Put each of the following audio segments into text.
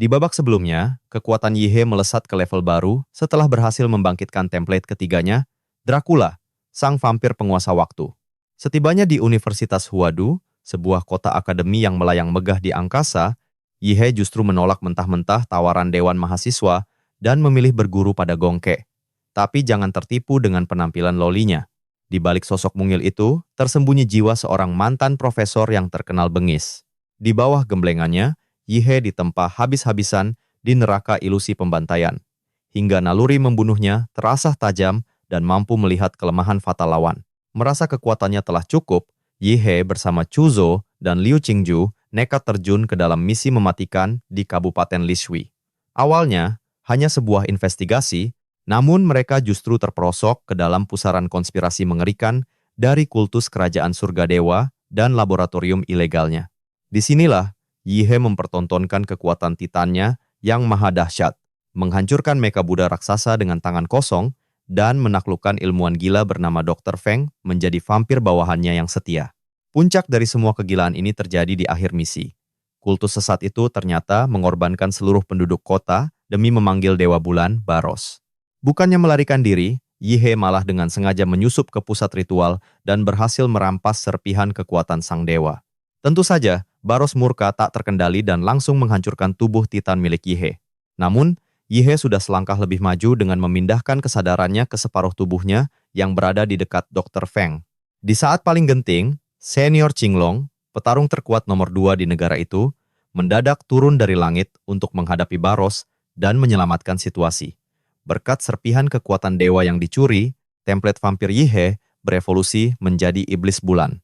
Di babak sebelumnya, kekuatan Yihe melesat ke level baru setelah berhasil membangkitkan template ketiganya, Dracula, sang vampir penguasa waktu. Setibanya di Universitas Huadu, sebuah kota akademi yang melayang megah di angkasa, Yihe justru menolak mentah-mentah tawaran Dewan Mahasiswa dan memilih berguru pada Gongke. Tapi jangan tertipu dengan penampilan lolinya. Di balik sosok mungil itu, tersembunyi jiwa seorang mantan profesor yang terkenal bengis. Di bawah gemblengannya, Yihe ditempa habis-habisan di neraka ilusi pembantaian. Hingga naluri membunuhnya terasa tajam dan mampu melihat kelemahan fatal lawan. Merasa kekuatannya telah cukup, Yihe bersama Chuzo dan Liu Qingju nekat terjun ke dalam misi mematikan di Kabupaten Lishui. Awalnya, hanya sebuah investigasi, namun mereka justru terperosok ke dalam pusaran konspirasi mengerikan dari kultus kerajaan surga dewa dan laboratorium ilegalnya. Disinilah, Yihe mempertontonkan kekuatan titannya yang maha dahsyat, menghancurkan mecha Buddha raksasa dengan tangan kosong, dan menaklukkan ilmuwan gila bernama Dr. Feng menjadi vampir bawahannya yang setia. Puncak dari semua kegilaan ini terjadi di akhir misi. Kultus sesat itu ternyata mengorbankan seluruh penduduk kota demi memanggil Dewa Bulan, Baros. Bukannya melarikan diri, Yihe malah dengan sengaja menyusup ke pusat ritual dan berhasil merampas serpihan kekuatan sang dewa. Tentu saja, Baros murka tak terkendali dan langsung menghancurkan tubuh titan milik Yihe. Namun, Yihe sudah selangkah lebih maju dengan memindahkan kesadarannya ke separuh tubuhnya yang berada di dekat Dr. Feng. Di saat paling genting, Senior Qinglong, petarung terkuat nomor 2 di negara itu, mendadak turun dari langit untuk menghadapi Baros dan menyelamatkan situasi. Berkat serpihan kekuatan dewa yang dicuri, template vampir Yihe berevolusi menjadi iblis bulan.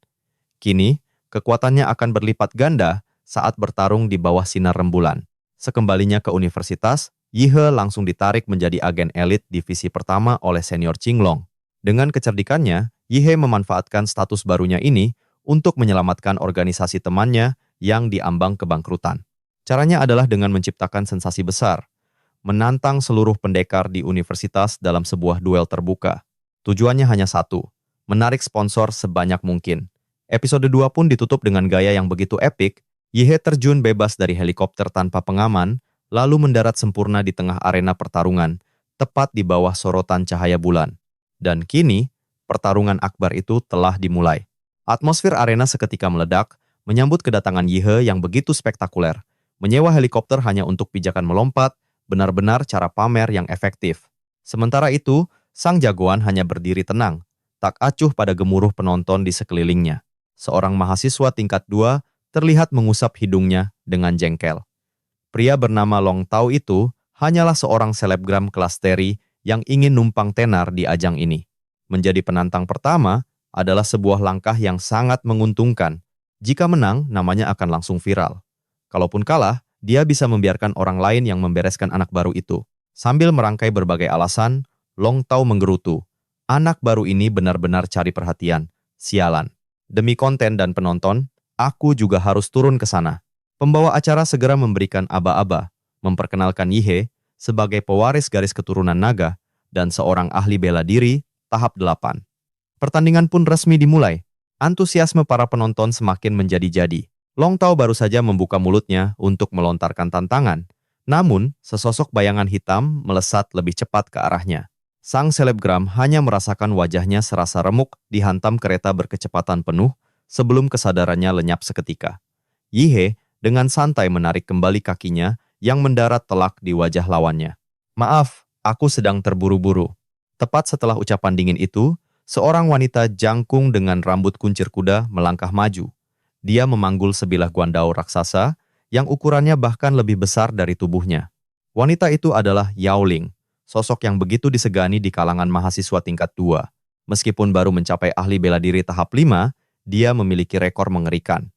Kini, kekuatannya akan berlipat ganda saat bertarung di bawah sinar rembulan. Sekembalinya ke universitas, Yihe langsung ditarik menjadi agen elit divisi pertama oleh senior Qinglong. Dengan kecerdikannya, Yihe memanfaatkan status barunya ini untuk menyelamatkan organisasi temannya yang diambang kebangkrutan. Caranya adalah dengan menciptakan sensasi besar, menantang seluruh pendekar di universitas dalam sebuah duel terbuka. Tujuannya hanya satu, menarik sponsor sebanyak mungkin. Episode 2 pun ditutup dengan gaya yang begitu epik. Yihe terjun bebas dari helikopter tanpa pengaman, lalu mendarat sempurna di tengah arena pertarungan, tepat di bawah sorotan cahaya bulan. Dan kini, pertarungan akbar itu telah dimulai. Atmosfer arena seketika meledak, menyambut kedatangan Yihe yang begitu spektakuler. Menyewa helikopter hanya untuk pijakan melompat, benar-benar cara pamer yang efektif. Sementara itu, sang jagoan hanya berdiri tenang, tak acuh pada gemuruh penonton di sekelilingnya. Seorang mahasiswa tingkat 2 terlihat mengusap hidungnya dengan jengkel. Pria bernama Long Tao itu hanyalah seorang selebgram kelas teri yang ingin numpang tenar di ajang ini. Menjadi penantang pertama adalah sebuah langkah yang sangat menguntungkan. Jika menang, namanya akan langsung viral. Kalaupun kalah, dia bisa membiarkan orang lain yang membereskan anak baru itu. Sambil merangkai berbagai alasan, Long Tao menggerutu. Anak baru ini benar-benar cari perhatian. Sialan. Demi konten dan penonton, aku juga harus turun ke sana. Pembawa acara segera memberikan aba-aba, memperkenalkan Yihe sebagai pewaris garis keturunan naga dan seorang ahli bela diri tahap 8. Pertandingan pun resmi dimulai. Antusiasme para penonton semakin menjadi-jadi. Long Tao baru saja membuka mulutnya untuk melontarkan tantangan, namun sesosok bayangan hitam melesat lebih cepat ke arahnya. Sang selebgram hanya merasakan wajahnya serasa remuk dihantam kereta berkecepatan penuh sebelum kesadarannya lenyap seketika. Yihe dengan santai menarik kembali kakinya yang mendarat telak di wajah lawannya. "Maaf, aku sedang terburu-buru." Tepat setelah ucapan dingin itu, seorang wanita jangkung dengan rambut kuncir kuda melangkah maju. Dia memanggul sebilah guandao raksasa yang ukurannya bahkan lebih besar dari tubuhnya. Wanita itu adalah Yao Ling, sosok yang begitu disegani di kalangan mahasiswa tingkat 2. Meskipun baru mencapai ahli bela diri tahap 5, dia memiliki rekor mengerikan.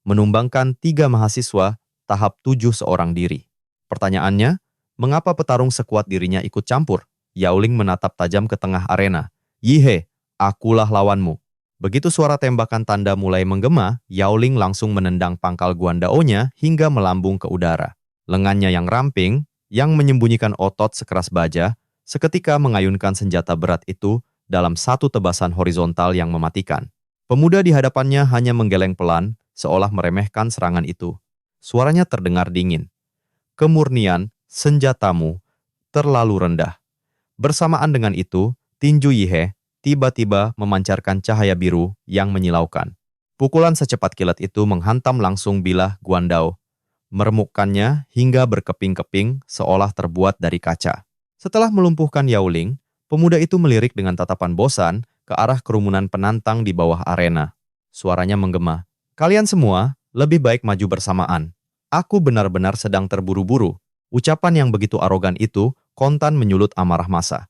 Menumbangkan 3 mahasiswa tahap 7 seorang diri. Pertanyaannya, mengapa petarung sekuat dirinya ikut campur? Yao Ling menatap tajam ke tengah arena. "Yihe, akulah lawanmu." Begitu suara tembakan tanda mulai menggema, Yao Ling langsung menendang pangkal guandaonya hingga melambung ke udara. Lengannya yang ramping, yang menyembunyikan otot sekeras baja, seketika mengayunkan senjata berat itu dalam satu tebasan horizontal yang mematikan. Pemuda di hadapannya hanya menggeleng pelan, seolah meremehkan serangan itu. Suaranya terdengar dingin. kemurnian senjatamu terlalu rendah. Bersamaan dengan itu, tinju Yihe tiba-tiba memancarkan cahaya biru yang menyilaukan. Pukulan secepat kilat itu menghantam langsung bilah Guandao, meremukkannya hingga berkeping-keping seolah terbuat dari kaca. Setelah melumpuhkan Yao Ling, pemuda itu melirik dengan tatapan bosan ke arah kerumunan penantang di bawah arena. Suaranya menggema. "Kalian semua lebih baik maju bersamaan. Aku benar-benar sedang terburu-buru." Ucapan yang begitu arogan itu kontan menyulut amarah massa.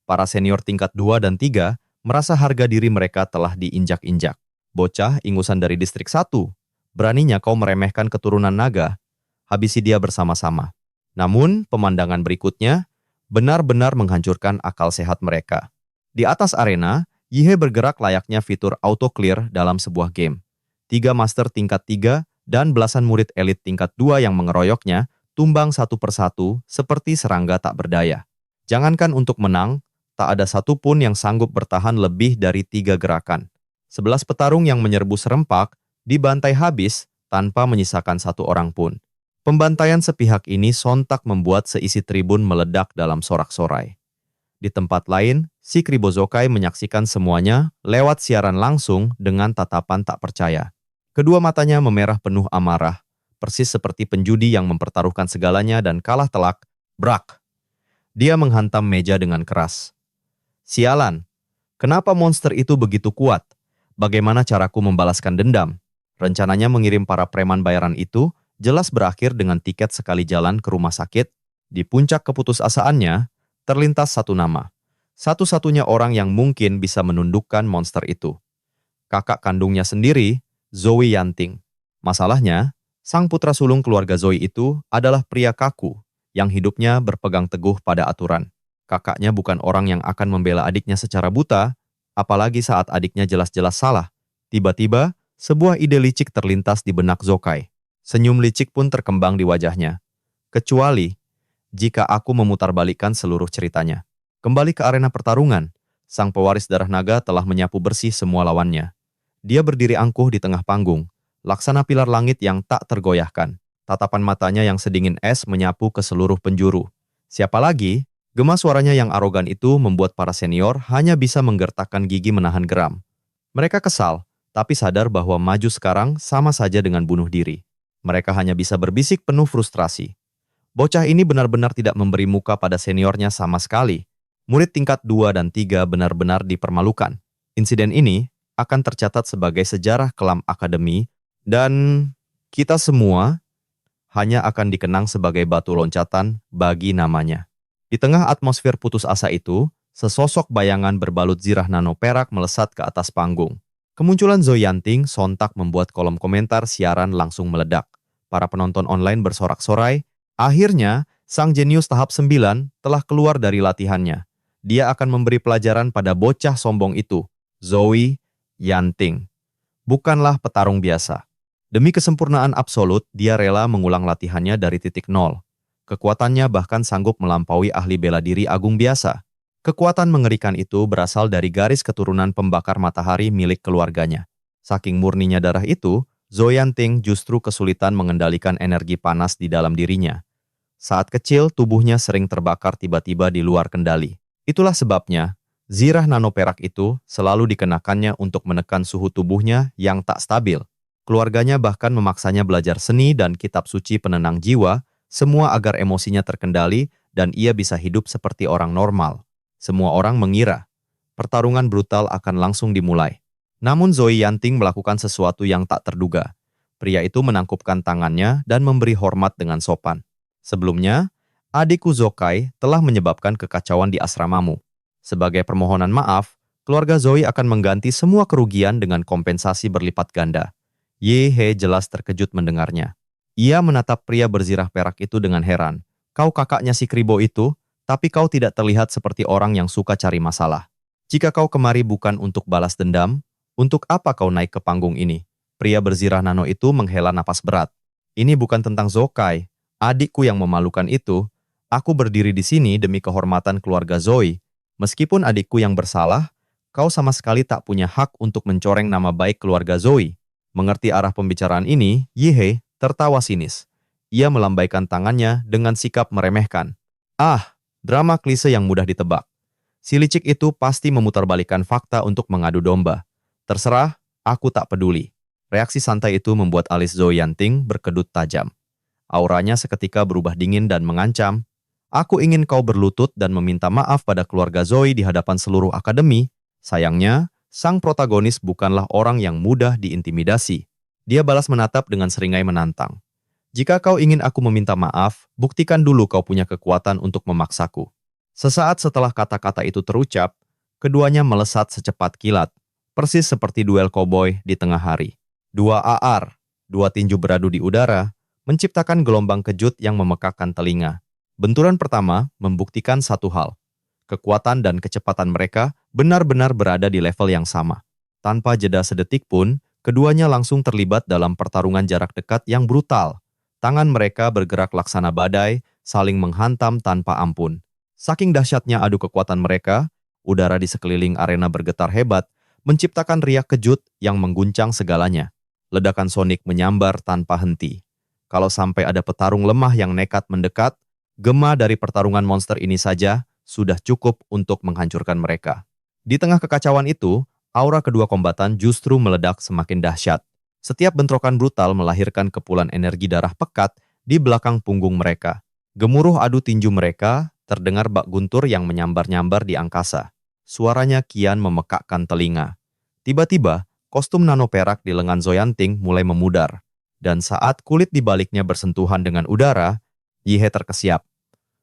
Para senior tingkat 2 dan 3 merasa harga diri mereka telah diinjak-injak. "Bocah ingusan dari distrik 1, beraninya kau meremehkan keturunan naga?" Habisi dia bersama-sama. Namun, pemandangan berikutnya benar-benar menghancurkan akal sehat mereka. Di atas arena, Yihe bergerak layaknya fitur auto clear dalam sebuah game. 3 master tingkat 3 dan belasan murid elit tingkat 2 yang mengeroyoknya tumbang satu persatu seperti serangga tak berdaya. Jangankan untuk menang, tak ada satupun yang sanggup bertahan lebih dari 3 gerakan. 11 petarung yang menyerbu serempak dibantai habis tanpa menyisakan satu orang pun. Pembantaian sepihak ini sontak membuat seisi tribun meledak dalam sorak-sorai. Di tempat lain, si Kribozokai menyaksikan semuanya lewat siaran langsung dengan tatapan tak percaya. Kedua matanya memerah penuh amarah, persis seperti penjudi yang mempertaruhkan segalanya dan kalah telak. Brak! Dia menghantam meja dengan keras. "Sialan! Kenapa monster itu begitu kuat? Bagaimana caraku membalaskan dendam?" Rencananya mengirim para preman bayaran itu jelas berakhir dengan tiket sekali jalan ke rumah sakit. Di puncak keputusasaannya, terlintas satu nama. Satu-satunya orang yang mungkin bisa menundukkan monster itu. Kakak kandungnya sendiri, Zoe Yanting. Masalahnya, sang putra sulung keluarga Zoe itu adalah pria kaku yang hidupnya berpegang teguh pada aturan. Kakaknya bukan orang yang akan membela adiknya secara buta, apalagi saat adiknya jelas-jelas salah. Tiba-tiba, sebuah ide licik terlintas di benak Zokai. Senyum licik pun terkembang di wajahnya. "Kecuali jika aku memutarbalikkan seluruh ceritanya." Kembali ke arena pertarungan, sang pewaris darah naga telah menyapu bersih semua lawannya. Dia berdiri angkuh di tengah panggung, laksana pilar langit yang tak tergoyahkan. Tatapan matanya yang sedingin es menyapu ke seluruh penjuru. Siapa lagi? Gema suaranya yang arogan itu membuat para senior hanya bisa menggertakkan gigi menahan geram. Mereka kesal, tapi sadar bahwa maju sekarang sama saja dengan bunuh diri. Mereka hanya bisa berbisik penuh frustrasi. Bocah ini benar-benar tidak memberi muka pada seniornya sama sekali. Murid tingkat 2 dan 3 benar-benar dipermalukan. Insiden ini akan tercatat sebagai sejarah kelam akademi dan kita semua hanya akan dikenang sebagai batu loncatan bagi namanya. Di tengah atmosfer putus asa itu, sesosok bayangan berbalut zirah nano perak melesat ke atas panggung. Kemunculan Zoe Yanting sontak membuat kolom komentar siaran langsung meledak. Para penonton online bersorak-sorai. Akhirnya, sang jenius tahap 9 telah keluar dari latihannya. Dia akan memberi pelajaran pada bocah sombong itu, Zoe Yanting. Bukanlah petarung biasa. Demi kesempurnaan absolut, dia rela mengulang latihannya dari titik nol. Kekuatannya bahkan sanggup melampaui ahli bela diri agung biasa. Kekuatan mengerikan itu berasal dari garis keturunan pembakar matahari milik keluarganya. Saking murninya darah itu, Zoe Yanting justru kesulitan mengendalikan energi panas di dalam dirinya. Saat kecil, tubuhnya sering terbakar tiba-tiba di luar kendali. Itulah sebabnya, zirah nano perak itu selalu dikenakannya untuk menekan suhu tubuhnya yang tak stabil. Keluarganya bahkan memaksanya belajar seni dan kitab suci penenang jiwa, semua agar emosinya terkendali dan ia bisa hidup seperti orang normal. Semua orang mengira pertarungan brutal akan langsung dimulai. Namun Zoe Yanting melakukan sesuatu yang tak terduga. Pria itu menangkupkan tangannya dan memberi hormat dengan sopan. Sebelumnya, adikku Zokai telah menyebabkan kekacauan di asramamu. Sebagai permohonan maaf, keluarga Zoe akan mengganti semua kerugian dengan kompensasi berlipat ganda. Ye jelas terkejut mendengarnya. Ia menatap pria berzirah perak itu dengan heran. "Kau kakaknya si Kribo itu, tapi kau tidak terlihat seperti orang yang suka cari masalah. Jika kau kemari bukan untuk balas dendam, untuk apa kau naik ke panggung ini?" Pria berzirah nano itu menghela napas berat. "Ini bukan tentang Zokai, adikku yang memalukan itu. Aku berdiri di sini demi kehormatan keluarga Zoe. Meskipun adikku yang bersalah, kau sama sekali tak punya hak untuk mencoreng nama baik keluarga Zoe." Mengerti arah pembicaraan ini, Yihe tertawa sinis. ia melambaikan tangannya dengan sikap meremehkan. Ah, drama klise yang mudah ditebak. Si licik itu pasti memutarbalikkan fakta untuk mengadu domba. Terserah, aku tak peduli. Reaksi santai itu membuat alis Zhou Yanting berkedut tajam. Auranya seketika berubah dingin dan mengancam. Aku ingin kau berlutut dan meminta maaf pada keluarga Zoe di hadapan seluruh akademi. Sayangnya, sang protagonis bukanlah orang yang mudah diintimidasi. Dia balas menatap dengan seringai menantang. Jika kau ingin aku meminta maaf, buktikan dulu kau punya kekuatan untuk memaksaku. Sesaat setelah kata-kata itu terucap, keduanya melesat secepat kilat, persis seperti duel koboi di tengah hari. Dua AR, dua tinju beradu di udara, menciptakan gelombang kejut yang memekakkan telinga. Benturan pertama membuktikan satu hal. Kekuatan dan kecepatan mereka benar-benar berada di level yang sama. Tanpa jeda sedetik pun, keduanya langsung terlibat dalam pertarungan jarak dekat yang brutal. Tangan mereka bergerak laksana badai, saling menghantam tanpa ampun. Saking dahsyatnya adu kekuatan mereka, udara di sekeliling arena bergetar hebat, menciptakan riak kejut yang mengguncang segalanya. Ledakan sonik menyambar tanpa henti. Kalau sampai ada petarung lemah yang nekat mendekat, gema dari pertarungan monster ini saja sudah cukup untuk menghancurkan mereka. Di tengah kekacauan itu, aura kedua kombatan justru meledak semakin dahsyat. Setiap bentrokan brutal melahirkan kepulan energi darah pekat di belakang punggung mereka. Gemuruh adu tinju mereka terdengar bak guntur yang menyambar-nyambar di angkasa. Suaranya kian memekakkan telinga. Tiba-tiba, kostum nano perak di lengan Zhou Yanting mulai memudar. Dan saat kulit di baliknya bersentuhan dengan udara, Yihe terkesiap.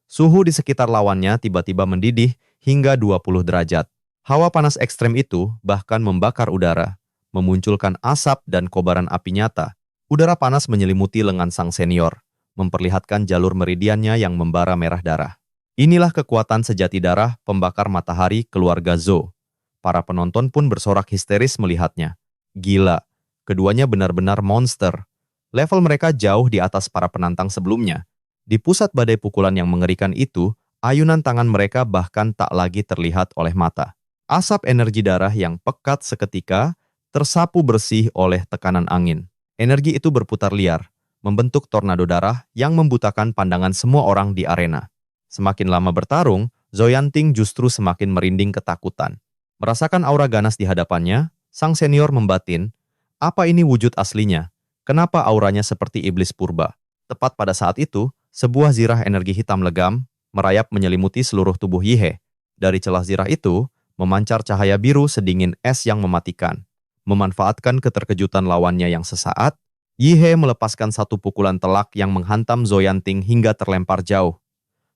Suhu di sekitar lawannya tiba-tiba mendidih hingga 20 derajat. Hawa panas ekstrem itu bahkan membakar udara, memunculkan asap dan kobaran api nyata. Udara panas menyelimuti lengan sang senior, memperlihatkan jalur meridiannya yang membara merah darah. Inilah kekuatan sejati darah pembakar matahari keluarga Zhou. Para penonton pun bersorak histeris melihatnya. Gila, keduanya benar-benar monster. Level mereka jauh di atas para penantang sebelumnya. Di pusat badai pukulan yang mengerikan itu, ayunan tangan mereka bahkan tak lagi terlihat oleh mata. Asap energi darah yang pekat seketika tersapu bersih oleh tekanan angin. Energi itu berputar liar, membentuk tornado darah yang membutakan pandangan semua orang di arena. Semakin lama bertarung, Zhou Yanting justru semakin merinding ketakutan. Merasakan aura ganas di hadapannya, sang senior membatin, apa ini wujud aslinya? Kenapa auranya seperti iblis purba? Tepat pada saat itu, sebuah zirah energi hitam legam merayap menyelimuti seluruh tubuh Yihe. Dari celah zirah itu, memancar cahaya biru sedingin es yang mematikan. Memanfaatkan keterkejutan lawannya yang sesaat, Yihe melepaskan satu pukulan telak yang menghantam Zhou Yanting hingga terlempar jauh.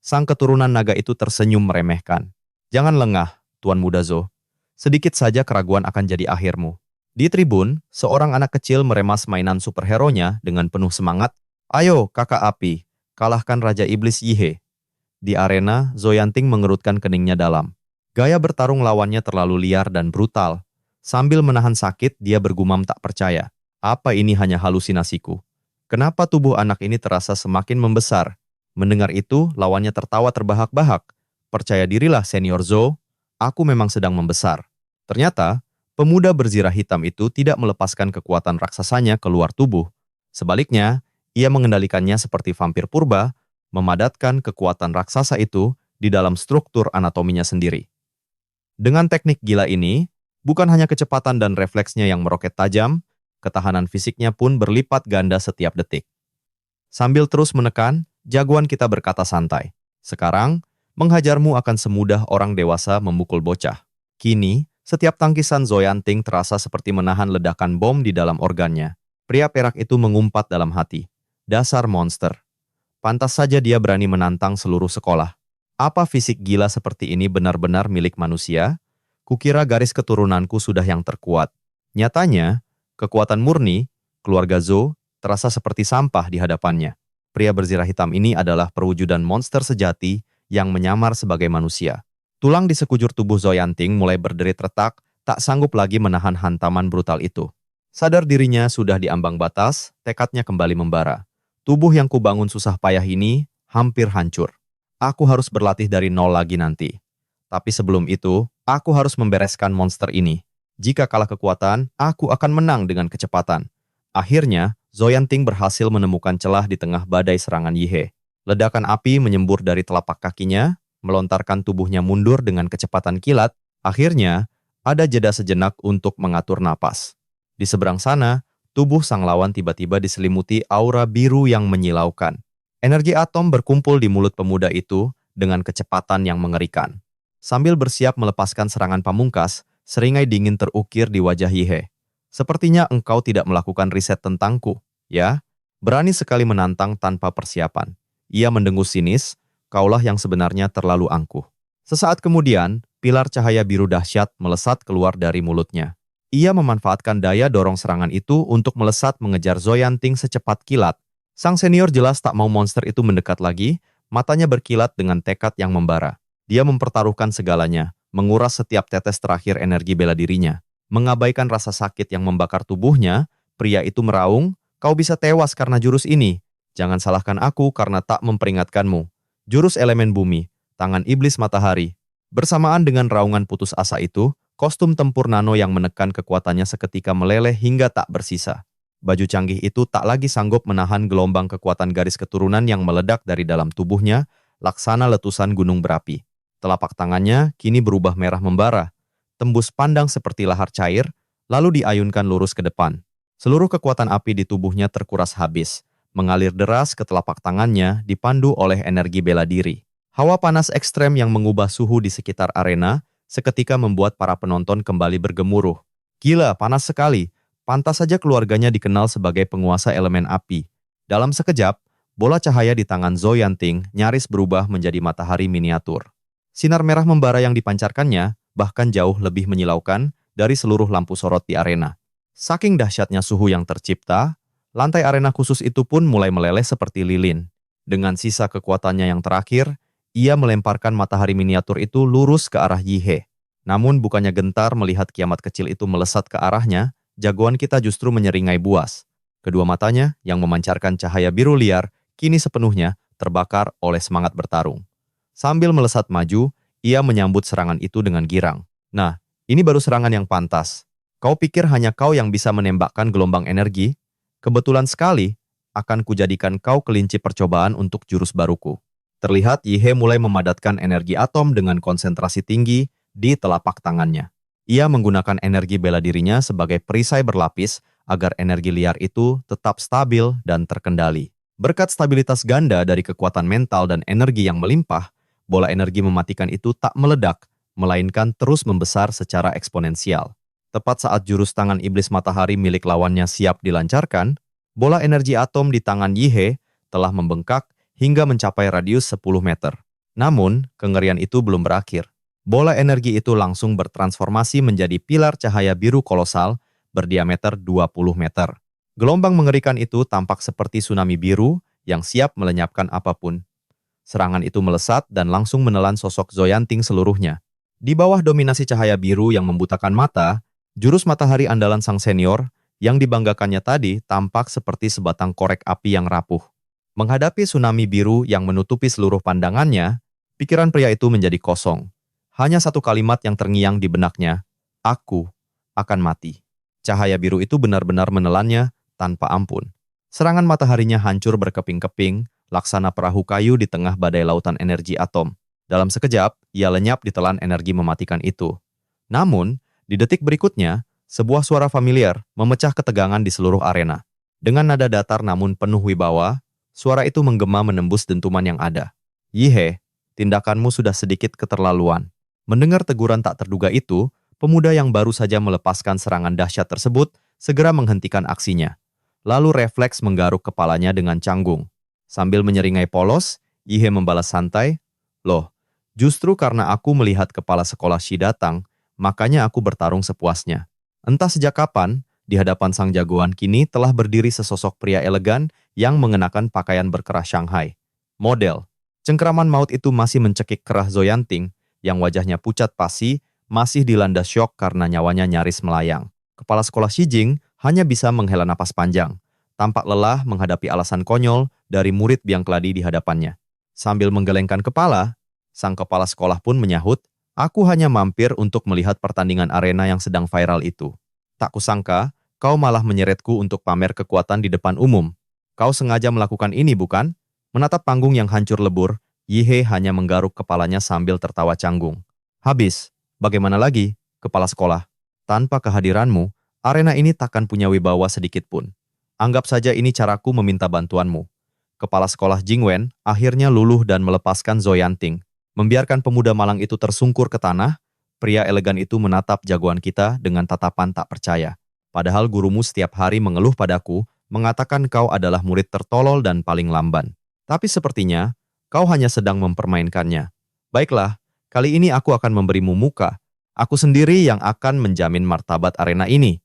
Sang keturunan naga itu tersenyum meremehkan. Jangan lengah, Tuan Muda Zhou. Sedikit saja keraguan akan jadi akhirmu. Di tribun, seorang anak kecil meremas mainan superhero-nya dengan penuh semangat. Ayo, kakak api, kalahkan Raja Iblis Yihe. Di arena, Zhou Yanting mengerutkan keningnya dalam. Gaya bertarung lawannya terlalu liar dan brutal. Sambil menahan sakit, dia bergumam tak percaya. Apa ini hanya halusinasiku? Kenapa tubuh anak ini terasa semakin membesar? Mendengar itu, lawannya tertawa terbahak-bahak. Percaya dirilah senior Zhou, aku memang sedang membesar. Ternyata, pemuda berzirah hitam itu tidak melepaskan kekuatan raksasanya keluar tubuh. Sebaliknya, ia mengendalikannya seperti vampir purba, memadatkan kekuatan raksasa itu di dalam struktur anatominya sendiri. Dengan teknik gila ini, bukan hanya kecepatan dan refleksnya yang meroket tajam, ketahanan fisiknya pun berlipat ganda setiap detik. Sambil terus menekan, jagoan kita berkata santai. Sekarang, menghajarmu akan semudah orang dewasa memukul bocah. Kini, setiap tangkisan Zhou Yanting terasa seperti menahan ledakan bom di dalam organnya. Pria perak itu mengumpat dalam hati. Dasar monster. Pantas saja dia berani menantang seluruh sekolah. Apa fisik gila seperti ini benar-benar milik manusia? Kukira garis keturunanku sudah yang terkuat. Nyatanya, kekuatan murni, keluarga Zhou, terasa seperti sampah di hadapannya. Pria berzirah hitam ini adalah perwujudan monster sejati yang menyamar sebagai manusia. Tulang di sekujur tubuh Zhou Yanting mulai berderit retak, tak sanggup lagi menahan hantaman brutal itu. Sadar dirinya sudah di ambang batas, tekadnya kembali membara. Tubuh yang kubangun susah payah ini hampir hancur. Aku harus berlatih dari nol lagi nanti. Tapi sebelum itu, aku harus membereskan monster ini. Jika kalah kekuatan, aku akan menang dengan kecepatan. Akhirnya, Zoyanting berhasil menemukan celah di tengah badai serangan Yihe. Ledakan api menyembur dari telapak kakinya, melontarkan tubuhnya mundur dengan kecepatan kilat. Akhirnya, ada jeda sejenak untuk mengatur napas. Di seberang sana, tubuh sang lawan tiba-tiba diselimuti aura biru yang menyilaukan. Energi atom berkumpul di mulut pemuda itu dengan kecepatan yang mengerikan. Sambil bersiap melepaskan serangan pamungkas, seringai dingin terukir di wajah Yihe. Sepertinya engkau tidak melakukan riset tentangku, ya? Berani sekali menantang tanpa persiapan. Ia mendengus sinis, kaulah yang sebenarnya terlalu angkuh. Sesaat kemudian, pilar cahaya biru dahsyat melesat keluar dari mulutnya. Ia memanfaatkan daya dorong serangan itu untuk melesat mengejar Zoyanting secepat kilat. Sang senior jelas tak mau monster itu mendekat lagi, matanya berkilat dengan tekad yang membara. Dia mempertaruhkan segalanya, menguras setiap tetes terakhir energi bela dirinya. Mengabaikan rasa sakit yang membakar tubuhnya, pria itu meraung, kau bisa tewas karena jurus ini. Jangan salahkan aku karena tak memperingatkanmu. Jurus elemen bumi, tangan iblis matahari. Bersamaan dengan raungan putus asa itu, kostum tempur nano yang menekan kekuatannya seketika meleleh hingga tak bersisa. Baju canggih itu tak lagi sanggup menahan gelombang kekuatan garis keturunan yang meledak dari dalam tubuhnya, laksana letusan gunung berapi. Telapak tangannya kini berubah merah membara, tembus pandang seperti lahar cair, lalu diayunkan lurus ke depan. Seluruh kekuatan api di tubuhnya terkuras habis, mengalir deras ke telapak tangannya dipandu oleh energi bela diri. Hawa panas ekstrem yang mengubah suhu di sekitar arena seketika membuat para penonton kembali bergemuruh. Gila, panas sekali. Pantas saja keluarganya dikenal sebagai penguasa elemen api. Dalam sekejap, bola cahaya di tangan Zoyanting nyaris berubah menjadi matahari miniatur. Sinar merah membara yang dipancarkannya bahkan jauh lebih menyilaukan dari seluruh lampu sorot di arena. Saking dahsyatnya suhu yang tercipta, lantai arena khusus itu pun mulai meleleh seperti lilin. Dengan sisa kekuatannya yang terakhir, ia melemparkan matahari miniatur itu lurus ke arah Yihe. Namun bukannya gentar melihat kiamat kecil itu melesat ke arahnya, jagoan kita justru menyeringai buas. Kedua matanya yang memancarkan cahaya biru liar kini sepenuhnya terbakar oleh semangat bertarung. Sambil melesat maju, ia menyambut serangan itu dengan girang. Nah, ini baru serangan yang pantas. Kau pikir hanya kau yang bisa menembakkan gelombang energi? Kebetulan sekali, akan kujadikan kau kelinci percobaan untuk jurus baruku. Terlihat Yihe mulai memadatkan energi atom dengan konsentrasi tinggi di telapak tangannya. Ia menggunakan energi bela dirinya sebagai perisai berlapis agar energi liar itu tetap stabil dan terkendali. Berkat stabilitas ganda dari kekuatan mental dan energi yang melimpah, bola energi mematikan itu tak meledak, melainkan terus membesar secara eksponensial. Tepat saat jurus tangan iblis matahari milik lawannya siap dilancarkan, bola energi atom di tangan Yihe telah membengkak hingga mencapai radius 10 meter. Namun, kengerian itu belum berakhir. Bola energi itu langsung bertransformasi menjadi pilar cahaya biru kolosal berdiameter 20 meter. Gelombang mengerikan itu tampak seperti tsunami biru yang siap melenyapkan apapun. Serangan itu melesat dan langsung menelan sosok Zoyanting seluruhnya. Di bawah dominasi cahaya biru yang membutakan mata, jurus matahari andalan sang senior yang dibanggakannya tadi tampak seperti sebatang korek api yang rapuh. Menghadapi tsunami biru yang menutupi seluruh pandangannya, pikiran pria itu menjadi kosong. Hanya satu kalimat yang terngiang di benaknya, aku akan mati. Cahaya biru itu benar-benar menelannya tanpa ampun. Serangan mataharinya hancur berkeping-keping, laksana perahu kayu di tengah badai lautan energi atom. Dalam sekejap, ia lenyap ditelan energi mematikan itu. Namun, di detik berikutnya, sebuah suara familiar memecah ketegangan di seluruh arena. Dengan nada datar namun penuh wibawa, suara itu menggema menembus dentuman yang ada. Yihe, tindakanmu sudah sedikit keterlaluan. Mendengar teguran tak terduga itu, pemuda yang baru saja melepaskan serangan dahsyat tersebut segera menghentikan aksinya. Lalu refleks menggaruk kepalanya dengan canggung. Sambil menyeringai polos, Yihe membalas santai, "Loh, justru karena aku melihat kepala sekolah Shi datang, makanya aku bertarung sepuasnya." Entah sejak kapan, di hadapan sang jagoan kini telah berdiri sesosok pria elegan yang mengenakan pakaian berkerah Shanghai. Model, cengkeraman maut itu masih mencekik kerah Zoyanting, yang wajahnya pucat pasi, masih dilanda syok karena nyawanya nyaris melayang. Kepala sekolah Shi Jing hanya bisa menghela napas panjang, tampak lelah menghadapi alasan konyol dari murid biang keladi di hadapannya. Sambil menggelengkan kepala, sang kepala sekolah pun menyahut, "Aku hanya mampir untuk melihat pertandingan arena yang sedang viral itu. Tak kusangka, Kau malah menyeretku untuk pamer kekuatan di depan umum. Kau sengaja melakukan ini, bukan? Menatap panggung yang hancur lebur, Yihe hanya menggaruk kepalanya sambil tertawa canggung. Habis, bagaimana lagi, kepala sekolah? Tanpa kehadiranmu, arena ini takkan punya wibawa sedikit pun. Anggap saja ini caraku meminta bantuanmu. Kepala sekolah Jingwen akhirnya luluh dan melepaskan Zoyanting. Membiarkan pemuda malang itu tersungkur ke tanah, pria elegan itu menatap jagoan kita dengan tatapan tak percaya. Padahal gurumu setiap hari mengeluh padaku, mengatakan kau adalah murid tertolol dan paling lamban. Tapi sepertinya, kau hanya sedang mempermainkannya. Baiklah, kali ini aku akan memberimu muka. Aku sendiri yang akan menjamin martabat arena ini.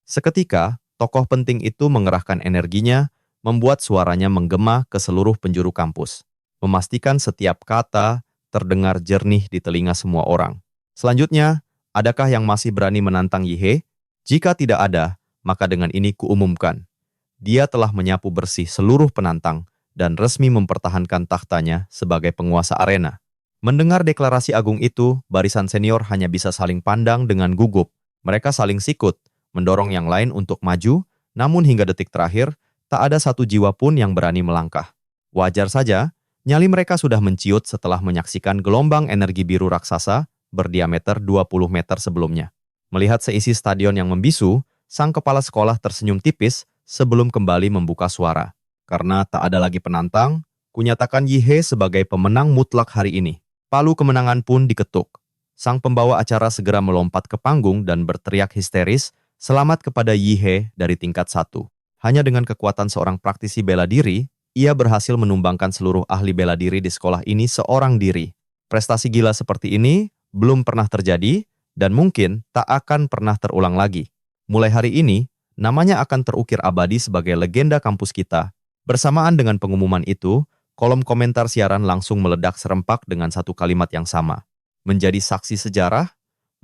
Seketika, tokoh penting itu mengerahkan energinya, membuat suaranya menggema ke seluruh penjuru kampus. Memastikan setiap kata terdengar jernih di telinga semua orang. Selanjutnya, adakah yang masih berani menantang Yihe? Jika tidak ada, maka dengan ini kuumumkan. Dia telah menyapu bersih seluruh penantang dan resmi mempertahankan tahtanya sebagai penguasa arena. Mendengar deklarasi agung itu, barisan senior hanya bisa saling pandang dengan gugup. Mereka saling sikut, mendorong yang lain untuk maju, namun hingga detik terakhir, tak ada satu jiwa pun yang berani melangkah. Wajar saja, nyali mereka sudah menciut setelah menyaksikan gelombang energi biru raksasa berdiameter 20 meter sebelumnya. Melihat seisi stadion yang membisu, sang kepala sekolah tersenyum tipis sebelum kembali membuka suara. Karena tak ada lagi penantang, kunyatakan Yihe sebagai pemenang mutlak hari ini. Palu kemenangan pun diketuk. Sang pembawa acara segera melompat ke panggung dan berteriak histeris, selamat kepada Yihe dari tingkat 1. Hanya dengan kekuatan seorang praktisi bela diri, ia berhasil menumbangkan seluruh ahli bela diri di sekolah ini seorang diri. Prestasi gila seperti ini belum pernah terjadi, dan mungkin tak akan pernah terulang lagi. Mulai hari ini, namanya akan terukir abadi sebagai legenda kampus kita. Bersamaan dengan pengumuman itu, kolom komentar siaran langsung meledak serempak dengan satu kalimat yang sama. Menjadi saksi sejarah,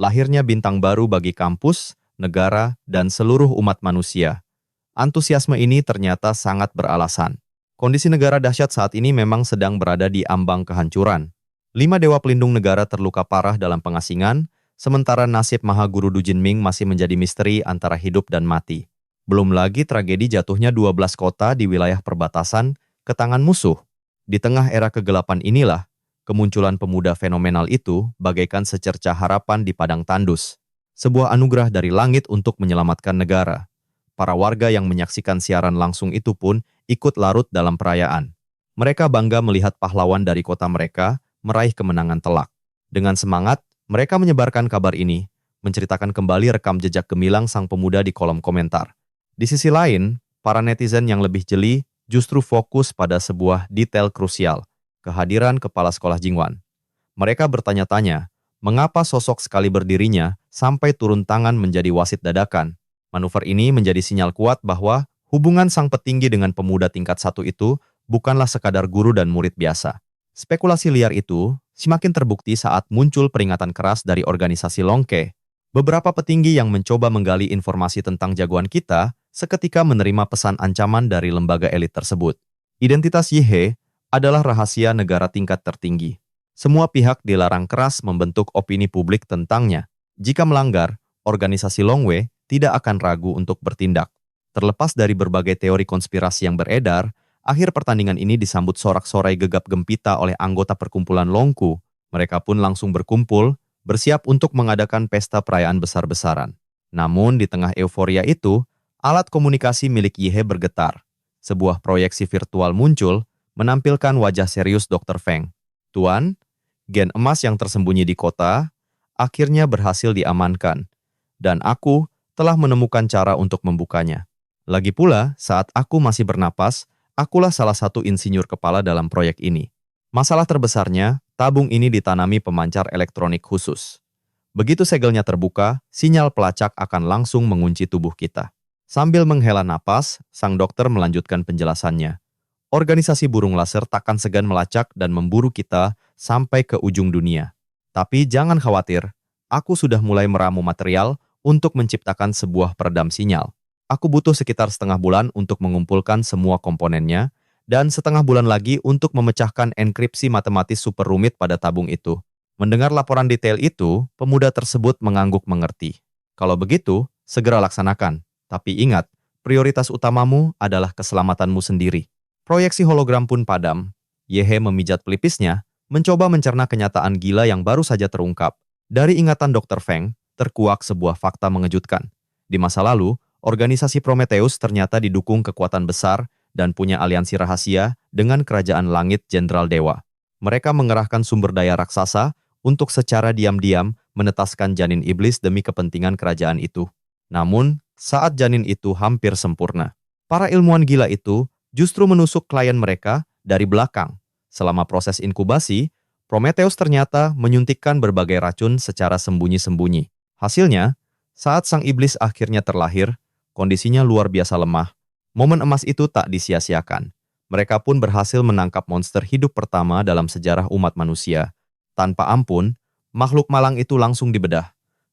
lahirnya bintang baru bagi kampus, negara, dan seluruh umat manusia. Antusiasme ini ternyata sangat beralasan. Kondisi negara dahsyat saat ini memang sedang berada di ambang kehancuran. 5 dewa pelindung negara terluka parah dalam pengasingan, sementara nasib Maha Guru Du Jinming masih menjadi misteri antara hidup dan mati. Belum lagi tragedi jatuhnya 12 kota di wilayah perbatasan ke tangan musuh. Di tengah era kegelapan inilah, kemunculan pemuda fenomenal itu bagaikan secercah harapan di padang tandus. Sebuah anugerah dari langit untuk menyelamatkan negara. Para warga yang menyaksikan siaran langsung itu pun ikut larut dalam perayaan. Mereka bangga melihat pahlawan dari kota mereka meraih kemenangan telak. Dengan semangat, mereka menyebarkan kabar ini, menceritakan kembali rekam jejak gemilang sang pemuda di kolom komentar. Di sisi lain, para netizen yang lebih jeli justru fokus pada sebuah detail krusial, kehadiran kepala sekolah Jingwan. Mereka bertanya-tanya, mengapa sosok sekali berdirinya sampai turun tangan menjadi wasit dadakan? Manuver ini menjadi sinyal kuat bahwa hubungan sang petinggi dengan pemuda tingkat 1 itu bukanlah sekadar guru dan murid biasa. Spekulasi liar itu semakin terbukti saat muncul peringatan keras dari organisasi Longke. Beberapa petinggi yang mencoba menggali informasi tentang jagoan kita seketika menerima pesan ancaman dari lembaga elit tersebut. Identitas Yihe adalah rahasia negara tingkat tertinggi. Semua pihak dilarang keras membentuk opini publik tentangnya. Jika melanggar, organisasi Longwei tidak akan ragu untuk bertindak. Terlepas dari berbagai teori konspirasi yang beredar, akhir pertandingan ini disambut sorak-sorai gegap gempita oleh anggota perkumpulan Longku. Mereka pun langsung berkumpul, bersiap untuk mengadakan pesta perayaan besar-besaran. Namun di tengah euforia itu, alat komunikasi milik Yihe bergetar. Sebuah proyeksi virtual muncul, menampilkan wajah serius Dr. Feng. Tuan, gen emas yang tersembunyi di kota, akhirnya berhasil diamankan. Dan aku telah menemukan cara untuk membukanya. Lagi pula, saat aku masih bernapas, akulah salah satu insinyur kepala dalam proyek ini. Masalah terbesarnya, tabung ini ditanami pemancar elektronik khusus. Begitu segelnya terbuka, sinyal pelacak akan langsung mengunci tubuh kita. Sambil menghela napas, sang dokter melanjutkan penjelasannya. Organisasi burung laser takkan segan melacak dan memburu kita sampai ke ujung dunia. Tapi jangan khawatir, aku sudah mulai meramu material untuk menciptakan sebuah peredam sinyal. Aku butuh sekitar setengah bulan untuk mengumpulkan semua komponennya, dan setengah bulan lagi untuk memecahkan enkripsi matematis super rumit pada tabung itu. Mendengar laporan detail itu, pemuda tersebut mengangguk mengerti. Kalau begitu, segera laksanakan. Tapi ingat, prioritas utamamu adalah keselamatanmu sendiri. Proyeksi hologram pun padam. Yehe memijat pelipisnya, mencoba mencerna kenyataan gila yang baru saja terungkap. Dari ingatan Dr. Feng, terkuak sebuah fakta mengejutkan. Di masa lalu, organisasi Prometheus ternyata didukung kekuatan besar dan punya aliansi rahasia dengan Kerajaan Langit Jenderal Dewa. Mereka mengerahkan sumber daya raksasa untuk secara diam-diam menetaskan janin iblis demi kepentingan kerajaan itu. Namun, saat janin itu hampir sempurna, para ilmuwan gila itu justru menusuk klien mereka dari belakang. Selama proses inkubasi, Prometheus ternyata menyuntikkan berbagai racun secara sembunyi-sembunyi. Hasilnya, saat sang iblis akhirnya terlahir, kondisinya luar biasa lemah. Momen emas itu tak disia-siakan. Mereka pun berhasil menangkap monster hidup pertama dalam sejarah umat manusia. Tanpa ampun, makhluk malang itu langsung dibedah.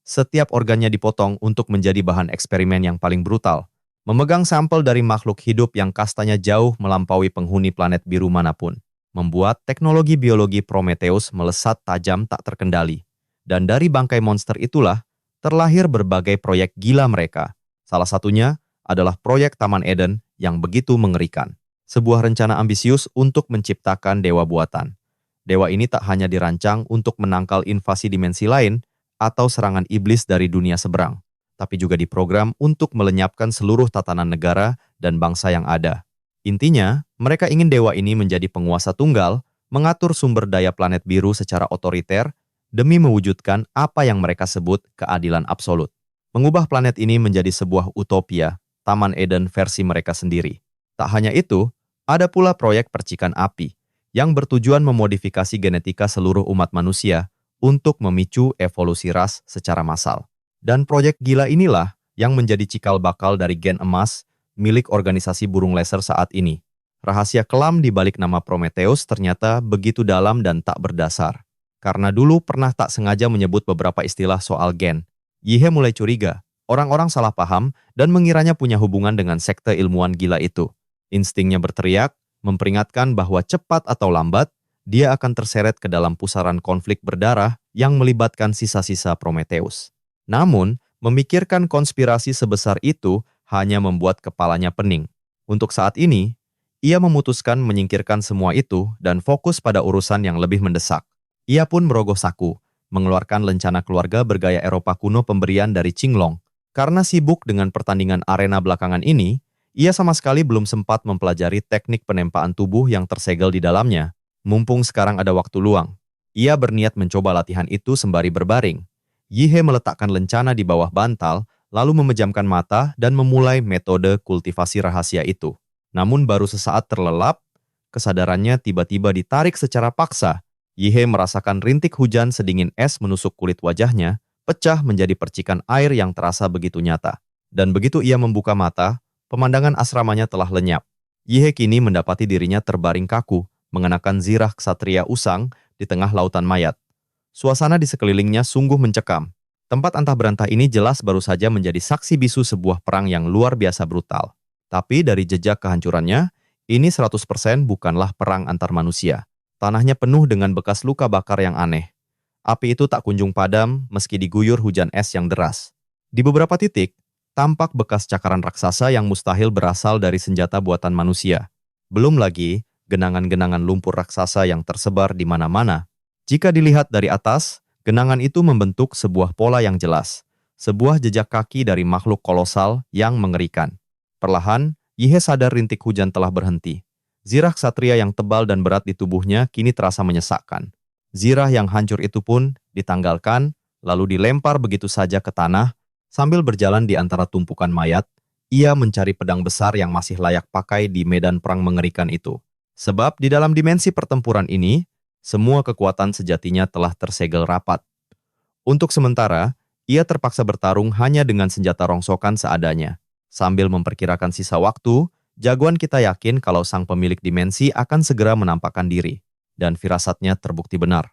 Setiap organnya dipotong untuk menjadi bahan eksperimen yang paling brutal. Memegang sampel dari makhluk hidup yang kastanya jauh melampaui penghuni planet biru manapun, membuat teknologi biologi Prometheus melesat tajam tak terkendali. Dan dari bangkai monster itulah, terlahir berbagai proyek gila mereka. Salah satunya adalah proyek Taman Eden yang begitu mengerikan. Sebuah rencana ambisius untuk menciptakan dewa buatan. Dewa ini tak hanya dirancang untuk menangkal invasi dimensi lain atau serangan iblis dari dunia seberang, tapi juga diprogram untuk melenyapkan seluruh tatanan negara dan bangsa yang ada. Intinya, mereka ingin dewa ini menjadi penguasa tunggal, mengatur sumber daya planet biru secara otoriter, demi mewujudkan apa yang mereka sebut keadilan absolut. Mengubah planet ini menjadi sebuah utopia, Taman Eden versi mereka sendiri. Tak hanya itu, ada pula proyek percikan api, yang bertujuan memodifikasi genetika seluruh umat manusia untuk memicu evolusi ras secara massal. Dan proyek gila inilah yang menjadi cikal bakal dari gen emas milik organisasi burung laser saat ini. Rahasia kelam di balik nama Prometheus ternyata begitu dalam dan tak berdasar. Karena dulu pernah tak sengaja menyebut beberapa istilah soal gen, Yehe mulai curiga, orang-orang salah paham dan mengiranya punya hubungan dengan sekte ilmuwan gila itu. Instingnya berteriak, memperingatkan bahwa cepat atau lambat, dia akan terseret ke dalam pusaran konflik berdarah yang melibatkan sisa-sisa Prometheus. Namun, memikirkan konspirasi sebesar itu hanya membuat kepalanya pening. Untuk saat ini, ia memutuskan menyingkirkan semua itu dan fokus pada urusan yang lebih mendesak. Ia pun merogoh saku, mengeluarkan lencana keluarga bergaya Eropa kuno pemberian dari Qinglong. Karena sibuk dengan pertandingan arena belakangan ini, ia sama sekali belum sempat mempelajari teknik penempaan tubuh yang tersegel di dalamnya. Mumpung sekarang ada waktu luang, ia berniat mencoba latihan itu sembari berbaring. Yehe meletakkan lencana di bawah bantal, lalu memejamkan mata dan memulai metode kultivasi rahasia itu. Namun baru sesaat terlelap, kesadarannya tiba-tiba ditarik secara paksa. Yehe merasakan rintik hujan sedingin es menusuk kulit wajahnya, pecah menjadi percikan air yang terasa begitu nyata. Dan begitu ia membuka mata, pemandangan asramanya telah lenyap. Yehe kini mendapati dirinya terbaring kaku, mengenakan zirah ksatria usang di tengah lautan mayat. Suasana di sekelilingnya sungguh mencekam. Tempat antah berantah ini jelas baru saja menjadi saksi bisu sebuah perang yang luar biasa brutal. Tapi dari jejak kehancurannya, ini 100% bukanlah perang antar manusia. Tanahnya penuh dengan bekas luka bakar yang aneh. Api itu tak kunjung padam meski diguyur hujan es yang deras. Di beberapa titik, tampak bekas cakaran raksasa yang mustahil berasal dari senjata buatan manusia. Belum lagi, genangan-genangan lumpur raksasa yang tersebar di mana-mana. Jika dilihat dari atas, genangan itu membentuk sebuah pola yang jelas. Sebuah jejak kaki dari makhluk kolosal yang mengerikan. Perlahan, Yehe sadar rintik hujan telah berhenti. Zirah ksatria yang tebal dan berat di tubuhnya kini terasa menyesakkan. Zirah yang hancur itu pun ditanggalkan, lalu dilempar begitu saja ke tanah. Sambil berjalan di antara tumpukan mayat, ia mencari pedang besar yang masih layak pakai di medan perang mengerikan itu. Sebab di dalam dimensi pertempuran ini, semua kekuatan sejatinya telah tersegel rapat. Untuk sementara, ia terpaksa bertarung hanya dengan senjata rongsokan seadanya. Sambil memperkirakan sisa waktu, jagoan kita yakin kalau sang pemilik dimensi akan segera menampakkan diri. Dan firasatnya terbukti benar.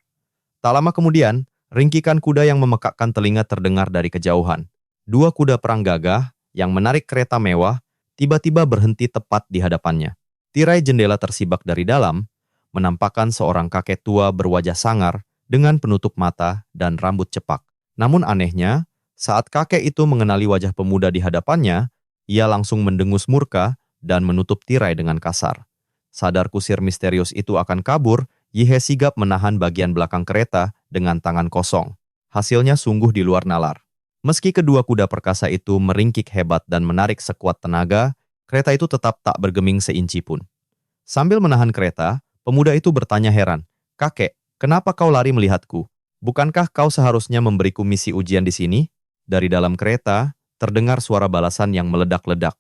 Tak lama kemudian, ringkikan kuda yang memekakkan telinga terdengar dari kejauhan. Dua kuda perang gagah yang menarik kereta mewah tiba-tiba berhenti tepat di hadapannya. Tirai jendela tersibak dari dalam, menampakkan seorang kakek tua berwajah sangar dengan penutup mata dan rambut cepak. Namun anehnya, saat kakek itu mengenali wajah pemuda di hadapannya, Ia langsung mendengus murka dan menutup tirai dengan kasar. Sadar kusir misterius itu akan kabur, Yihe sigap menahan bagian belakang kereta dengan tangan kosong. Hasilnya sungguh di luar nalar. Meski kedua kuda perkasa itu meringkik hebat dan menarik sekuat tenaga, kereta itu tetap tak bergeming seinci pun. Sambil menahan kereta, pemuda itu bertanya heran, "Kakek, kenapa kau lari melihatku? Bukankah kau seharusnya memberiku misi ujian di sini?" Dari dalam kereta, terdengar suara balasan yang meledak-ledak.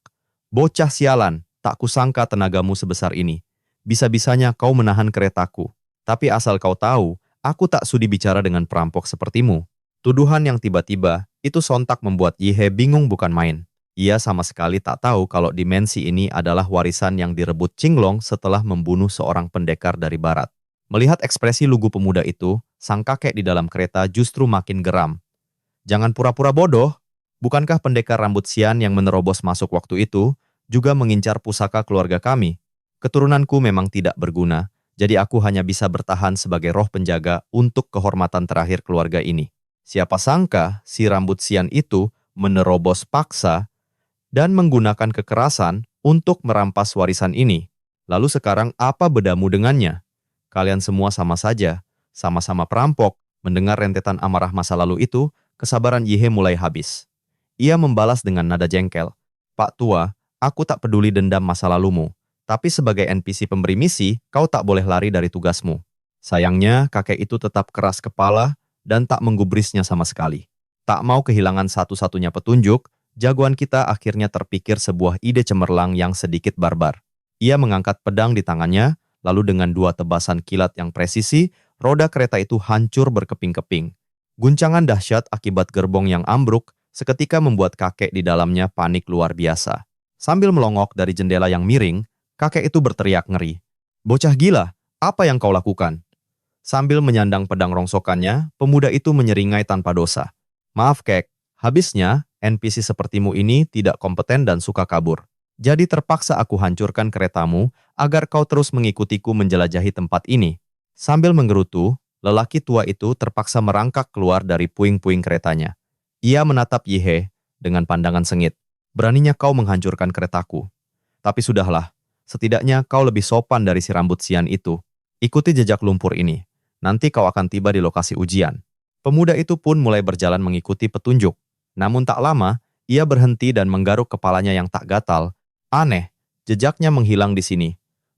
"Bocah sialan, tak kusangka tenagamu sebesar ini. Bisa-bisanya kau menahan keretaku. Tapi asal kau tahu, aku tak sudi bicara dengan perampok sepertimu." Tuduhan yang tiba-tiba itu sontak membuat Yihe bingung bukan main. Ia sama sekali tak tahu kalau dimensi ini adalah warisan yang direbut Qinglong setelah membunuh seorang pendekar dari barat. Melihat ekspresi lugu pemuda itu, sang kakek di dalam kereta justru makin geram. "Jangan pura-pura bodoh. Bukankah pendekar rambut sian yang menerobos masuk waktu itu juga mengincar pusaka keluarga kami? Keturunanku memang tidak berguna, jadi aku hanya bisa bertahan sebagai roh penjaga untuk kehormatan terakhir keluarga ini. Siapa sangka si rambut sian itu menerobos paksa dan menggunakan kekerasan untuk merampas warisan ini. Lalu sekarang apa bedamu dengannya? Kalian semua sama saja, sama-sama perampok." Mendengar rentetan amarah masa lalu itu, kesabaran Yihe mulai habis. Ia membalas dengan nada jengkel, "Pak Tua, aku tak peduli dendam masa lalumu, tapi sebagai NPC pemberi misi, kau tak boleh lari dari tugasmu." Sayangnya, kakek itu tetap keras kepala dan tak menggubrisnya sama sekali. Tak mau kehilangan satu-satunya petunjuk, jagoan kita akhirnya terpikir sebuah ide cemerlang yang sedikit barbar. Ia mengangkat pedang di tangannya, lalu dengan dua tebasan kilat yang presisi, roda kereta itu hancur berkeping-keping. Guncangan dahsyat akibat gerbong yang ambruk seketika membuat kakek di dalamnya panik luar biasa. Sambil melongok dari jendela yang miring, kakek itu berteriak ngeri, "Bocah gila, apa yang kau lakukan?" Sambil menyandang pedang rongsokannya, pemuda itu menyeringai tanpa dosa, "Maaf kek, habisnya NPC sepertimu ini tidak kompeten dan suka kabur. Jadi terpaksa aku hancurkan keretamu agar kau terus mengikutiku menjelajahi tempat ini." Sambil menggerutu, lelaki tua itu terpaksa merangkak keluar dari puing-puing keretanya. Ia menatap Yihe dengan pandangan sengit. "Beraninya kau menghancurkan keretaku. Tapi sudahlah, setidaknya kau lebih sopan dari si rambut sian itu. Ikuti jejak lumpur ini. Nanti kau akan tiba di lokasi ujian." Pemuda itu pun mulai berjalan mengikuti petunjuk. Namun tak lama, ia berhenti dan menggaruk kepalanya yang tak gatal. Aneh, jejaknya menghilang di sini.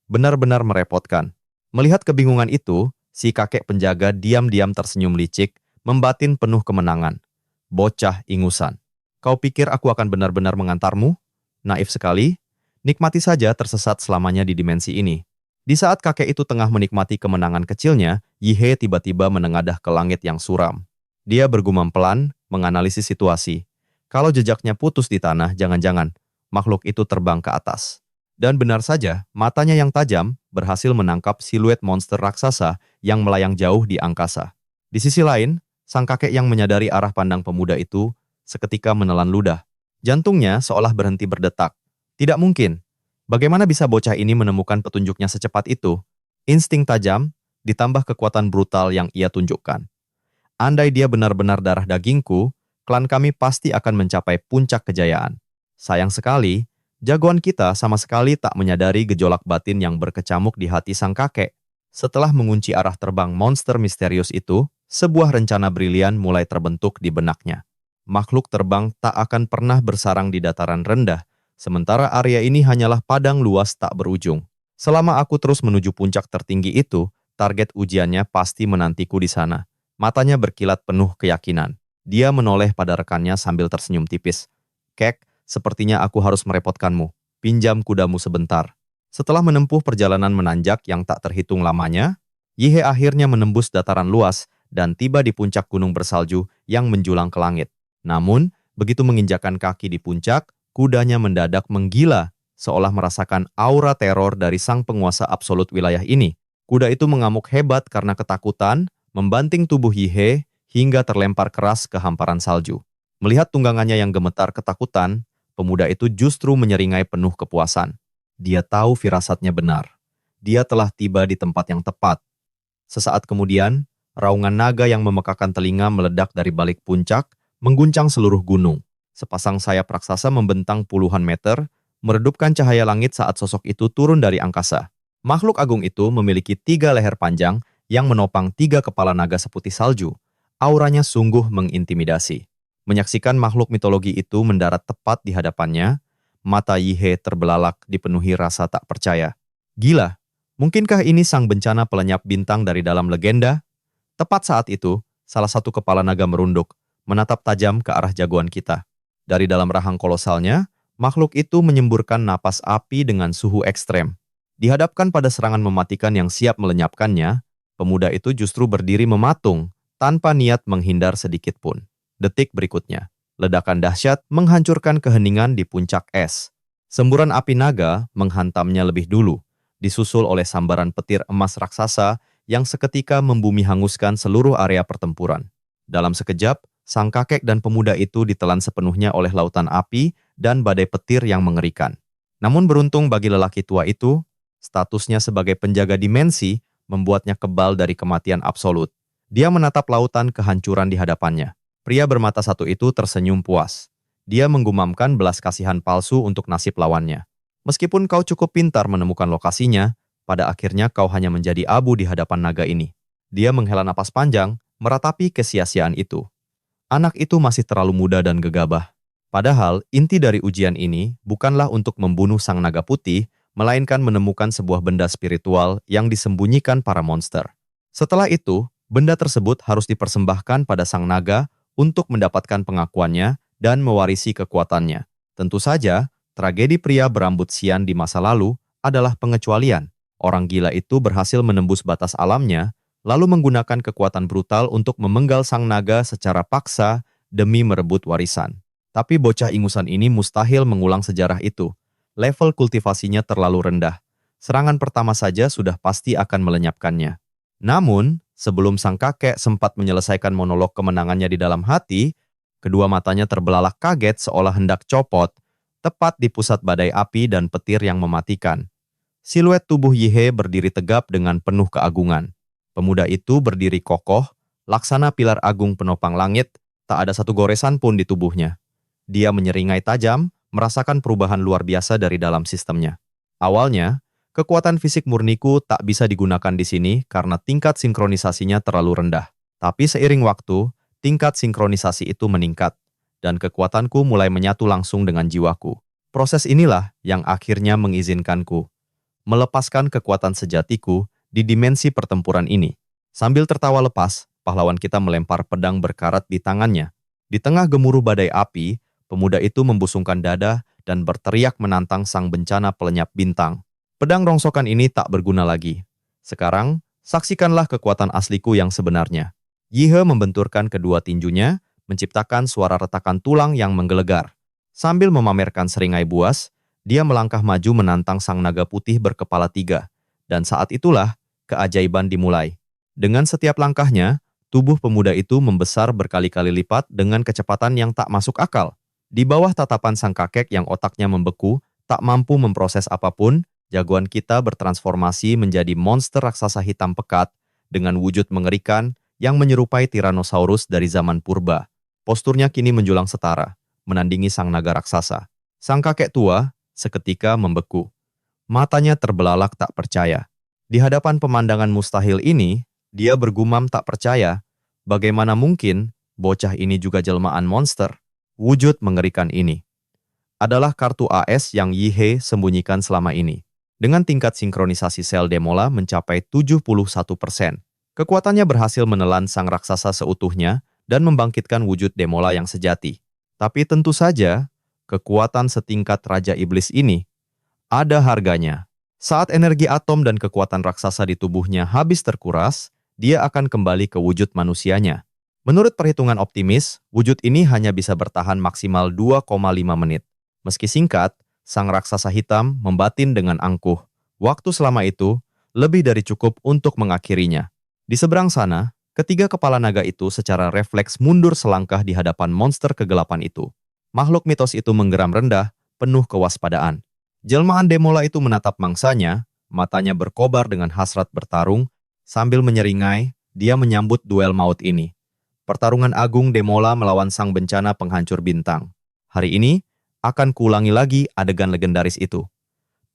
Benar-benar merepotkan. Melihat kebingungan itu, si kakek penjaga diam-diam tersenyum licik, membatin penuh kemenangan. "Bocah ingusan. Kau pikir aku akan benar-benar mengantarmu? Naif sekali. Nikmati saja tersesat selamanya di dimensi ini." Di saat kakek itu tengah menikmati kemenangan kecilnya, Yihe tiba-tiba menengadah ke langit yang suram. Dia bergumam pelan, menganalisis situasi. Kalau jejaknya putus di tanah, jangan-jangan makhluk itu terbang ke atas. Dan benar saja, matanya yang tajam berhasil menangkap siluet monster raksasa yang melayang jauh di angkasa. Di sisi lain, sang kakek yang menyadari arah pandang pemuda itu seketika menelan ludah. Jantungnya seolah berhenti berdetak. Tidak mungkin. Bagaimana bisa bocah ini menemukan petunjuknya secepat itu? Insting tajam, ditambah kekuatan brutal yang ia tunjukkan. Andai dia benar-benar darah dagingku, klan kami pasti akan mencapai puncak kejayaan. Sayang sekali, jagoan kita sama sekali tak menyadari gejolak batin yang berkecamuk di hati sang kakek. Setelah mengunci arah terbang monster misterius itu, sebuah rencana brilian mulai terbentuk di benaknya. Makhluk terbang tak akan pernah bersarang di dataran rendah, sementara area ini hanyalah padang luas tak berujung. Selama aku terus menuju puncak tertinggi itu, target ujiannya pasti menantiku di sana. Matanya berkilat penuh keyakinan. Dia menoleh pada rekannya sambil tersenyum tipis. "Kek, sepertinya aku harus merepotkanmu. Pinjam kudamu sebentar." Setelah menempuh perjalanan menanjak yang tak terhitung lamanya, Yihe akhirnya menembus dataran luas dan tiba di puncak gunung bersalju yang menjulang ke langit. Namun, begitu menginjakan kaki di puncak, kudanya mendadak menggila, seolah merasakan aura teror dari sang penguasa absolut wilayah ini. Kuda itu mengamuk hebat karena ketakutan, membanting tubuh Yihe hingga terlempar keras ke hamparan salju. Melihat tunggangannya yang gemetar ketakutan, pemuda itu justru menyeringai penuh kepuasan. Dia tahu firasatnya benar. Dia telah tiba di tempat yang tepat. Sesaat kemudian, raungan naga yang memekakan telinga meledak dari balik puncak, mengguncang seluruh gunung. Sepasang sayap raksasa membentang puluhan meter, meredupkan cahaya langit saat sosok itu turun dari angkasa. Makhluk agung itu memiliki 3 leher panjang yang menopang 3 kepala naga seputih salju. Auranya sungguh mengintimidasi. Menyaksikan makhluk mitologi itu mendarat tepat di hadapannya, mata Yihe terbelalak dipenuhi rasa tak percaya. Gila, mungkinkah ini sang bencana pelenyap bintang dari dalam legenda? Tepat saat itu, salah satu kepala naga merunduk, menatap tajam ke arah jagoan kita. Dari dalam rahang kolosalnya, makhluk itu menyemburkan napas api dengan suhu ekstrem. Dihadapkan pada serangan mematikan yang siap melenyapkannya, pemuda itu justru berdiri mematung, tanpa niat menghindar sedikit pun. Detik berikutnya, ledakan dahsyat menghancurkan keheningan di puncak es. Semburan api naga menghantamnya lebih dulu, disusul oleh sambaran petir emas raksasa yang seketika membumi hanguskan seluruh area pertempuran. Dalam sekejap, sang kakek dan pemuda itu ditelan sepenuhnya oleh lautan api dan badai petir yang mengerikan. Namun beruntung bagi lelaki tua itu, statusnya sebagai penjaga dimensi membuatnya kebal dari kematian absolut. Dia menatap lautan kehancuran di hadapannya. Pria bermata satu itu tersenyum puas. Dia menggumamkan belas kasihan palsu untuk nasib lawannya. Meskipun kau cukup pintar menemukan lokasinya, pada akhirnya kau hanya menjadi abu di hadapan naga ini. Dia menghela napas panjang, meratapi kesia-siaan itu. Anak itu masih terlalu muda dan gegabah. Padahal, inti dari ujian ini bukanlah untuk membunuh sang naga putih, melainkan menemukan sebuah benda spiritual yang disembunyikan para monster. Setelah itu, benda tersebut harus dipersembahkan pada sang naga untuk mendapatkan pengakuannya dan mewarisi kekuatannya. Tentu saja, tragedi pria berambut sian di masa lalu adalah pengecualian. Orang gila itu berhasil menembus batas alamnya, lalu menggunakan kekuatan brutal untuk memenggal sang naga secara paksa demi merebut warisan. Tapi bocah ingusan ini mustahil mengulang sejarah itu. Level kultivasinya terlalu rendah. Serangan pertama saja sudah pasti akan melenyapkannya. Namun, sebelum sang kakek sempat menyelesaikan monolog kemenangannya di dalam hati, kedua matanya terbelalak kaget seolah hendak copot, tepat di pusat badai api dan petir yang mematikan. Siluet tubuh Yihe berdiri tegap dengan penuh keagungan. Pemuda itu berdiri kokoh, laksana pilar agung penopang langit, tak ada satu goresan pun di tubuhnya. Dia menyeringai tajam, merasakan perubahan luar biasa dari dalam sistemnya. Awalnya, kekuatan fisik murniku tak bisa digunakan di sini karena tingkat sinkronisasinya terlalu rendah. Tapi seiring waktu, tingkat sinkronisasi itu meningkat, dan kekuatanku mulai menyatu langsung dengan jiwaku. Proses inilah yang akhirnya mengizinkanku melepaskan kekuatan sejatiku di dimensi pertempuran ini. Sambil tertawa lepas, pahlawan kita melempar pedang berkarat di tangannya. Di tengah gemuruh badai api, pemuda itu membusungkan dada dan berteriak menantang sang bencana pelenyap bintang. Pedang rongsokan ini tak berguna lagi. Sekarang, saksikanlah kekuatan asliku yang sebenarnya. Yihe membenturkan kedua tinjunya, menciptakan suara retakan tulang yang menggelegar. Sambil memamerkan seringai buas, dia melangkah maju menantang sang naga putih berkepala 3. Dan saat itulah, keajaiban dimulai. Dengan setiap langkahnya, tubuh pemuda itu membesar berkali-kali lipat dengan kecepatan yang tak masuk akal. Di bawah tatapan sang kakek yang otaknya membeku, tak mampu memproses apapun, jagoan kita bertransformasi menjadi monster raksasa hitam pekat dengan wujud mengerikan yang menyerupai Tyrannosaurus dari zaman purba. Posturnya kini menjulang setara, menandingi sang naga raksasa. Sang kakek tua seketika membeku. Matanya terbelalak tak percaya. Di hadapan pemandangan mustahil ini, dia bergumam tak percaya. Bagaimana mungkin bocah ini juga jelmaan monster? Wujud mengerikan ini adalah kartu AS yang Yihe sembunyikan selama ini. Dengan tingkat sinkronisasi sel Demola mencapai 71%. Kekuatannya berhasil menelan sang raksasa seutuhnya dan membangkitkan wujud Demola yang sejati. Tapi tentu saja, kekuatan setingkat Raja Iblis ini ada harganya. Saat energi atom dan kekuatan raksasa di tubuhnya habis terkuras, dia akan kembali ke wujud manusianya. Menurut perhitungan optimis, wujud ini hanya bisa bertahan maksimal 2,5 menit. Meski singkat, sang raksasa hitam membatin dengan angkuh. Waktu selama itu lebih dari cukup untuk mengakhirinya. Di seberang sana, ketiga kepala naga itu secara refleks mundur selangkah di hadapan monster kegelapan itu. Makhluk mitos itu menggeram rendah, penuh kewaspadaan. Jelmaan Demola itu menatap mangsanya, matanya berkobar dengan hasrat bertarung, sambil menyeringai, dia menyambut duel maut ini. Pertarungan agung Demola melawan sang bencana penghancur bintang. Hari ini, akan kuulangi lagi adegan legendaris itu.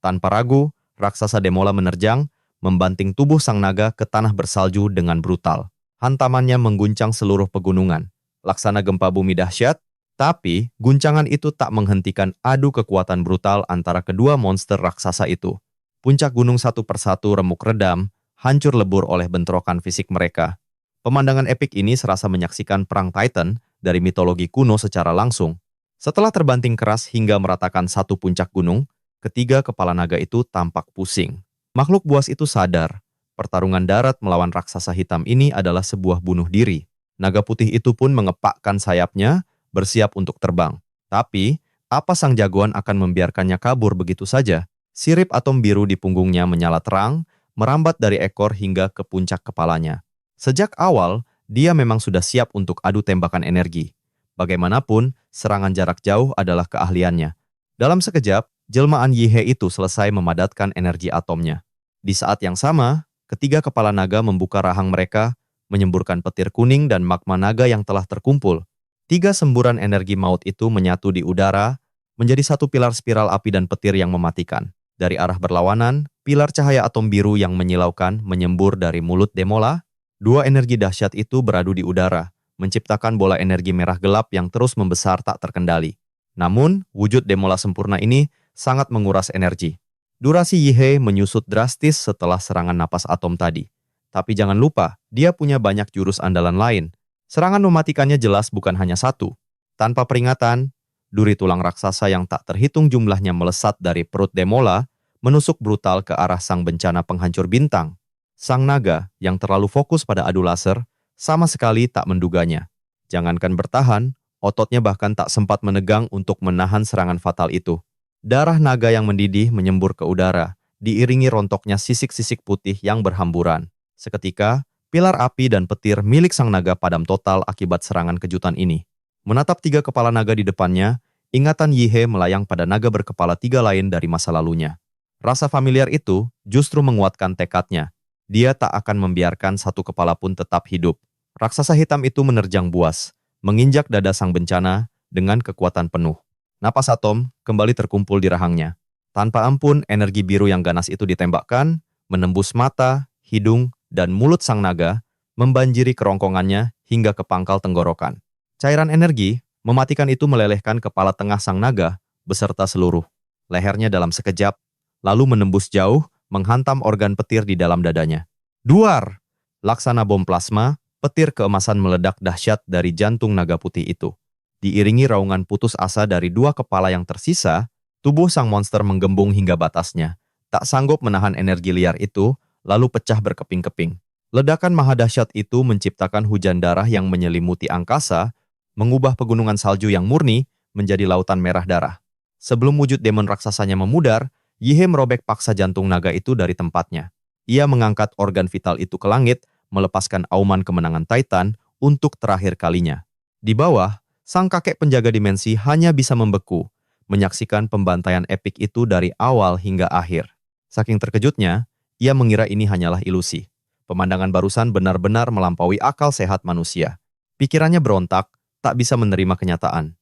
Tanpa ragu, raksasa Demola menerjang, membanting tubuh sang naga ke tanah bersalju dengan brutal. Hantamannya mengguncang seluruh pegunungan. Laksana gempa bumi dahsyat, tapi guncangan itu tak menghentikan adu kekuatan brutal antara kedua monster raksasa itu. Puncak gunung satu persatu remuk redam, hancur lebur oleh bentrokan fisik mereka. Pemandangan epik ini serasa menyaksikan perang Titan dari mitologi kuno secara langsung. Setelah terbanting keras hingga meratakan satu puncak gunung, ketiga kepala naga itu tampak pusing. Makhluk buas itu sadar, pertarungan darat melawan raksasa hitam ini adalah sebuah bunuh diri. Naga putih itu pun mengepakkan sayapnya, bersiap untuk terbang. Tapi, apa sang jagoan akan membiarkannya kabur begitu saja? Sirip atom biru di punggungnya menyala terang, merambat dari ekor hingga ke puncak kepalanya. Sejak awal, dia memang sudah siap untuk adu tembakan energi. Bagaimanapun, serangan jarak jauh adalah keahliannya. Dalam sekejap, jelmaan Yihe itu selesai memadatkan energi atomnya. Di saat yang sama, ketiga kepala naga membuka rahang mereka, menyemburkan petir kuning dan magma naga yang telah terkumpul. Tiga semburan energi maut itu menyatu di udara, menjadi satu pilar spiral api dan petir yang mematikan. Dari arah berlawanan, pilar cahaya atom biru yang menyilaukan menyembur dari mulut Demola. Dua energi dahsyat itu beradu di udara, menciptakan bola energi merah gelap yang terus membesar tak terkendali. Namun, wujud Demola sempurna ini sangat menguras energi. Durasi Yihe menyusut drastis setelah serangan napas atom tadi. Tapi jangan lupa, dia punya banyak jurus andalan lain. Serangan mematikannya jelas bukan hanya satu. Tanpa peringatan, duri tulang raksasa yang tak terhitung jumlahnya melesat dari perut Demola, menusuk brutal ke arah sang bencana penghancur bintang. Sang naga yang terlalu fokus pada adu laser, sama sekali tak menduganya. Jangankan bertahan, ototnya bahkan tak sempat menegang untuk menahan serangan fatal itu. Darah naga yang mendidih menyembur ke udara, diiringi rontoknya sisik-sisik putih yang berhamburan. Seketika, pilar api dan petir milik sang naga padam total akibat serangan kejutan ini. Menatap tiga kepala naga di depannya, ingatan Yihe melayang pada naga berkepala tiga lain dari masa lalunya. Rasa familiar itu justru menguatkan tekadnya. Dia tak akan membiarkan satu kepala pun tetap hidup. Raksasa hitam itu menerjang buas, menginjak dada sang bencana dengan kekuatan penuh. Napas atom kembali terkumpul di rahangnya. Tanpa ampun, energi biru yang ganas itu ditembakkan, menembus mata, hidung, dan mulut sang naga, membanjiri kerongkongannya hingga ke pangkal tenggorokan. Cairan energi mematikan itu melelehkan kepala tengah sang naga beserta seluruh lehernya dalam sekejap, lalu menembus jauh, menghantam organ petir di dalam dadanya. Duar! Laksana bom plasma, petir keemasan meledak dahsyat dari jantung naga putih itu. Diiringi raungan putus asa dari dua kepala yang tersisa, tubuh sang monster menggembung hingga batasnya. Tak sanggup menahan energi liar itu, lalu pecah berkeping-keping. Ledakan maha dahsyat itu menciptakan hujan darah yang menyelimuti angkasa, mengubah pegunungan salju yang murni menjadi lautan merah darah. Sebelum wujud demon raksasanya memudar, Yihe merobek paksa jantung naga itu dari tempatnya. Ia mengangkat organ vital itu ke langit, melepaskan auman kemenangan Titan untuk terakhir kalinya. Di bawah, sang kakek penjaga dimensi hanya bisa membeku, menyaksikan pembantaian epik itu dari awal hingga akhir. Saking terkejutnya, ia mengira ini hanyalah ilusi. Pemandangan barusan benar-benar melampaui akal sehat manusia. Pikirannya berontak, tak bisa menerima kenyataan.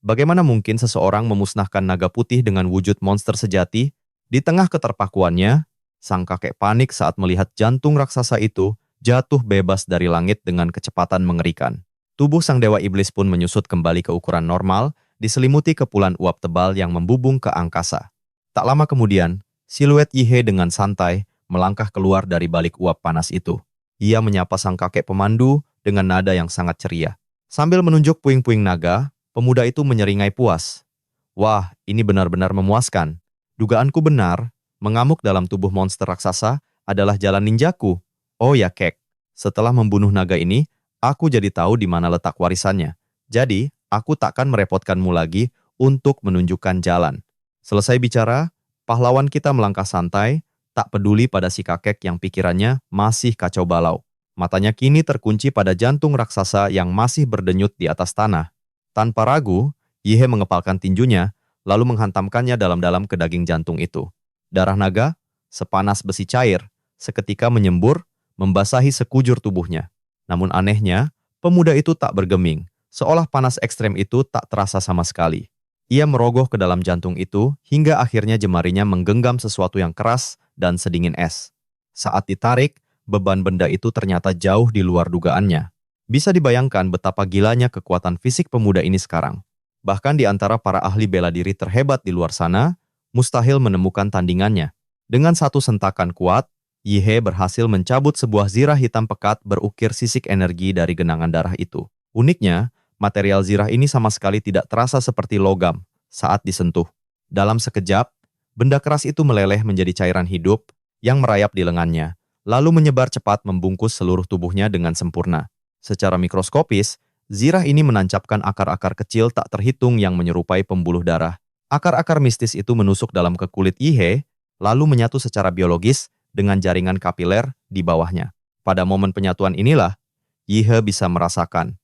Bagaimana mungkin seseorang memusnahkan naga putih dengan wujud monster sejati? Di tengah keterpakuannya, sang kakek panik saat melihat jantung raksasa itu jatuh bebas dari langit dengan kecepatan mengerikan. Tubuh sang dewa iblis pun menyusut kembali ke ukuran normal, diselimuti kepulan uap tebal yang membubung ke angkasa. Tak lama kemudian, siluet Yihe dengan santai melangkah keluar dari balik uap panas itu. Ia menyapa sang kakek pemandu dengan nada yang sangat ceria. Sambil menunjuk puing-puing naga, pemuda itu menyeringai puas. Wah, ini benar-benar memuaskan. Dugaanku benar, mengamuk dalam tubuh monster raksasa adalah jalan ninjaku. Oh ya kek, setelah membunuh naga ini, aku jadi tahu di mana letak warisannya. Jadi, aku takkan merepotkanmu lagi untuk menunjukkan jalan. Selesai bicara, pahlawan kita melangkah santai, tak peduli pada si kakek yang pikirannya masih kacau balau. Matanya kini terkunci pada jantung raksasa yang masih berdenyut di atas tanah. Tanpa ragu, Yihe mengepalkan tinjunya, lalu menghantamkannya dalam-dalam ke daging jantung itu. Darah naga, sepanas besi cair, seketika menyembur, membasahi sekujur tubuhnya. Namun anehnya, pemuda itu tak bergeming, seolah panas ekstrem itu tak terasa sama sekali. Ia merogoh ke dalam jantung itu hingga akhirnya jemarinya menggenggam sesuatu yang keras dan sedingin es. Saat ditarik, beban benda itu ternyata jauh di luar dugaannya. Bisa dibayangkan betapa gilanya kekuatan fisik pemuda ini sekarang. Bahkan di antara para ahli bela diri terhebat di luar sana, mustahil menemukan tandingannya. Dengan satu sentakan kuat, Yihe berhasil mencabut sebuah zirah hitam pekat berukir sisik energi dari genangan darah itu. Uniknya, material zirah ini sama sekali tidak terasa seperti logam saat disentuh. Dalam sekejap, benda keras itu meleleh menjadi cairan hidup yang merayap di lengannya, lalu menyebar cepat membungkus seluruh tubuhnya dengan sempurna. Secara mikroskopis, zirah ini menancapkan akar-akar kecil tak terhitung yang menyerupai pembuluh darah. Akar-akar mistis itu menusuk dalam ke kulit Yihe, lalu menyatu secara biologis dengan jaringan kapiler di bawahnya. Pada momen penyatuan inilah, Yihe bisa merasakan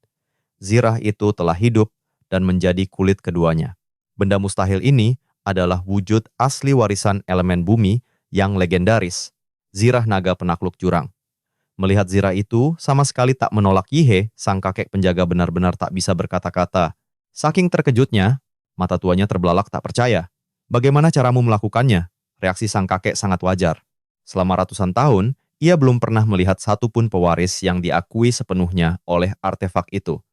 zirah itu telah hidup dan menjadi kulit keduanya. Benda mustahil ini adalah wujud asli warisan elemen bumi yang legendaris, zirah naga penakluk jurang. Melihat zirah itu sama sekali tak menolak Yihe, sang kakek penjaga benar-benar tak bisa berkata-kata. Saking terkejutnya, mata tuanya terbelalak tak percaya. Bagaimana caramu melakukannya? Reaksi sang kakek sangat wajar. Selama ratusan tahun, ia belum pernah melihat satupun pewaris yang diakui sepenuhnya oleh artefak itu.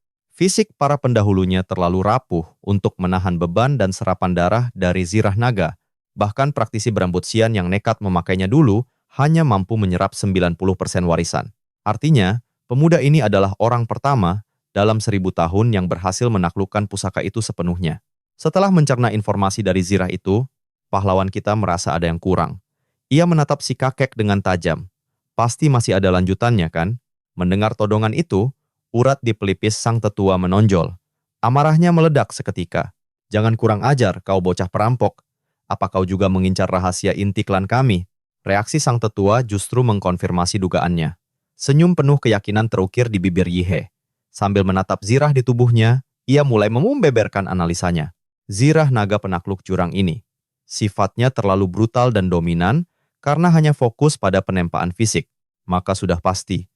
Fisik para pendahulunya terlalu rapuh untuk menahan beban dan serapan darah dari zirah naga. Bahkan praktisi berambut sian yang nekat memakainya dulu hanya mampu menyerap 90% warisan. Artinya, pemuda ini adalah orang pertama dalam 1000 tahun yang berhasil menaklukkan pusaka itu sepenuhnya. Setelah mencerna informasi dari zirah itu, pahlawan kita merasa ada yang kurang. Ia menatap si kakek dengan tajam. Pasti masih ada lanjutannya, kan? Mendengar todongan itu, urat di pelipis sang tetua menonjol. Amarahnya meledak seketika. Jangan kurang ajar, kau bocah perampok. Apa kau juga mengincar rahasia inti klan kami? Reaksi sang tetua justru mengkonfirmasi dugaannya. Senyum penuh keyakinan terukir di bibir Yihe. Sambil menatap zirah di tubuhnya, ia mulai membeberkan analisanya. Zirah naga penakluk jurang ini. Sifatnya terlalu brutal dan dominan karena hanya fokus pada penempaan fisik. Maka sudah pasti,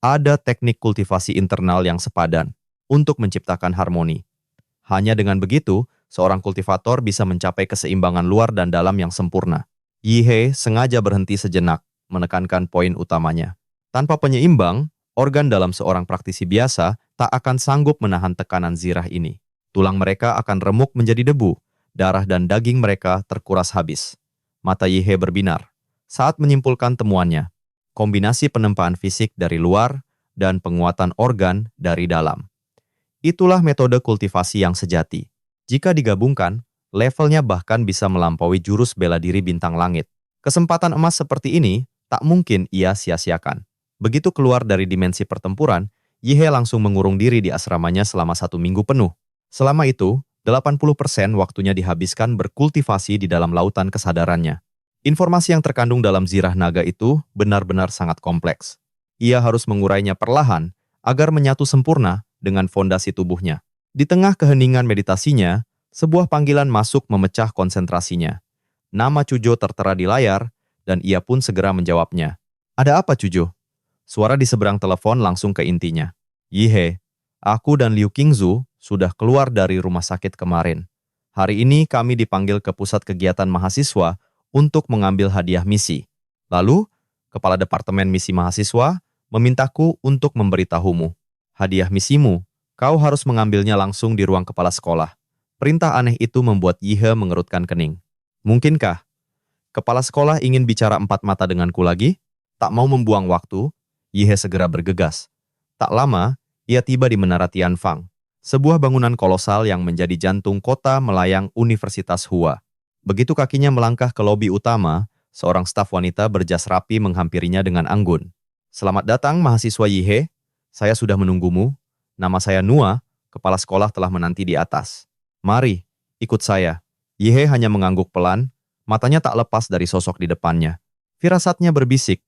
ada teknik kultivasi internal yang sepadan untuk menciptakan harmoni. Hanya dengan begitu, seorang kultivator bisa mencapai keseimbangan luar dan dalam yang sempurna. Yihe sengaja berhenti sejenak, menekankan poin utamanya. Tanpa penyeimbang, organ dalam seorang praktisi biasa tak akan sanggup menahan tekanan zirah ini. Tulang mereka akan remuk menjadi debu, darah dan daging mereka terkuras habis. Mata Yihe berbinar saat menyimpulkan temuannya. Kombinasi penempaan fisik dari luar dan penguatan organ dari dalam. Itulah metode kultivasi yang sejati. Jika digabungkan, levelnya bahkan bisa melampaui jurus bela diri bintang langit. Kesempatan emas seperti ini tak mungkin ia sia-siakan. Begitu keluar dari dimensi pertempuran, Yihe langsung mengurung diri di asramanya selama 1 minggu penuh. Selama itu, 80% waktunya dihabiskan berkultivasi di dalam lautan kesadarannya. Informasi yang terkandung dalam zirah naga itu benar-benar sangat kompleks. Ia harus mengurainya perlahan agar menyatu sempurna dengan fondasi tubuhnya. Di tengah keheningan meditasinya, sebuah panggilan masuk memecah konsentrasinya. Nama Cujo tertera di layar, dan ia pun segera menjawabnya. Ada apa, Cujo? Suara di seberang telepon langsung ke intinya. Yihe, aku dan Liu Qingzu sudah keluar dari rumah sakit kemarin. Hari ini kami dipanggil ke pusat kegiatan mahasiswa untuk mengambil hadiah misi. Lalu, Kepala Departemen Misi Mahasiswa memintaku untuk memberitahumu. Hadiah misimu, kau harus mengambilnya langsung di ruang kepala sekolah. Perintah aneh itu membuat Yihe mengerutkan kening. Mungkinkah kepala sekolah ingin bicara empat mata denganku lagi? Tak mau membuang waktu, Yihe segera bergegas. Tak lama, ia tiba di Menara Tianfang, sebuah bangunan kolosal yang menjadi jantung kota melayang Universitas Hua. Begitu kakinya melangkah ke lobi utama, seorang staf wanita berjas rapi menghampirinya dengan anggun. Selamat datang, mahasiswa Yihe. Saya sudah menunggumu. Nama saya Nua, kepala sekolah telah menanti di atas. Mari, ikut saya. Yihe hanya mengangguk pelan, matanya tak lepas dari sosok di depannya. Firasatnya berbisik,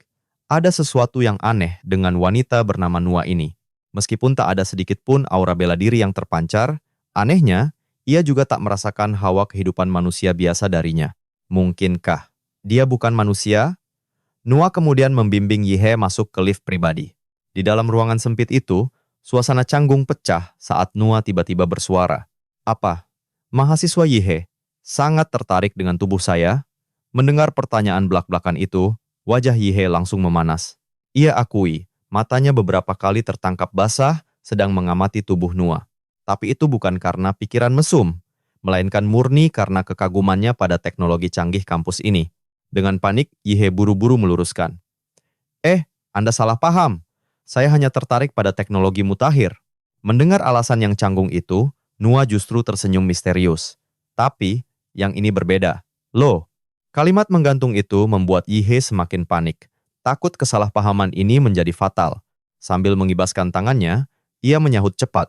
ada sesuatu yang aneh dengan wanita bernama Nua ini. Meskipun tak ada sedikit pun aura bela diri yang terpancar, anehnya, ia juga tak merasakan hawa kehidupan manusia biasa darinya. Mungkinkah dia bukan manusia? Nua kemudian membimbing Yihe masuk ke lift pribadi. Di dalam ruangan sempit itu, suasana canggung pecah saat Nua tiba-tiba bersuara. Apa? Mahasiswa Yihe sangat tertarik dengan tubuh saya. Mendengar pertanyaan belak-belakan itu, wajah Yihe langsung memanas. Ia akui, matanya beberapa kali tertangkap basah sedang mengamati tubuh Nua. Tapi itu bukan karena pikiran mesum, melainkan murni karena kekagumannya pada teknologi canggih kampus ini. Dengan panik, Yihe buru-buru meluruskan. Anda salah paham. Saya hanya tertarik pada teknologi mutakhir. Mendengar alasan yang canggung itu, Nua justru tersenyum misterius. Tapi, yang ini berbeda. Loh, kalimat menggantung itu membuat Yihe semakin panik. Takut kesalahpahaman ini menjadi fatal. Sambil mengibaskan tangannya, ia menyahut cepat.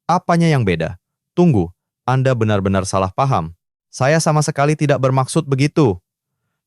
Apanya yang beda? Tunggu, Anda benar-benar salah paham. Saya sama sekali tidak bermaksud begitu.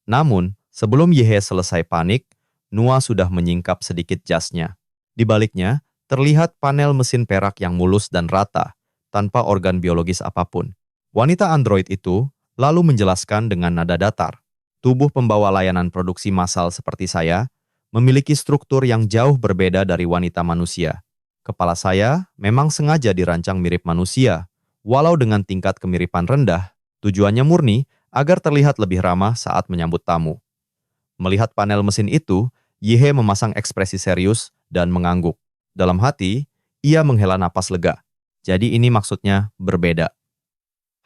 Namun, sebelum Yihe selesai panik, Nua sudah menyingkap sedikit jasnya. Di baliknya, terlihat panel mesin perak yang mulus dan rata, tanpa organ biologis apapun. Wanita android itu lalu menjelaskan dengan nada datar. Tubuh pembawa layanan produksi massal seperti saya memiliki struktur yang jauh berbeda dari wanita manusia. Kepala saya memang sengaja dirancang mirip manusia, walau dengan tingkat kemiripan rendah. Tujuannya murni agar terlihat lebih ramah saat menyambut tamu. Melihat panel mesin itu, Yihe memasang ekspresi serius dan mengangguk. Dalam hati, ia menghela napas lega. Jadi ini maksudnya berbeda.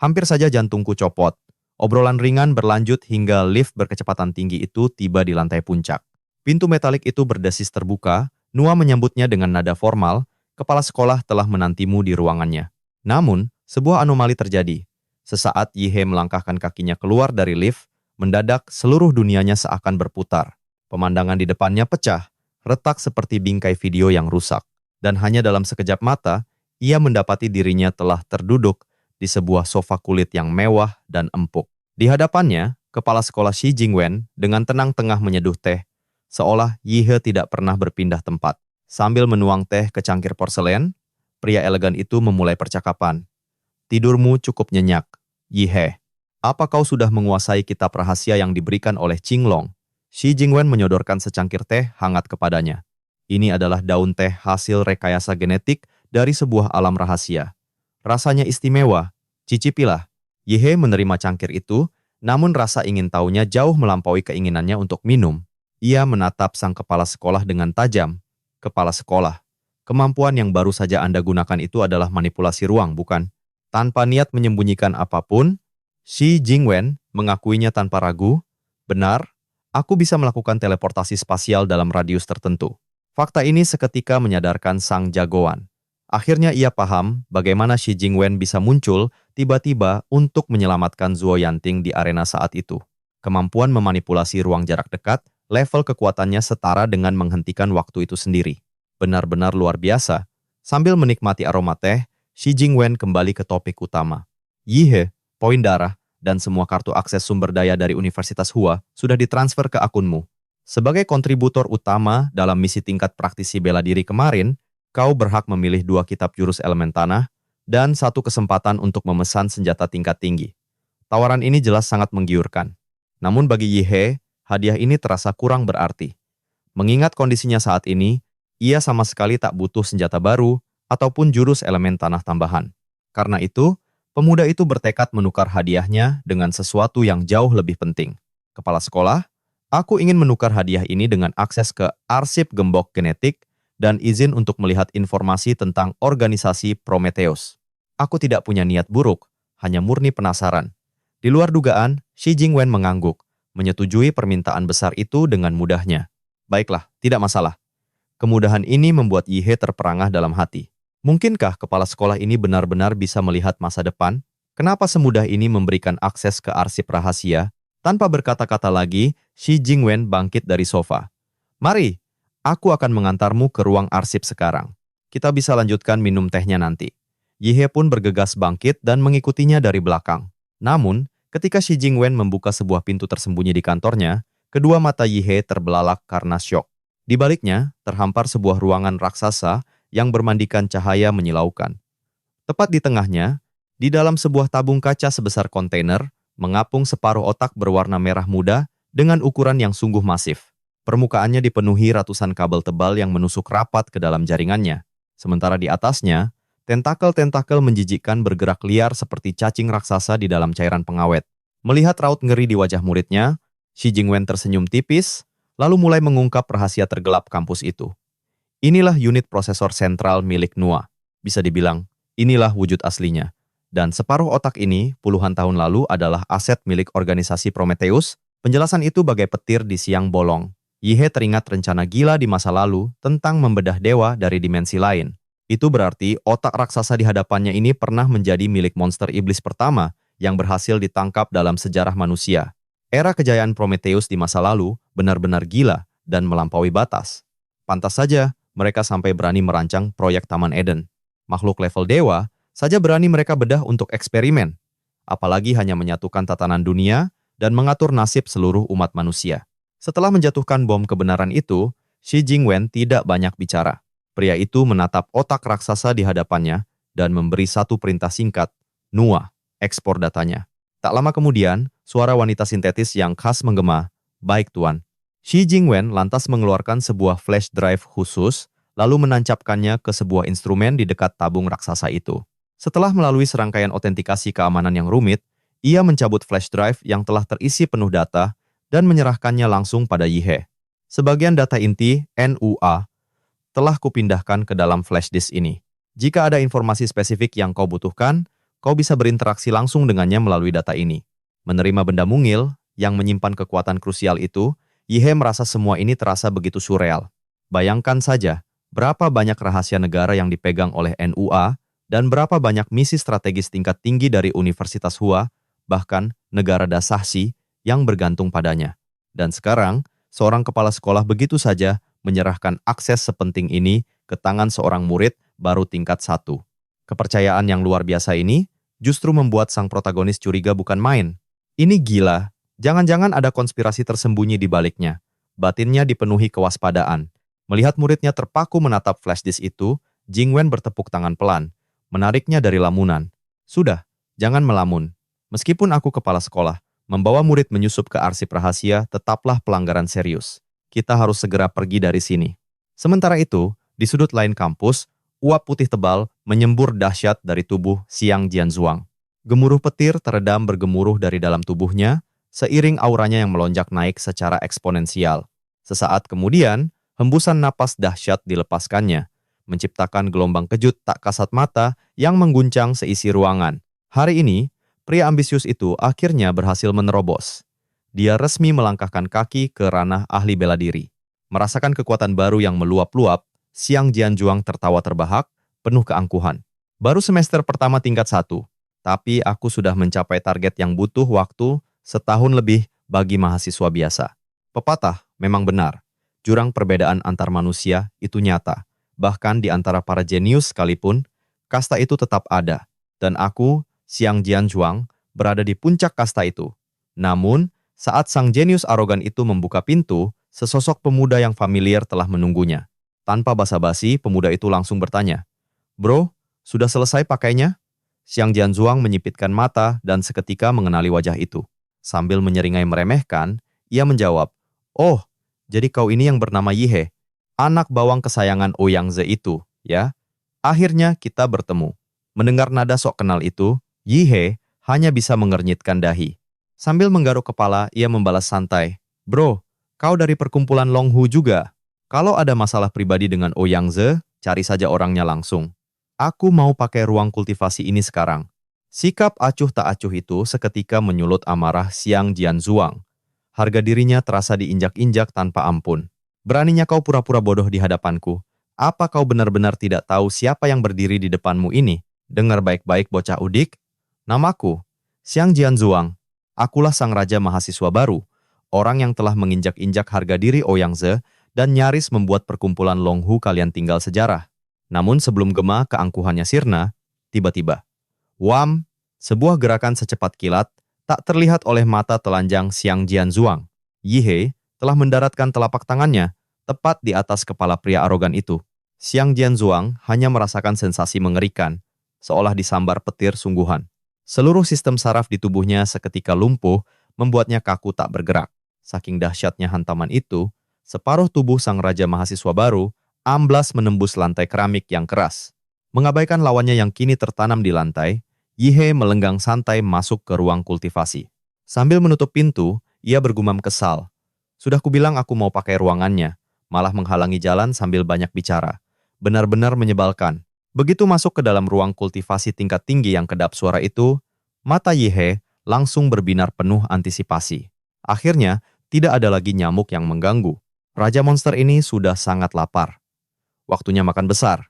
Hampir saja jantungku copot. Obrolan ringan berlanjut hingga lift berkecepatan tinggi itu tiba di lantai puncak. Pintu metalik itu berdesis terbuka, Nua menyambutnya dengan nada formal, kepala sekolah telah menantimu di ruangannya. Namun, sebuah anomali terjadi. Sesaat Yihe melangkahkan kakinya keluar dari lift, mendadak seluruh dunianya seakan berputar. Pemandangan di depannya pecah, retak seperti bingkai video yang rusak. Dan hanya dalam sekejap mata, ia mendapati dirinya telah terduduk di sebuah sofa kulit yang mewah dan empuk. Di hadapannya, kepala sekolah Shi Jingwen dengan tenang tengah menyeduh teh, seolah Yihe tidak pernah berpindah tempat. Sambil menuang teh ke cangkir porselen, pria elegan itu memulai percakapan. Tidurmu cukup nyenyak, Yihe. Apa kau sudah menguasai kitab rahasia yang diberikan oleh Qinglong? Shi Jingwen menyodorkan secangkir teh hangat kepadanya. Ini adalah daun teh hasil rekayasa genetik dari sebuah alam rahasia. Rasanya istimewa, cicipilah. Yihe menerima cangkir itu, namun rasa ingin tahunya jauh melampaui keinginannya untuk minum. Ia menatap sang kepala sekolah dengan tajam. Kepala sekolah, kemampuan yang baru saja Anda gunakan itu adalah manipulasi ruang, bukan? Tanpa niat menyembunyikan apapun, Shi Jingwen mengakuinya tanpa ragu. Benar, aku bisa melakukan teleportasi spasial dalam radius tertentu. Fakta ini seketika menyadarkan sang jagoan. Akhirnya ia paham bagaimana Shi Jingwen bisa muncul tiba-tiba untuk menyelamatkan Zuo Yanting di arena saat itu. Kemampuan memanipulasi ruang jarak dekat, level kekuatannya setara dengan menghentikan waktu itu sendiri. Benar-benar luar biasa. Sambil menikmati aroma teh, Shi Jingwen kembali ke topik utama. Yihe, poin darah, dan semua kartu akses sumber daya dari Universitas Hua sudah ditransfer ke akunmu. Sebagai kontributor utama dalam misi tingkat praktisi bela diri kemarin, kau berhak memilih 2 kitab jurus elemen tanah dan 1 kesempatan untuk memesan senjata tingkat tinggi. Tawaran ini jelas sangat menggiurkan. Namun bagi Yihe, hadiah ini terasa kurang berarti. Mengingat kondisinya saat ini, ia sama sekali tak butuh senjata baru ataupun jurus elemen tanah tambahan. Karena itu, pemuda itu bertekad menukar hadiahnya dengan sesuatu yang jauh lebih penting. Kepala sekolah, aku ingin menukar hadiah ini dengan akses ke arsip gembok genetik dan izin untuk melihat informasi tentang organisasi Prometheus. Aku tidak punya niat buruk, hanya murni penasaran. Di luar dugaan, Shi Jingwen mengangguk, menyetujui permintaan besar itu dengan mudahnya. Baiklah, tidak masalah. Kemudahan ini membuat Yihe terperangah dalam hati. Mungkinkah kepala sekolah ini benar-benar bisa melihat masa depan? Kenapa semudah ini memberikan akses ke arsip rahasia? Tanpa berkata-kata lagi, Shi Jingwen bangkit dari sofa. Mari, aku akan mengantarmu ke ruang arsip sekarang. Kita bisa lanjutkan minum tehnya nanti. Yihe pun bergegas bangkit dan mengikutinya dari belakang. Namun, ketika Shi Jingwen membuka sebuah pintu tersembunyi di kantornya, kedua mata Yihe terbelalak karena syok. Di baliknya, terhampar sebuah ruangan raksasa yang bermandikan cahaya menyilaukan. Tepat di tengahnya, di dalam sebuah tabung kaca sebesar kontainer, mengapung separuh otak berwarna merah muda dengan ukuran yang sungguh masif. Permukaannya dipenuhi ratusan kabel tebal yang menusuk rapat ke dalam jaringannya. Sementara di atasnya, Tentakel-tentakel menjijikkan bergerak liar seperti cacing raksasa di dalam cairan pengawet. Melihat raut ngeri di wajah muridnya, Shi Jingwen tersenyum tipis, lalu mulai mengungkap rahasia tergelap kampus itu. Inilah unit prosesor sentral milik NUA. Bisa dibilang, inilah wujud aslinya. Dan separuh otak ini puluhan tahun lalu adalah aset milik organisasi Prometheus. Penjelasan itu bagai petir di siang bolong. Yihe teringat rencana gila di masa lalu tentang membedah dewa dari dimensi lain. Itu berarti otak raksasa di hadapannya ini pernah menjadi milik monster iblis pertama yang berhasil ditangkap dalam sejarah manusia. Era kejayaan Prometheus di masa lalu benar-benar gila dan melampaui batas. Pantas saja mereka sampai berani merancang proyek Taman Eden. Makhluk level dewa saja berani mereka bedah untuk eksperimen. Apalagi hanya menyatukan tatanan dunia dan mengatur nasib seluruh umat manusia. Setelah menjatuhkan bom kebenaran itu, Shi Jingwen tidak banyak bicara. Pria itu menatap otak raksasa di hadapannya dan memberi satu perintah singkat, NUA, ekspor datanya. Tak lama kemudian, suara wanita sintetis yang khas menggema, "Baik Tuan." Shi Jingwen lantas mengeluarkan sebuah flash drive khusus, lalu menancapkannya ke sebuah instrumen di dekat tabung raksasa itu. Setelah melalui serangkaian autentikasi keamanan yang rumit, ia mencabut flash drive yang telah terisi penuh data dan menyerahkannya langsung pada Yihe. Sebagian data inti, NUA, telah kupindahkan ke dalam flash disk ini. Jika ada informasi spesifik yang kau butuhkan, kau bisa berinteraksi langsung dengannya melalui data ini. Menerima benda mungil yang menyimpan kekuatan krusial itu, Yihe merasa semua ini terasa begitu surreal. Bayangkan saja, berapa banyak rahasia negara yang dipegang oleh NUA dan berapa banyak misi strategis tingkat tinggi dari Universitas Hua, bahkan negara Dasashi yang bergantung padanya. Dan sekarang, seorang kepala sekolah begitu saja menyerahkan akses sepenting ini ke tangan seorang murid baru tingkat 1. Kepercayaan yang luar biasa ini justru membuat sang protagonis curiga bukan main. Ini gila. Jangan-jangan ada konspirasi tersembunyi di baliknya. Batinnya dipenuhi kewaspadaan. Melihat muridnya terpaku menatap flash disk itu, Jingwen bertepuk tangan pelan, menariknya dari lamunan. Sudah, jangan melamun. Meskipun aku kepala sekolah, membawa murid menyusup ke arsip rahasia tetaplah pelanggaran serius. Kita harus segera pergi dari sini. Sementara itu, di sudut lain kampus, uap putih tebal menyembur dahsyat dari tubuh Xiang Jianzhuang. Gemuruh petir teredam bergemuruh dari dalam tubuhnya, seiring auranya yang melonjak naik secara eksponensial. Sesaat kemudian, hembusan napas dahsyat dilepaskannya, menciptakan gelombang kejut tak kasat mata yang mengguncang seisi ruangan. Hari ini, pria ambisius itu akhirnya berhasil menerobos. Dia resmi melangkahkan kaki ke ranah ahli bela diri. Merasakan kekuatan baru yang meluap-luap, Xiang Jianzhuang tertawa terbahak, penuh keangkuhan. Baru semester pertama tingkat 1, tapi aku sudah mencapai target yang butuh waktu setahun lebih bagi mahasiswa biasa. Pepatah memang benar. Jurang perbedaan antar manusia itu nyata. Bahkan di antara para jenius sekalipun, kasta itu tetap ada. Dan aku, Xiang Jianzhuang, berada di puncak kasta itu. Namun, saat sang jenius arogan itu membuka pintu, sesosok pemuda yang familiar telah menunggunya. Tanpa basa-basi, pemuda itu langsung bertanya, "Bro, sudah selesai pakainya?" Xiang Jianzhuang menyipitkan mata dan seketika mengenali wajah itu. Sambil menyeringai meremehkan, ia menjawab, "Oh, jadi kau ini yang bernama Yihe, anak bawang kesayangan Ouyang Ze itu, ya? Akhirnya kita bertemu." Mendengar nada sok kenal itu, Yihe hanya bisa mengernyitkan dahi. Sambil menggaruk kepala, ia membalas santai, "Bro, kau dari perkumpulan Longhu juga. Kalau ada masalah pribadi dengan Ouyang Ze, cari saja orangnya langsung. Aku mau pakai ruang kultivasi ini sekarang." Sikap acuh tak acuh itu seketika menyulut amarah Xiang Jianzhuang. Harga dirinya terasa diinjak-injak tanpa ampun. "Beraninya kau pura-pura bodoh di hadapanku? Apa kau benar-benar tidak tahu siapa yang berdiri di depanmu ini? Dengar baik-baik bocah udik. Namaku, Xiang Jianzhuang. Akulah sang raja mahasiswa baru, orang yang telah menginjak-injak harga diri Ouyang Ze dan nyaris membuat perkumpulan Longhu kalian tinggal sejarah." Namun sebelum gema keangkuhannya sirna, tiba-tiba, wam, sebuah gerakan secepat kilat tak terlihat oleh mata telanjang Xiang Jianzhuang. Yihe telah mendaratkan telapak tangannya tepat di atas kepala pria arogan itu. Xiang Jianzhuang hanya merasakan sensasi mengerikan, seolah disambar petir sungguhan. Seluruh sistem saraf di tubuhnya seketika lumpuh, membuatnya kaku tak bergerak. Saking dahsyatnya hantaman itu, separuh tubuh sang raja mahasiswa baru amblas menembus lantai keramik yang keras. Mengabaikan lawannya yang kini tertanam di lantai, Yihe melenggang santai masuk ke ruang kultivasi. Sambil menutup pintu, ia bergumam kesal. Sudah kubilang aku mau pakai ruangannya, malah menghalangi jalan sambil banyak bicara. Benar-benar menyebalkan. Begitu masuk ke dalam ruang kultivasi tingkat tinggi yang kedap suara itu, mata Yihe langsung berbinar penuh antisipasi. Akhirnya, tidak ada lagi nyamuk yang mengganggu. Raja monster ini sudah sangat lapar. Waktunya makan besar.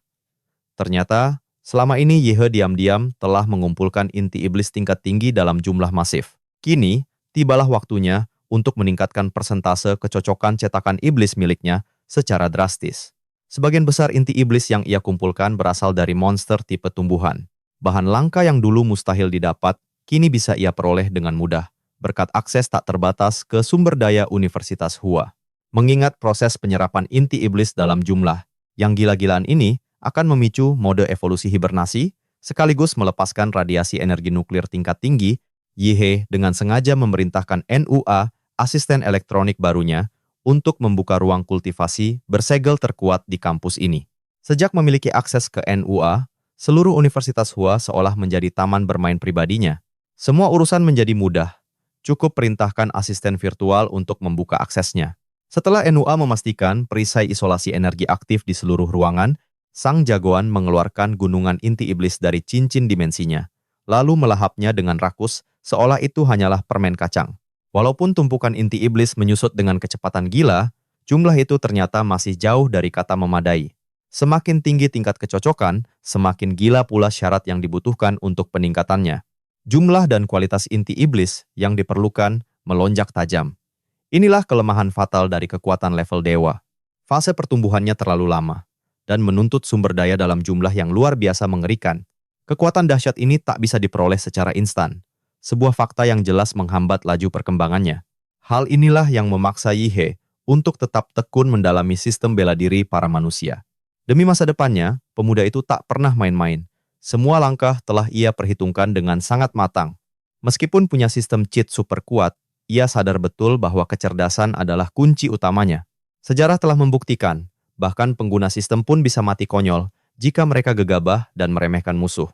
Ternyata, selama ini Yihe diam-diam telah mengumpulkan inti iblis tingkat tinggi dalam jumlah masif. Kini, tibalah waktunya untuk meningkatkan persentase kecocokan cetakan iblis miliknya secara drastis. Sebagian besar inti iblis yang ia kumpulkan berasal dari monster tipe tumbuhan. Bahan langka yang dulu mustahil didapat, kini bisa ia peroleh dengan mudah, berkat akses tak terbatas ke sumber daya Universitas Hua. Mengingat proses penyerapan inti iblis dalam jumlah yang gila-gilaan ini akan memicu mode evolusi hibernasi, sekaligus melepaskan radiasi energi nuklir tingkat tinggi, Yihe dengan sengaja memerintahkan NUA, asisten elektronik barunya, untuk membuka ruang kultivasi bersegel terkuat di kampus ini. Sejak memiliki akses ke NUA, seluruh Universitas Hua seolah menjadi taman bermain pribadinya. Semua urusan menjadi mudah. Cukup perintahkan asisten virtual untuk membuka aksesnya. Setelah NUA memastikan perisai isolasi energi aktif di seluruh ruangan, sang jagoan mengeluarkan gunungan inti iblis dari cincin dimensinya, lalu melahapnya dengan rakus seolah itu hanyalah permen kacang. Walaupun tumpukan inti iblis menyusut dengan kecepatan gila, jumlah itu ternyata masih jauh dari kata memadai. Semakin tinggi tingkat kecocokan, semakin gila pula syarat yang dibutuhkan untuk peningkatannya. Jumlah dan kualitas inti iblis yang diperlukan melonjak tajam. Inilah kelemahan fatal dari kekuatan level dewa. Fase pertumbuhannya terlalu lama dan menuntut sumber daya dalam jumlah yang luar biasa mengerikan. Kekuatan dahsyat ini tak bisa diperoleh secara instan. Sebuah fakta yang jelas menghambat laju perkembangannya. Hal inilah yang memaksa Yihe untuk tetap tekun mendalami sistem bela diri para manusia. Demi masa depannya, pemuda itu tak pernah main-main. Semua langkah telah ia perhitungkan dengan sangat matang. Meskipun punya sistem cheat super kuat, ia sadar betul bahwa kecerdasan adalah kunci utamanya. Sejarah telah membuktikan, bahkan pengguna sistem pun bisa mati konyol jika mereka gegabah dan meremehkan musuh.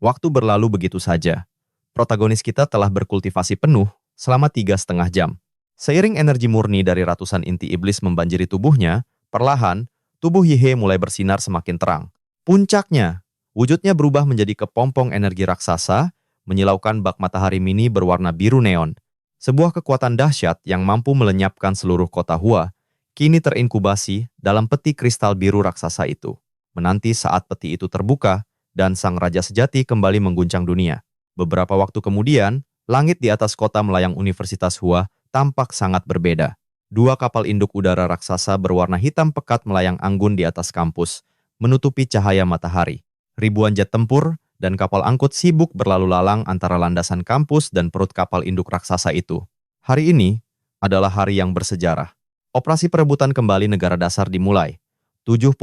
Waktu berlalu begitu saja. Protagonis kita telah berkultivasi penuh selama 3,5 jam. Seiring energi murni dari ratusan inti iblis membanjiri tubuhnya, perlahan, tubuh Yihe mulai bersinar semakin terang. Puncaknya, wujudnya berubah menjadi kepompong energi raksasa, menyilaukan bak matahari mini berwarna biru neon. Sebuah kekuatan dahsyat yang mampu melenyapkan seluruh kota Hua, kini terinkubasi dalam peti kristal biru raksasa itu. Menanti saat peti itu terbuka, dan sang raja sejati kembali mengguncang dunia. Beberapa waktu kemudian, langit di atas kota melayang Universitas Hua tampak sangat berbeda. 2 kapal induk udara raksasa berwarna hitam pekat melayang anggun di atas kampus, menutupi cahaya matahari. Ribuan jet tempur dan kapal angkut sibuk berlalu lalang antara landasan kampus dan perut kapal induk raksasa itu. Hari ini adalah hari yang bersejarah. Operasi perebutan kembali negara dasar dimulai. 70%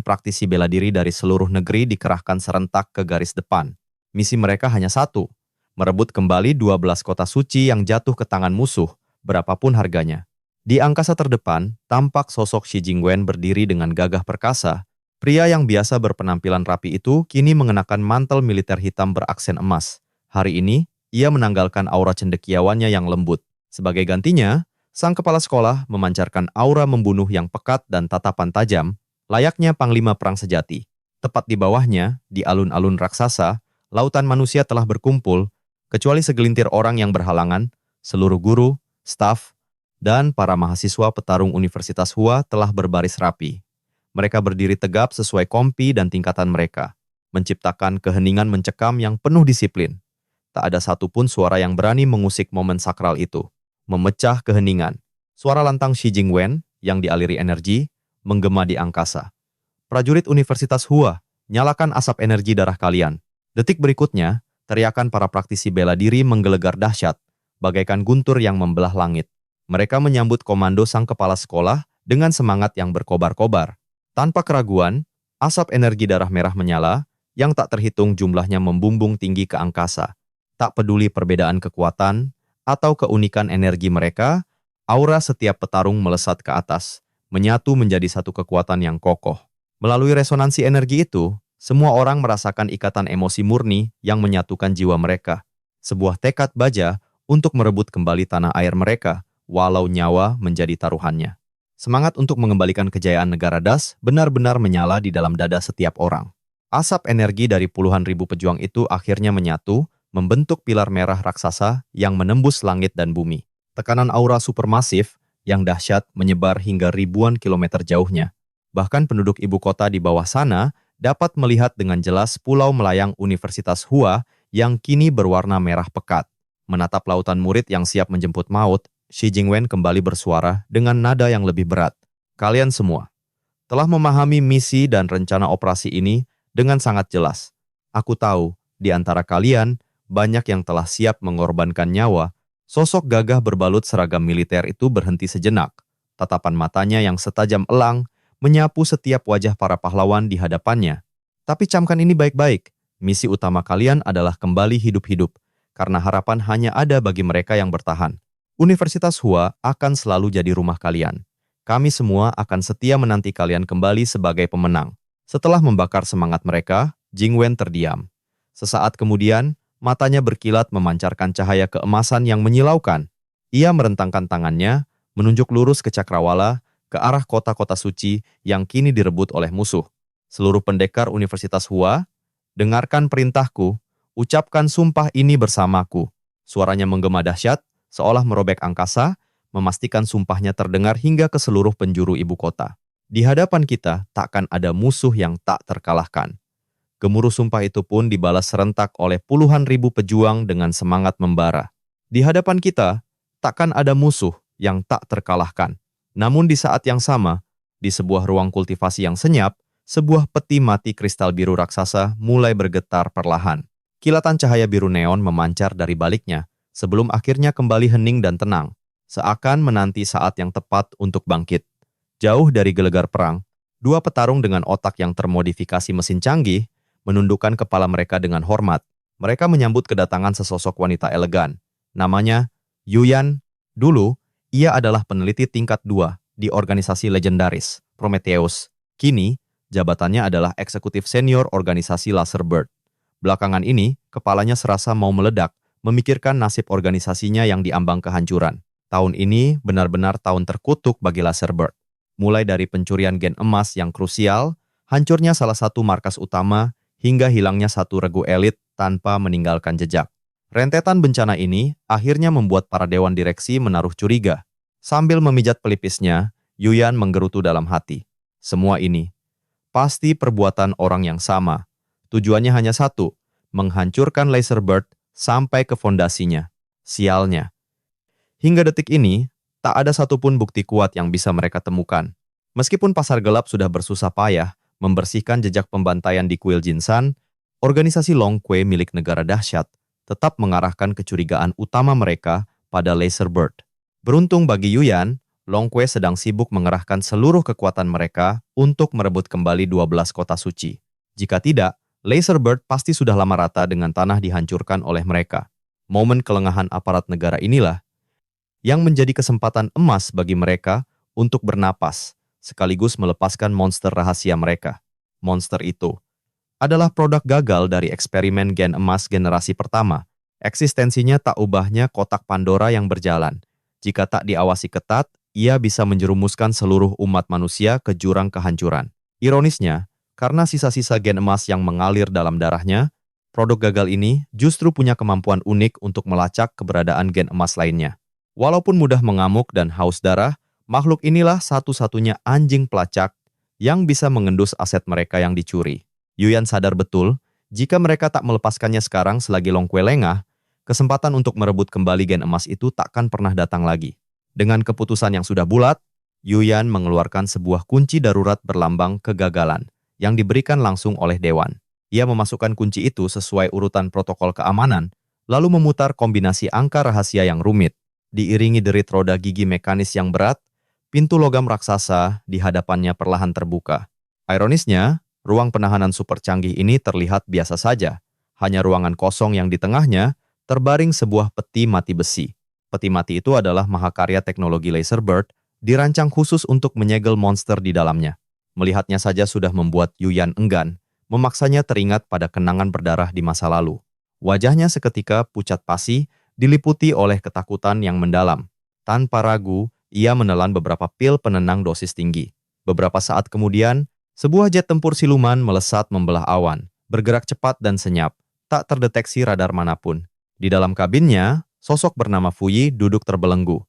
praktisi bela diri dari seluruh negeri dikerahkan serentak ke garis depan. Misi mereka hanya satu, merebut kembali 12 kota suci yang jatuh ke tangan musuh, berapapun harganya. Di angkasa terdepan, tampak sosok Xi Jingwen berdiri dengan gagah perkasa. Pria yang biasa berpenampilan rapi itu kini mengenakan mantel militer hitam beraksen emas. Hari ini, ia menanggalkan aura cendekiawannya yang lembut. Sebagai gantinya, sang kepala sekolah memancarkan aura membunuh yang pekat dan tatapan tajam, layaknya panglima perang sejati. Tepat di bawahnya, di alun-alun raksasa, lautan manusia telah berkumpul, kecuali segelintir orang yang berhalangan, seluruh guru, staf, dan para mahasiswa petarung Universitas Hua telah berbaris rapi. Mereka berdiri tegap sesuai kompi dan tingkatan mereka, menciptakan keheningan mencekam yang penuh disiplin. Tak ada satupun suara yang berani mengusik momen sakral itu. Memecah keheningan, suara lantang Xi Jingwen yang dialiri energi, menggema di angkasa. Prajurit Universitas Hua, nyalakan asap energi darah kalian. Detik berikutnya, teriakan para praktisi bela diri menggelegar dahsyat, bagaikan guntur yang membelah langit. Mereka menyambut komando sang kepala sekolah dengan semangat yang berkobar-kobar. Tanpa keraguan, asap energi darah merah menyala, yang tak terhitung jumlahnya membumbung tinggi ke angkasa. Tak peduli perbedaan kekuatan atau keunikan energi mereka, aura setiap petarung melesat ke atas, menyatu menjadi satu kekuatan yang kokoh. Melalui resonansi energi itu, Semua orang merasakan ikatan emosi murni yang menyatukan jiwa mereka. Sebuah tekad baja untuk merebut kembali tanah air mereka, walau nyawa menjadi taruhannya. Semangat untuk mengembalikan kejayaan negara Das benar-benar menyala di dalam dada setiap orang. Asap energi dari puluhan ribu pejuang itu akhirnya menyatu, membentuk pilar merah raksasa yang menembus langit dan bumi. Tekanan aura supermasif yang dahsyat menyebar hingga ribuan kilometer jauhnya. Bahkan penduduk ibu kota di bawah sana dapat melihat dengan jelas pulau melayang Universitas Hua yang kini berwarna merah pekat. Menatap lautan murid yang siap menjemput maut, Xi Jingwen kembali bersuara dengan nada yang lebih berat. Kalian semua telah memahami misi dan rencana operasi ini dengan sangat jelas. Aku tahu, di antara kalian, banyak yang telah siap mengorbankan nyawa. Sosok gagah berbalut seragam militer itu berhenti sejenak. Tatapan matanya yang setajam elang menyapu setiap wajah para pahlawan di hadapannya. Tapi camkan ini baik-baik. Misi utama kalian adalah kembali hidup-hidup, karena harapan hanya ada bagi mereka yang bertahan. Universitas Hua akan selalu jadi rumah kalian. Kami semua akan setia menanti kalian kembali sebagai pemenang. Setelah membakar semangat mereka, Jingwen terdiam. Sesaat kemudian, matanya berkilat memancarkan cahaya keemasan yang menyilaukan. Ia merentangkan tangannya, menunjuk lurus ke cakrawala, ke arah kota-kota suci yang kini direbut oleh musuh. Seluruh pendekar Universitas Hua, dengarkan perintahku, ucapkan sumpah ini bersamaku. Suaranya menggema dahsyat, seolah merobek angkasa, memastikan sumpahnya terdengar hingga ke seluruh penjuru ibu kota. Di hadapan kita, takkan ada musuh yang tak terkalahkan. Gemuruh sumpah itu pun dibalas serentak oleh puluhan ribu pejuang dengan semangat membara. Di hadapan kita, takkan ada musuh yang tak terkalahkan. Namun di saat yang sama, di sebuah ruang kultivasi yang senyap, sebuah peti mati kristal biru raksasa mulai bergetar perlahan. Kilatan cahaya biru neon memancar dari baliknya, sebelum akhirnya kembali hening dan tenang, seakan menanti saat yang tepat untuk bangkit. Jauh dari gelegar perang, dua petarung dengan otak yang termodifikasi mesin canggih menundukkan kepala mereka dengan hormat. Mereka menyambut kedatangan sesosok wanita elegan. Namanya Yuyan. Dulu, ia adalah peneliti tingkat 2 di organisasi legendaris, Prometheus. Kini, jabatannya adalah eksekutif senior organisasi Laserbird. Belakangan ini, kepalanya serasa mau meledak, memikirkan nasib organisasinya yang diambang kehancuran. Tahun ini benar-benar tahun terkutuk bagi Laserbird. Mulai dari pencurian gen emas yang krusial, hancurnya salah satu markas utama, hingga hilangnya satu regu elit tanpa meninggalkan jejak. Rentetan bencana ini akhirnya membuat para dewan direksi menaruh curiga. Sambil memijat pelipisnya, Yuyan menggerutu dalam hati. Semua ini pasti perbuatan orang yang sama. Tujuannya hanya satu, menghancurkan Laserbird sampai ke fondasinya. Sialnya. Hingga detik ini, tak ada satupun bukti kuat yang bisa mereka temukan. Meskipun pasar gelap sudah bersusah payah membersihkan jejak pembantaian di kuil Jinsan, organisasi Long Kui milik negara dahsyat tetap mengarahkan kecurigaan utama mereka pada Laserbird. Beruntung bagi Yuyan, Long Kui sedang sibuk mengerahkan seluruh kekuatan mereka untuk merebut kembali 12 kota suci. Jika tidak, Laserbird pasti sudah lama rata dengan tanah dihancurkan oleh mereka. Momen kelengahan aparat negara inilah yang menjadi kesempatan emas bagi mereka untuk bernapas, sekaligus melepaskan monster rahasia mereka. Monster itu adalah produk gagal dari eksperimen gen emas generasi pertama. Eksistensinya tak ubahnya kotak Pandora yang berjalan. Jika tak diawasi ketat, ia bisa menjerumuskan seluruh umat manusia ke jurang kehancuran. Ironisnya, karena sisa-sisa gen emas yang mengalir dalam darahnya, produk gagal ini justru punya kemampuan unik untuk melacak keberadaan gen emas lainnya. Walaupun mudah mengamuk dan haus darah, makhluk inilah satu-satunya anjing pelacak yang bisa mengendus aset mereka yang dicuri. Yuyan sadar betul, jika mereka tak melepaskannya sekarang selagi Long Kui lengah, kesempatan untuk merebut kembali gen emas itu takkan pernah datang lagi. Dengan keputusan yang sudah bulat, Yuyan mengeluarkan sebuah kunci darurat berlambang kegagalan yang diberikan langsung oleh Dewan. Ia memasukkan kunci itu sesuai urutan protokol keamanan, lalu memutar kombinasi angka rahasia yang rumit. Diiringi derit roda gigi mekanis yang berat, pintu logam raksasa di hadapannya perlahan terbuka. Ironisnya, ruang penahanan super canggih ini terlihat biasa saja. Hanya ruangan kosong yang di tengahnya terbaring sebuah peti mati besi. Peti mati itu adalah mahakarya teknologi Laserbird, dirancang khusus untuk menyegel monster di dalamnya. Melihatnya saja sudah membuat Yuyan enggan. memaksanya teringat pada kenangan berdarah di masa lalu. Wajahnya seketika pucat pasi, diliputi oleh ketakutan yang mendalam. Tanpa ragu, ia menelan beberapa pil penenang dosis tinggi. Beberapa saat kemudian, sebuah jet tempur siluman melesat membelah awan, bergerak cepat dan senyap, tak terdeteksi radar manapun. Di dalam kabinnya, sosok bernama Fuyi duduk terbelenggu.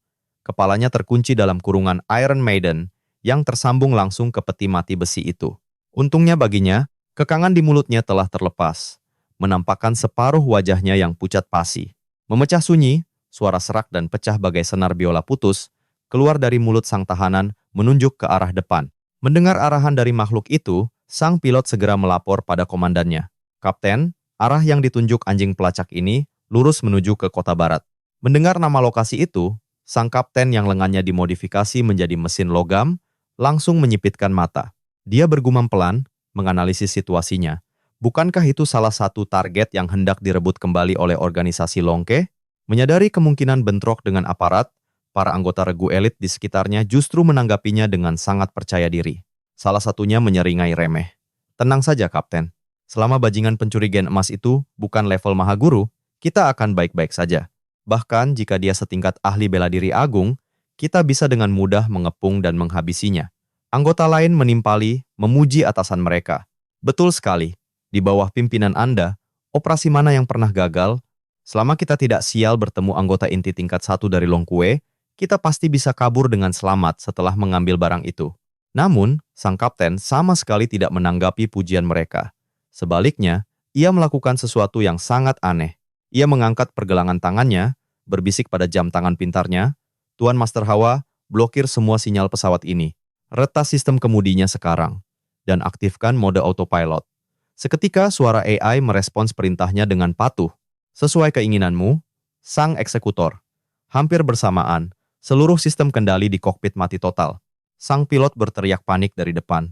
Kepalanya terkunci dalam kurungan Iron Maiden yang tersambung langsung ke peti mati besi itu. Untungnya baginya, kekangan di mulutnya telah terlepas, menampakkan separuh wajahnya yang pucat pasi. Memecah sunyi, suara serak dan pecah bagai senar biola putus, keluar dari mulut sang tahanan menunjuk ke arah depan. Mendengar arahan dari makhluk itu, sang pilot segera melapor pada komandannya. Kapten, arah yang ditunjuk anjing pelacak ini lurus menuju ke kota barat. Mendengar nama lokasi itu, sang kapten yang lengannya dimodifikasi menjadi mesin logam langsung menyipitkan mata. Dia bergumam pelan, menganalisis situasinya. Bukankah itu salah satu target yang hendak direbut kembali oleh organisasi Longke? Menyadari kemungkinan bentrok dengan aparat, para anggota regu elit di sekitarnya justru menanggapinya dengan sangat percaya diri. Salah satunya menyeringai remeh. Tenang saja, Kapten. Selama bajingan pencuri gen emas itu bukan level Mahaguru, kita akan baik-baik saja. Bahkan jika dia setingkat ahli bela diri agung, kita bisa dengan mudah mengepung dan menghabisinya. Anggota lain menimpali, memuji atasan mereka. Betul sekali. Di bawah pimpinan Anda, operasi mana yang pernah gagal? Selama kita tidak sial bertemu anggota inti tingkat 1 dari Longkue, kita pasti bisa kabur dengan selamat setelah mengambil barang itu. Namun, sang kapten sama sekali tidak menanggapi pujian mereka. Sebaliknya, ia melakukan sesuatu yang sangat aneh. Ia mengangkat pergelangan tangannya, berbisik pada jam tangan pintarnya, "Tuan Master Hawa, blokir semua sinyal pesawat ini. Retas sistem kemudinya sekarang. Dan aktifkan mode autopilot." Seketika suara AI merespons perintahnya dengan patuh. "Sesuai keinginanmu, sang eksekutor." Hampir bersamaan, seluruh sistem kendali di kokpit mati total. Sang pilot berteriak panik dari depan.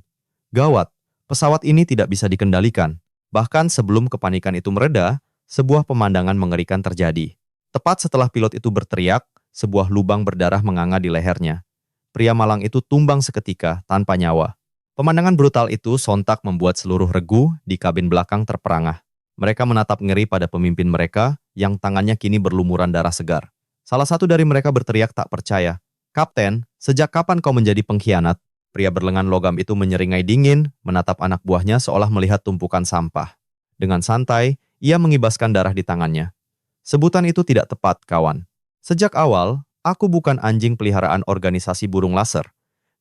Gawat, pesawat ini tidak bisa dikendalikan. Bahkan sebelum kepanikan itu mereda, sebuah pemandangan mengerikan terjadi. Tepat setelah pilot itu berteriak, sebuah lubang berdarah menganga di lehernya. Pria malang itu tumbang seketika tanpa nyawa. Pemandangan brutal itu sontak membuat seluruh regu di kabin belakang terperangah. Mereka menatap ngeri pada pemimpin mereka yang tangannya kini berlumuran darah segar. Salah satu dari mereka berteriak tak percaya. "Kapten, sejak kapan kau menjadi pengkhianat?" Pria berlengan logam itu menyeringai dingin, menatap anak buahnya seolah melihat tumpukan sampah. Dengan santai, ia mengibaskan darah di tangannya. "Sebutan itu tidak tepat, kawan. Sejak awal, aku bukan anjing peliharaan organisasi burung laser.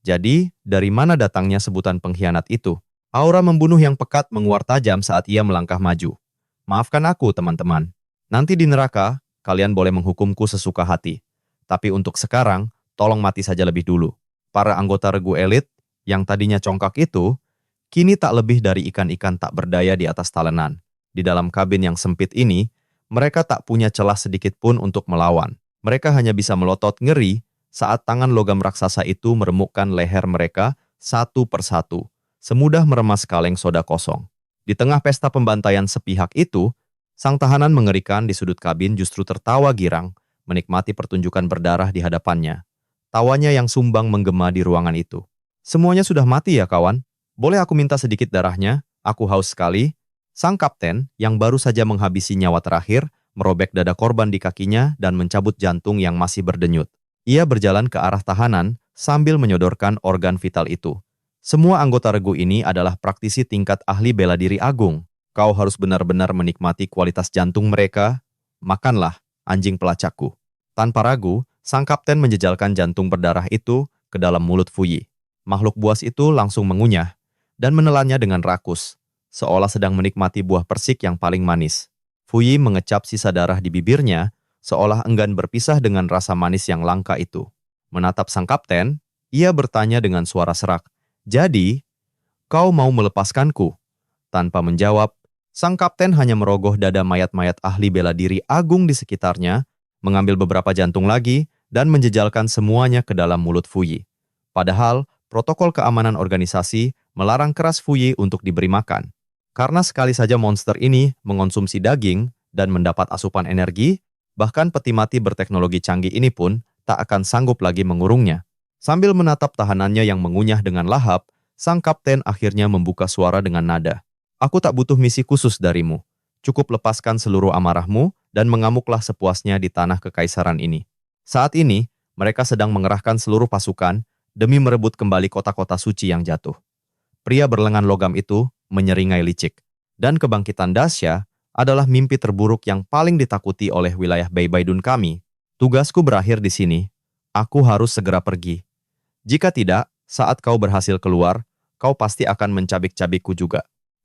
Jadi, dari mana datangnya sebutan pengkhianat itu?" Aura membunuh yang pekat menguar tajam saat ia melangkah maju. "Maafkan aku, teman-teman. Nanti di neraka, kalian boleh menghukumku sesuka hati. Tapi untuk sekarang, tolong mati saja lebih dulu." Para anggota regu elit yang tadinya congkak itu, kini tak lebih dari ikan-ikan tak berdaya di atas talenan. Di dalam kabin yang sempit ini, mereka tak punya celah sedikit pun untuk melawan. Mereka hanya bisa melotot ngeri saat tangan logam raksasa itu meremukkan leher mereka satu persatu, semudah meremas kaleng soda kosong. Di tengah pesta pembantaian sepihak itu, sang tahanan mengerikan di sudut kabin justru tertawa girang, menikmati pertunjukan berdarah di hadapannya. Tawanya yang sumbang menggema di ruangan itu. "Semuanya sudah mati ya, kawan? Boleh aku minta sedikit darahnya? Aku haus sekali." Sang kapten, yang baru saja menghabisi nyawa terakhir, merobek dada korban di kakinya dan mencabut jantung yang masih berdenyut. Ia berjalan ke arah tahanan sambil menyodorkan organ vital itu. "Semua anggota regu ini adalah praktisi tingkat ahli bela diri agung. Kau harus benar-benar menikmati kualitas jantung mereka. Makanlah, anjing pelacakku." Tanpa ragu, sang kapten menjejalkan jantung berdarah itu ke dalam mulut Fuyi. Makhluk buas itu langsung mengunyah dan menelannya dengan rakus, seolah sedang menikmati buah persik yang paling manis. Fuyi mengecap sisa darah di bibirnya, seolah enggan berpisah dengan rasa manis yang langka itu. Menatap sang kapten, ia bertanya dengan suara serak, "Jadi, kau mau melepaskanku?" Tanpa menjawab, sang kapten hanya merogoh dada mayat-mayat ahli bela diri agung di sekitarnya, mengambil beberapa jantung lagi, dan menjejalkan semuanya ke dalam mulut Fuyi. Padahal, protokol keamanan organisasi melarang keras Fuyi untuk diberi makan. Karena sekali saja monster ini mengonsumsi daging dan mendapat asupan energi, bahkan peti mati berteknologi canggih ini pun tak akan sanggup lagi mengurungnya. Sambil menatap tahanannya yang mengunyah dengan lahap, sang kapten akhirnya membuka suara dengan nada, Aku tak butuh misi khusus darimu. Cukup lepaskan seluruh amarahmu dan mengamuklah sepuasnya di tanah kekaisaran ini. Saat ini, mereka sedang mengerahkan seluruh pasukan demi merebut kembali kota-kota suci yang jatuh. Pria berlengan logam itu menyeringai licik. Dan kebangkitan Dasya adalah mimpi terburuk yang paling ditakuti oleh wilayah Beibaidun kami. Tugasku berakhir di sini. Aku harus segera pergi. Jika tidak, saat kau berhasil keluar, kau pasti akan mencabik-cabikku juga.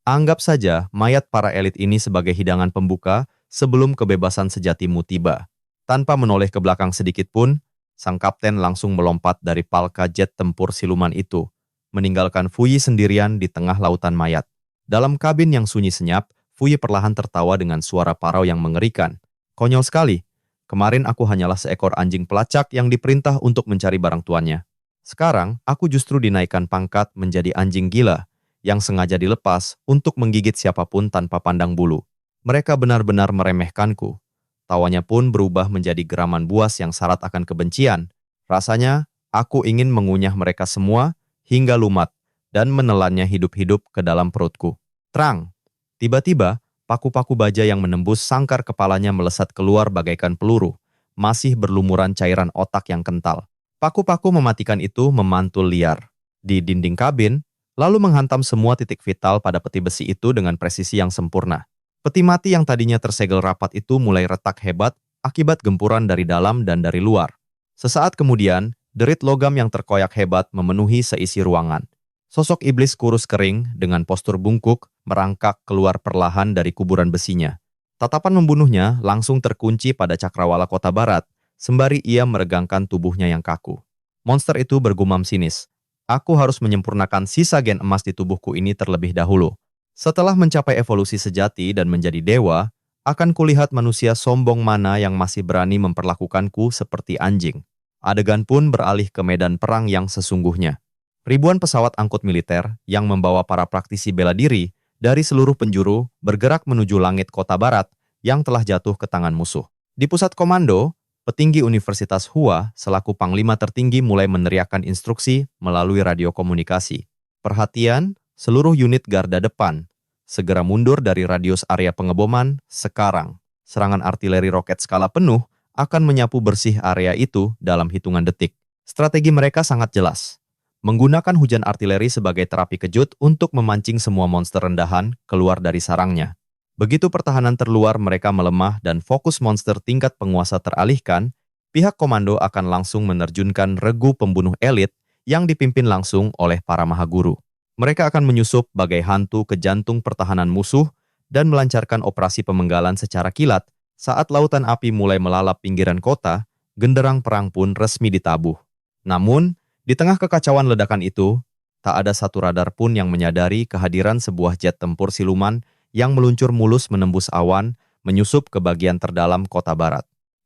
Anggap saja mayat para elit ini sebagai hidangan pembuka sebelum kebebasan sejatimu tiba. Tanpa menoleh ke belakang sedikit pun, sang kapten langsung melompat dari palka jet tempur siluman itu, meninggalkan Fuyi sendirian di tengah lautan mayat. Dalam kabin yang sunyi senyap, Fuyi perlahan tertawa dengan suara parau yang mengerikan. Konyol sekali. Kemarin aku hanyalah seekor anjing pelacak yang diperintah untuk mencari barang tuannya. Sekarang, aku justru dinaikkan pangkat menjadi anjing gila yang sengaja dilepas untuk menggigit siapapun tanpa pandang bulu. Mereka benar-benar meremehkanku. Tawanya pun berubah menjadi geraman buas yang syarat akan kebencian. Rasanya, aku ingin mengunyah mereka semua hingga lumat dan menelannya hidup-hidup ke dalam perutku. Terang! Tiba-tiba, paku-paku baja yang menembus sangkar kepalanya melesat keluar bagaikan peluru, masih berlumuran cairan otak yang kental. Paku-paku mematikan itu memantul liar di dinding kabin, lalu menghantam semua titik vital pada peti besi itu dengan presisi yang sempurna. Peti mati yang tadinya tersegel rapat itu mulai retak hebat akibat gempuran dari dalam dan dari luar. Sesaat kemudian, derit logam yang terkoyak hebat memenuhi seisi ruangan. Sosok iblis kurus kering dengan postur bungkuk merangkak keluar perlahan dari kuburan besinya. Tatapan membunuhnya langsung terkunci pada cakrawala kota barat, sembari ia meregangkan tubuhnya yang kaku. Monster itu bergumam sinis. Aku harus menyempurnakan sisa gen emas di tubuhku ini terlebih dahulu. Setelah mencapai evolusi sejati dan menjadi dewa, akan kulihat manusia sombong mana yang masih berani memperlakukanku seperti anjing. Adegan pun beralih ke medan perang yang sesungguhnya. Ribuan pesawat angkut militer yang membawa para praktisi bela diri dari seluruh penjuru bergerak menuju langit kota barat yang telah jatuh ke tangan musuh. Di pusat komando, petinggi Universitas Hua selaku panglima tertinggi mulai meneriakkan instruksi melalui radio komunikasi. Perhatian, seluruh unit garda depan. Segera mundur dari radius area pengeboman sekarang. Serangan artileri roket skala penuh akan menyapu bersih area itu dalam hitungan detik. Strategi mereka sangat jelas. Menggunakan hujan artileri sebagai terapi kejut untuk memancing semua monster rendahan keluar dari sarangnya. Begitu pertahanan terluar mereka melemah dan fokus monster tingkat penguasa teralihkan, pihak komando akan langsung menerjunkan regu pembunuh elit yang dipimpin langsung oleh para mahaguru. Mereka akan menyusup bagai hantu ke jantung pertahanan musuh dan melancarkan operasi pemenggalan secara kilat. Saat lautan api mulai melalap pinggiran kota, genderang perang pun resmi ditabuh. Namun, di tengah kekacauan ledakan itu, tak ada satu radar pun yang menyadari kehadiran sebuah jet tempur siluman yang meluncur mulus menembus awan, menyusup ke bagian terdalam kota barat.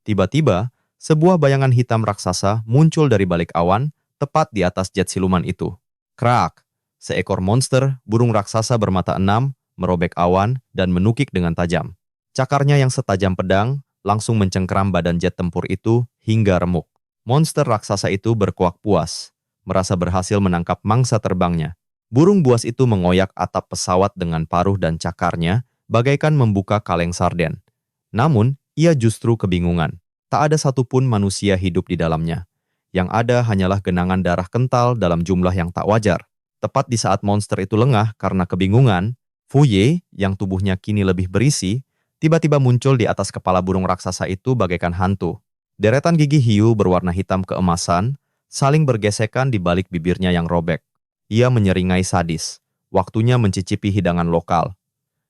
Tiba-tiba, sebuah bayangan hitam raksasa muncul dari balik awan, tepat di atas jet siluman itu. Krak! Seekor monster, burung raksasa bermata enam, merobek awan dan menukik dengan tajam. Cakarnya yang setajam pedang, langsung mencengkeram badan jet tempur itu hingga remuk. Monster raksasa itu berkuak puas, merasa berhasil menangkap mangsa terbangnya. Burung buas itu mengoyak atap pesawat dengan paruh dan cakarnya, bagaikan membuka kaleng sarden. Namun, ia justru kebingungan. Tak ada satupun manusia hidup di dalamnya. Yang ada hanyalah genangan darah kental dalam jumlah yang tak wajar. Tepat di saat monster itu lengah karena kebingungan, Fuye, yang tubuhnya kini lebih berisi, tiba-tiba muncul di atas kepala burung raksasa itu bagaikan hantu. Deretan gigi hiu berwarna hitam keemasan, saling bergesekan di balik bibirnya yang robek. Ia menyeringai sadis. Waktunya mencicipi hidangan lokal.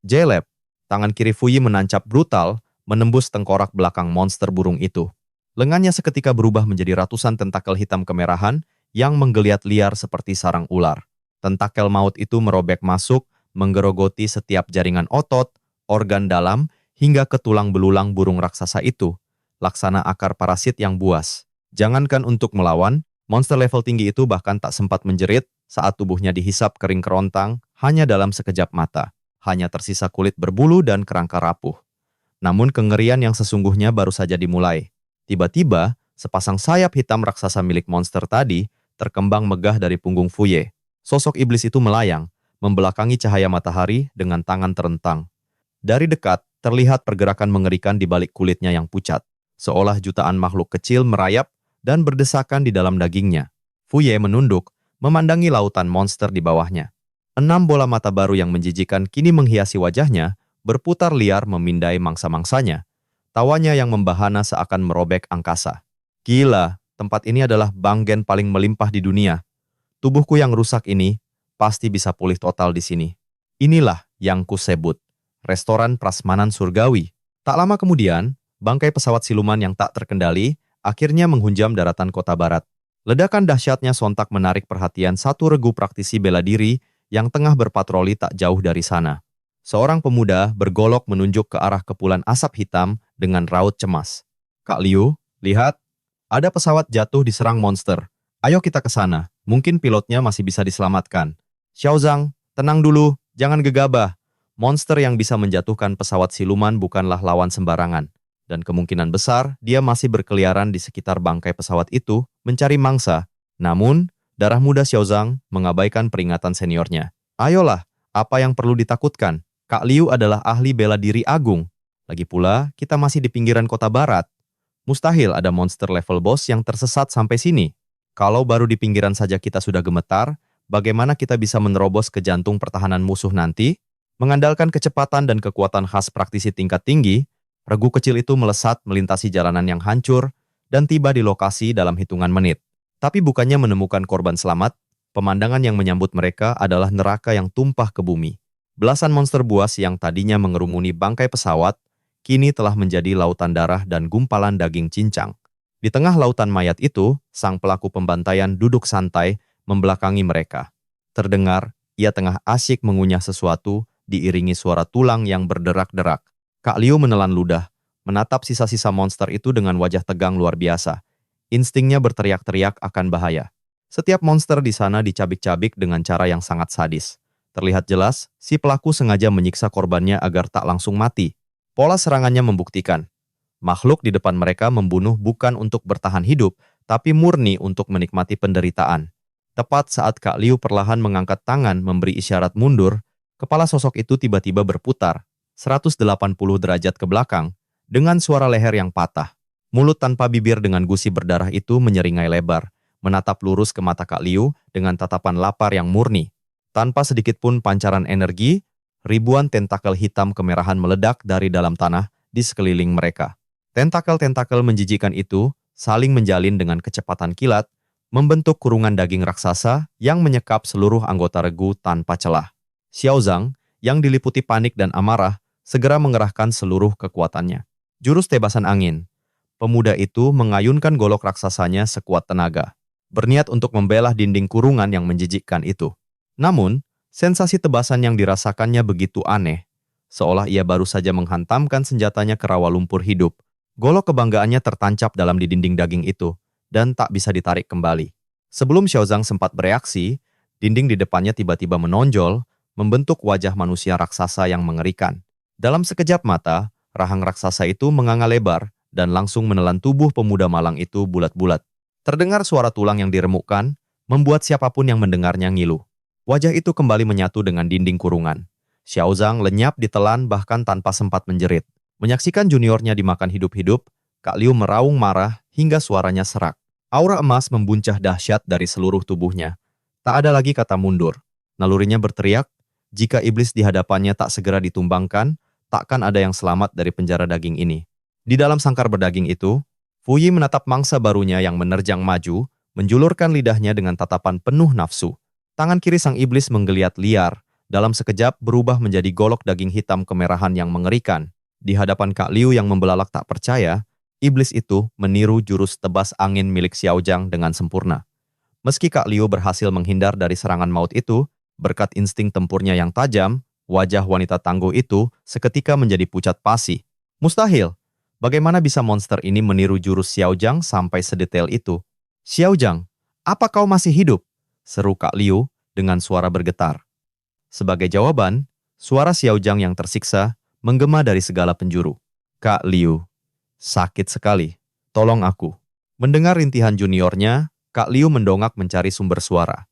Jelep, tangan kiri Fuyi menancap brutal, menembus tengkorak belakang monster burung itu. Lengannya seketika berubah menjadi ratusan tentakel hitam kemerahan yang menggeliat liar seperti sarang ular. Tentakel maut itu merobek masuk, menggerogoti setiap jaringan otot, organ dalam, hingga ke tulang belulang burung raksasa itu. Laksana akar parasit yang buas. Jangankan untuk melawan, monster level tinggi itu bahkan tak sempat menjerit saat tubuhnya dihisap kering kerontang hanya dalam sekejap mata. Hanya tersisa kulit berbulu dan kerangka rapuh. Namun kengerian yang sesungguhnya baru saja dimulai. Tiba-tiba, sepasang sayap hitam raksasa milik monster tadi terkembang megah dari punggung Fuye. Sosok iblis itu melayang, membelakangi cahaya matahari dengan tangan terentang. Dari dekat, terlihat pergerakan mengerikan di balik kulitnya yang pucat, seolah jutaan makhluk kecil merayap dan berdesakan di dalam dagingnya. Fu Ye menunduk, memandangi lautan monster di bawahnya. 6 bola mata baru yang menjijikan kini menghiasi wajahnya, berputar liar memindai mangsa-mangsanya. Tawanya yang membahana seakan merobek angkasa. Gila, tempat ini adalah banggen paling melimpah di dunia. Tubuhku yang rusak ini pasti bisa pulih total di sini. Inilah yang kusebut restoran prasmanan surgawi. Tak lama kemudian, bangkai pesawat siluman yang tak terkendali akhirnya menghunjam daratan kota barat. Ledakan dahsyatnya sontak menarik perhatian satu regu praktisi bela diri yang tengah berpatroli tak jauh dari sana. Seorang pemuda bergolok menunjuk ke arah kepulan asap hitam dengan raut cemas. "Kak Liu, lihat, ada pesawat jatuh diserang monster. Ayo kita ke sana, mungkin pilotnya masih bisa diselamatkan." "Xiaozang, tenang dulu, jangan gegabah. Monster yang bisa menjatuhkan pesawat siluman bukanlah lawan sembarangan. Dan kemungkinan besar dia masih berkeliaran di sekitar bangkai pesawat itu mencari mangsa." Namun, darah muda Xiaozang mengabaikan peringatan seniornya. "Ayolah, apa yang perlu ditakutkan? Kak Liu adalah ahli bela diri agung. Lagi pula, kita masih di pinggiran kota barat. Mustahil ada monster level boss yang tersesat sampai sini. Kalau baru di pinggiran saja kita sudah gemetar, bagaimana kita bisa menerobos ke jantung pertahanan musuh nanti?" Mengandalkan kecepatan dan kekuatan khas praktisi tingkat tinggi, regu kecil itu melesat melintasi jalanan yang hancur dan tiba di lokasi dalam hitungan menit. Tapi bukannya menemukan korban selamat, pemandangan yang menyambut mereka adalah neraka yang tumpah ke bumi. Belasan monster buas yang tadinya mengerumuni bangkai pesawat, kini telah menjadi lautan darah dan gumpalan daging cincang. Di tengah lautan mayat itu, sang pelaku pembantaian duduk santai membelakangi mereka. Terdengar, ia tengah asyik mengunyah sesuatu, diiringi suara tulang yang berderak-derak. Kak Liu menelan ludah, menatap sisa-sisa monster itu dengan wajah tegang luar biasa. Instingnya berteriak-teriak akan bahaya. Setiap monster di sana dicabik-cabik dengan cara yang sangat sadis. Terlihat jelas, si pelaku sengaja menyiksa korbannya agar tak langsung mati. Pola serangannya membuktikan, makhluk di depan mereka membunuh bukan untuk bertahan hidup, tapi murni untuk menikmati penderitaan. Tepat saat Kak Liu perlahan mengangkat tangan memberi isyarat mundur, kepala sosok itu tiba-tiba berputar 180 derajat ke belakang dengan suara leher yang patah. Mulut tanpa bibir dengan gusi berdarah itu menyeringai lebar, menatap lurus ke mata Kak Liu dengan tatapan lapar yang murni. Tanpa sedikit pun pancaran energi, ribuan tentakel hitam kemerahan meledak dari dalam tanah di sekeliling mereka. Tentakel-tentakel menjijikan itu saling menjalin dengan kecepatan kilat, membentuk kurungan daging raksasa yang menyekap seluruh anggota regu tanpa celah. Xiaozang, yang diliputi panik dan amarah, segera mengerahkan seluruh kekuatannya. Jurus tebasan angin. Pemuda itu mengayunkan golok raksasanya sekuat tenaga, berniat untuk membelah dinding kurungan yang menjijikkan itu. Namun, sensasi tebasan yang dirasakannya begitu aneh, seolah ia baru saja menghantamkan senjatanya ke rawa lumpur hidup. Golok kebanggaannya tertancap dalam di dinding daging itu, dan tak bisa ditarik kembali. Sebelum Xiaozang sempat bereaksi, dinding di depannya tiba-tiba menonjol, membentuk wajah manusia raksasa yang mengerikan. Dalam sekejap mata, rahang raksasa itu menganga lebar dan langsung menelan tubuh pemuda malang itu bulat-bulat. Terdengar suara tulang yang diremukkan, membuat siapapun yang mendengarnya ngilu. Wajah itu kembali menyatu dengan dinding kurungan. Xiaozang lenyap ditelan bahkan tanpa sempat menjerit. Menyaksikan juniornya dimakan hidup-hidup, Kak Liu meraung marah hingga suaranya serak. Aura emas membuncah dahsyat dari seluruh tubuhnya. Tak ada lagi kata mundur. Nalurinya berteriak, jika iblis di hadapannya tak segera ditumbangkan, takkan ada yang selamat dari penjara daging ini. Di dalam sangkar berdaging itu, Fu Yi menatap mangsa barunya yang menerjang maju, menjulurkan lidahnya dengan tatapan penuh nafsu. Tangan kiri sang iblis menggeliat liar, dalam sekejap berubah menjadi golok daging hitam kemerahan yang mengerikan. Di hadapan Kak Liu yang membelalak tak percaya, iblis itu meniru jurus tebas angin milik Xiaozang dengan sempurna. Meski Kak Liu berhasil menghindar dari serangan maut itu, berkat insting tempurnya yang tajam, wajah wanita tangguh itu seketika menjadi pucat pasi. Mustahil. Bagaimana bisa monster ini meniru jurus Xiaozang sampai sedetail itu? "Xiaozang, apa kau masih hidup?" seru Kak Liu dengan suara bergetar. Sebagai jawaban, suara Xiaozang yang tersiksa menggema dari segala penjuru. "Kak Liu, sakit sekali. Tolong aku." Mendengar rintihan juniornya, Kak Liu mendongak mencari sumber suara.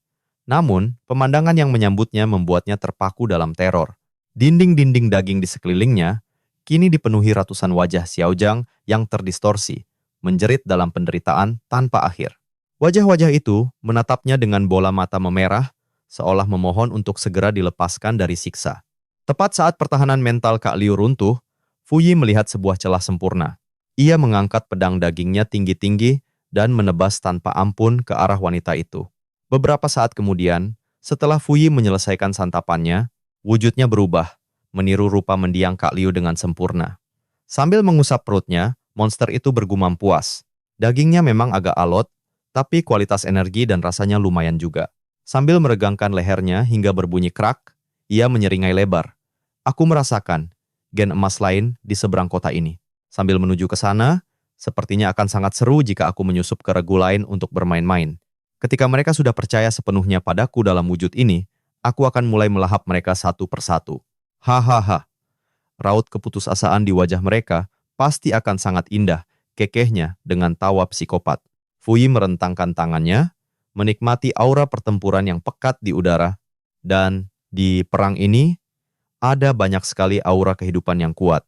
Namun, pemandangan yang menyambutnya membuatnya terpaku dalam teror. Dinding-dinding daging di sekelilingnya kini dipenuhi ratusan wajah Xiaojang yang terdistorsi, menjerit dalam penderitaan tanpa akhir. Wajah-wajah itu menatapnya dengan bola mata memerah, seolah memohon untuk segera dilepaskan dari siksa. Tepat saat pertahanan mental Kak Liu runtuh, Fu Yi melihat sebuah celah sempurna. Ia mengangkat pedang dagingnya tinggi-tinggi dan menebas tanpa ampun ke arah wanita itu. Beberapa saat kemudian, setelah Fu Yi menyelesaikan santapannya, wujudnya berubah, meniru rupa mendiang Kak Liu dengan sempurna. Sambil mengusap perutnya, monster itu bergumam puas. Dagingnya memang agak alot, tapi kualitas energi dan rasanya lumayan juga. Sambil meregangkan lehernya hingga berbunyi krak, ia menyeringai lebar. Aku merasakan gen emas lain di seberang kota ini. Sambil menuju ke sana, sepertinya akan sangat seru jika aku menyusup ke regu lain untuk bermain-main. Ketika mereka sudah percaya sepenuhnya padaku dalam wujud ini, aku akan mulai melahap mereka satu persatu. Hahaha. Raut keputusasaan di wajah mereka pasti akan sangat indah, kekehnya dengan tawa psikopat. Fu Yi merentangkan tangannya, menikmati aura pertempuran yang pekat di udara, dan di perang ini, ada banyak sekali aura kehidupan yang kuat.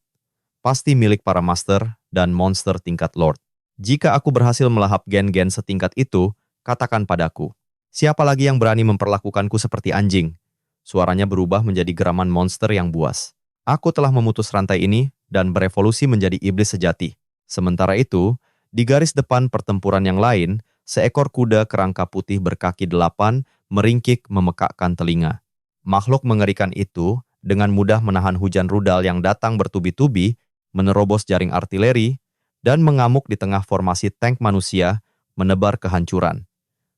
Pasti milik para master dan monster tingkat lord. Jika aku berhasil melahap gen-gen setingkat itu, katakan padaku, siapa lagi yang berani memperlakukanku seperti anjing? Suaranya berubah menjadi geraman monster yang buas. Aku telah memutus rantai ini dan berevolusi menjadi iblis sejati. Sementara itu, di garis depan pertempuran yang lain, seekor kuda kerangka putih berkaki 8 meringkik memekakkan telinga. Makhluk mengerikan itu dengan mudah menahan hujan rudal yang datang bertubi-tubi, menerobos jaring artileri, dan mengamuk di tengah formasi tank manusia, menebar kehancuran.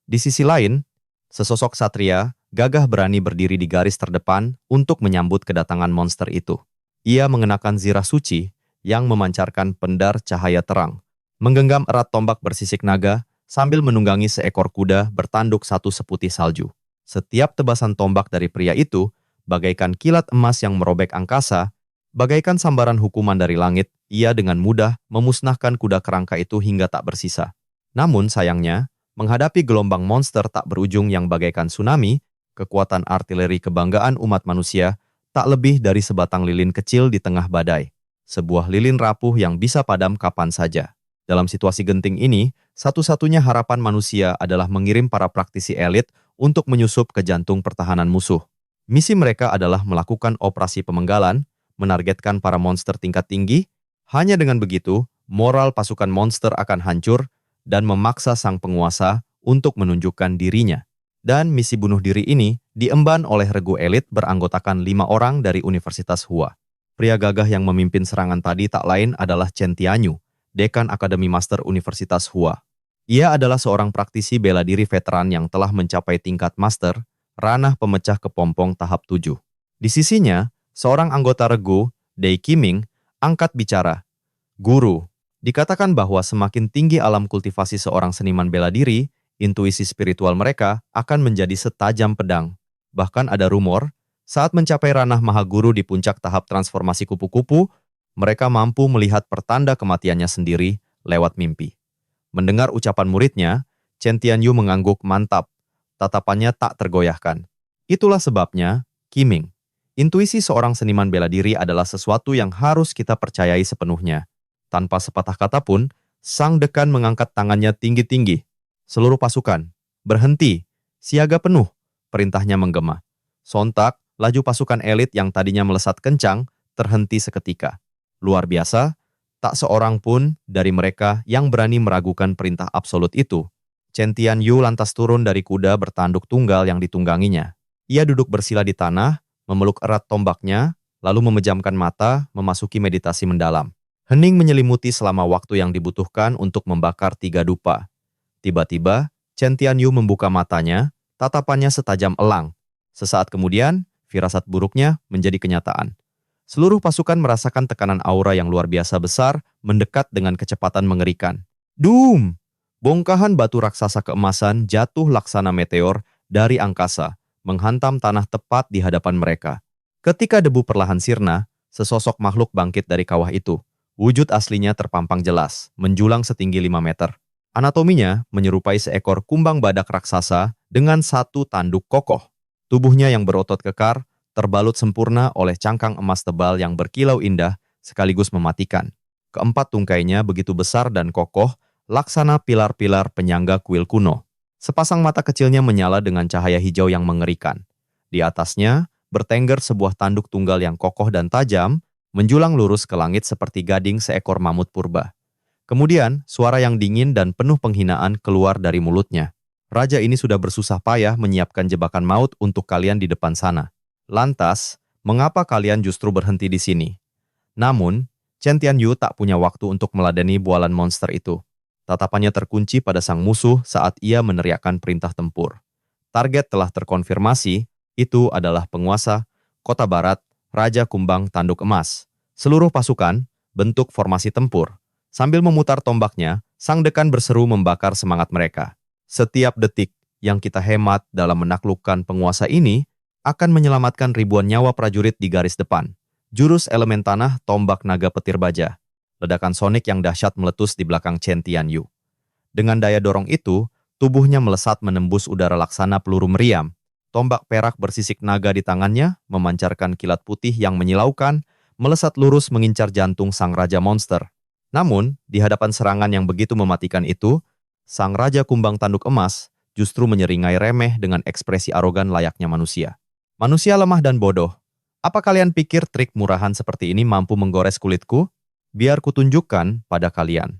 Di sisi lain, sesosok satria gagah berani berdiri di garis terdepan untuk menyambut kedatangan monster itu. Ia mengenakan zirah suci yang memancarkan pendar cahaya terang, menggenggam erat tombak bersisik naga sambil menunggangi seekor kuda bertanduk satu seputih salju. Setiap tebasan tombak dari pria itu bagaikan kilat emas yang merobek angkasa, bagaikan sambaran hukuman dari langit, ia dengan mudah memusnahkan kuda kerangka itu hingga tak bersisa. Namun sayangnya, menghadapi gelombang monster tak berujung yang bagaikan tsunami, kekuatan artileri kebanggaan umat manusia tak lebih dari sebatang lilin kecil di tengah badai. Sebuah lilin rapuh yang bisa padam kapan saja. Dalam situasi genting ini, satu-satunya harapan manusia adalah mengirim para praktisi elit untuk menyusup ke jantung pertahanan musuh. Misi mereka adalah melakukan operasi pemenggalan, menargetkan para monster tingkat tinggi. Hanya dengan begitu, moral pasukan monster akan hancur dan memaksa sang penguasa untuk menunjukkan dirinya. Dan misi bunuh diri ini diemban oleh regu elit beranggotakan 5 orang dari Universitas Hua. Pria gagah yang memimpin serangan tadi tak lain adalah Chen Tianyu, Dekan Akademi Master Universitas Hua. Ia adalah seorang praktisi bela diri veteran yang telah mencapai tingkat master, ranah pemecah kepompong tahap 7. Di sisinya, seorang anggota regu, Dei Qiming, angkat bicara. Guru, dikatakan bahwa semakin tinggi alam kultivasi seorang seniman bela diri, intuisi spiritual mereka akan menjadi setajam pedang. Bahkan ada rumor, saat mencapai ranah maha guru di puncak tahap transformasi kupu-kupu, mereka mampu melihat pertanda kematiannya sendiri lewat mimpi. Mendengar ucapan muridnya, Chen Tianyu mengangguk mantap. Tatapannya tak tergoyahkan. Itulah sebabnya, Qiming, intuisi seorang seniman bela diri adalah sesuatu yang harus kita percayai sepenuhnya. Tanpa sepatah kata pun, sang dekan mengangkat tangannya tinggi-tinggi. Seluruh pasukan, berhenti, siaga penuh, perintahnya menggema. Sontak, laju pasukan elit yang tadinya melesat kencang, terhenti seketika. Luar biasa, tak seorang pun dari mereka yang berani meragukan perintah absolut itu. Chen Tianyu lantas turun dari kuda bertanduk tunggal yang ditungganginya. Ia duduk bersila di tanah, memeluk erat tombaknya, lalu memejamkan mata, memasuki meditasi mendalam. Hening menyelimuti selama waktu yang dibutuhkan untuk membakar 3 dupa. Tiba-tiba, Chen Tianyu membuka matanya, tatapannya setajam elang. Sesaat kemudian, firasat buruknya menjadi kenyataan. Seluruh pasukan merasakan tekanan aura yang luar biasa besar mendekat dengan kecepatan mengerikan. Doom! Bongkahan batu raksasa keemasan jatuh laksana meteor dari angkasa, menghantam tanah tepat di hadapan mereka. Ketika debu perlahan sirna, sesosok makhluk bangkit dari kawah itu. Wujud aslinya terpampang jelas, menjulang setinggi 5 meter. Anatominya menyerupai seekor kumbang badak raksasa dengan satu tanduk kokoh. Tubuhnya yang berotot kekar, terbalut sempurna oleh cangkang emas tebal yang berkilau indah sekaligus mematikan. Keempat tungkainya begitu besar dan kokoh, laksana pilar-pilar penyangga kuil kuno. Sepasang mata kecilnya menyala dengan cahaya hijau yang mengerikan. Di atasnya, bertengger sebuah tanduk tunggal yang kokoh dan tajam, menjulang lurus ke langit seperti gading seekor mamut purba. Kemudian, suara yang dingin dan penuh penghinaan keluar dari mulutnya. Raja ini sudah bersusah payah menyiapkan jebakan maut untuk kalian di depan sana. Lantas, mengapa kalian justru berhenti di sini? Namun, Chen Tianyu tak punya waktu untuk meladeni bualan monster itu. Tatapannya terkunci pada sang musuh saat ia meneriakkan perintah tempur. Target telah terkonfirmasi, itu adalah penguasa Kota Barat, Raja Kumbang Tanduk Emas. Seluruh pasukan, bentuk formasi tempur. Sambil memutar tombaknya, sang dekan berseru membakar semangat mereka. Setiap detik yang kita hemat dalam menaklukkan penguasa ini akan menyelamatkan ribuan nyawa prajurit di garis depan. Jurus elemen tanah, tombak naga petir baja. Ledakan sonik yang dahsyat meletus di belakang Chen Tianyu. Dengan daya dorong itu, tubuhnya melesat menembus udara laksana peluru meriam. Tombak perak bersisik naga di tangannya memancarkan kilat putih yang menyilaukan, melesat lurus mengincar jantung sang raja monster. Namun, di hadapan serangan yang begitu mematikan itu, sang Raja Kumbang Tanduk Emas justru menyeringai remeh dengan ekspresi arogan layaknya manusia. Manusia lemah dan bodoh. Apa kalian pikir trik murahan seperti ini mampu menggores kulitku? Biar kutunjukkan pada kalian.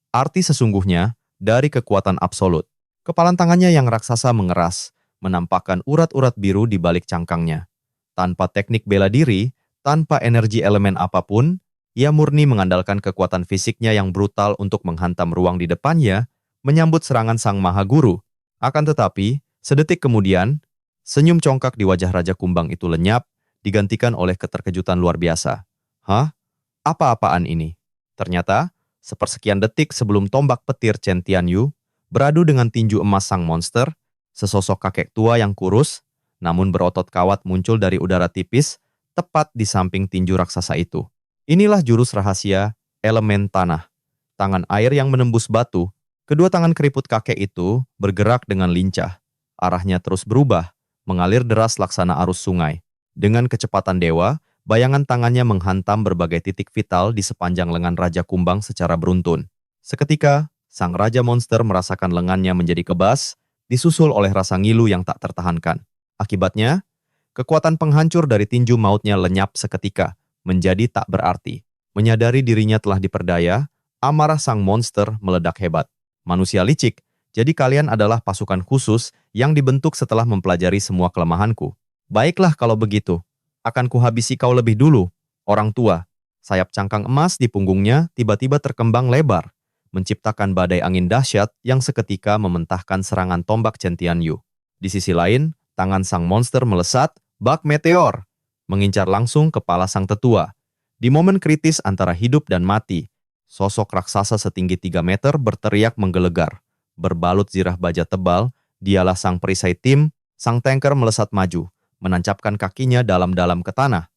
Arti sesungguhnya dari kekuatan absolut. Kepalan tangannya yang raksasa mengeras, menampakkan urat-urat biru di balik cangkangnya. Tanpa teknik bela diri, tanpa energi elemen apapun, ia murni mengandalkan kekuatan fisiknya yang brutal untuk menghantam ruang di depannya, menyambut serangan sang maha guru. Akan tetapi, sedetik kemudian, senyum congkak di wajah Raja Kumbang itu lenyap, digantikan oleh keterkejutan luar biasa. Hah? Apa-apaan ini? Ternyata, sepersekian detik sebelum tombak petir Chen Tianyu beradu dengan tinju emas sang monster, sesosok kakek tua yang kurus, namun berotot kawat muncul dari udara tipis, tepat di samping tinju raksasa itu. Inilah jurus rahasia elemen tanah. Tangan air yang menembus batu, kedua tangan keriput kakek itu bergerak dengan lincah. Arahnya terus berubah, mengalir deras laksana arus sungai. Dengan kecepatan dewa, bayangan tangannya menghantam berbagai titik vital di sepanjang lengan Raja Kumbang secara beruntun. Seketika, sang Raja Monster merasakan lengannya menjadi kebas, disusul oleh rasa ngilu yang tak tertahankan. Akibatnya, kekuatan penghancur dari tinju mautnya lenyap seketika, menjadi tak berarti. Menyadari dirinya telah diperdaya, amarah sang monster meledak hebat. Manusia licik, jadi kalian adalah pasukan khusus yang dibentuk setelah mempelajari semua kelemahanku. Baiklah kalau begitu, akan kuhabisi kau lebih dulu, orang tua. Sayap cangkang emas di punggungnya tiba-tiba terkembang lebar, menciptakan badai angin dahsyat yang seketika mementahkan serangan tombak Chen Tianyu. Di sisi lain, tangan sang monster melesat, bak meteor, mengincar langsung kepala sang tetua. Di momen kritis antara hidup dan mati, sosok raksasa setinggi 3 meter berteriak menggelegar. Berbalut zirah baja tebal, dialah sang perisai tim, sang tanker melesat maju, menancapkan kakinya dalam-dalam ke tanah.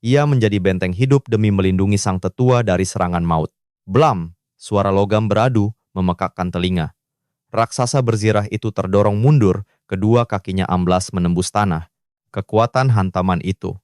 Ia menjadi benteng hidup demi melindungi sang tetua dari serangan maut. Blam, suara logam beradu memekakkan telinga. Raksasa berzirah itu terdorong mundur, kedua kakinya amblas menembus tanah. Kekuatan hantaman itu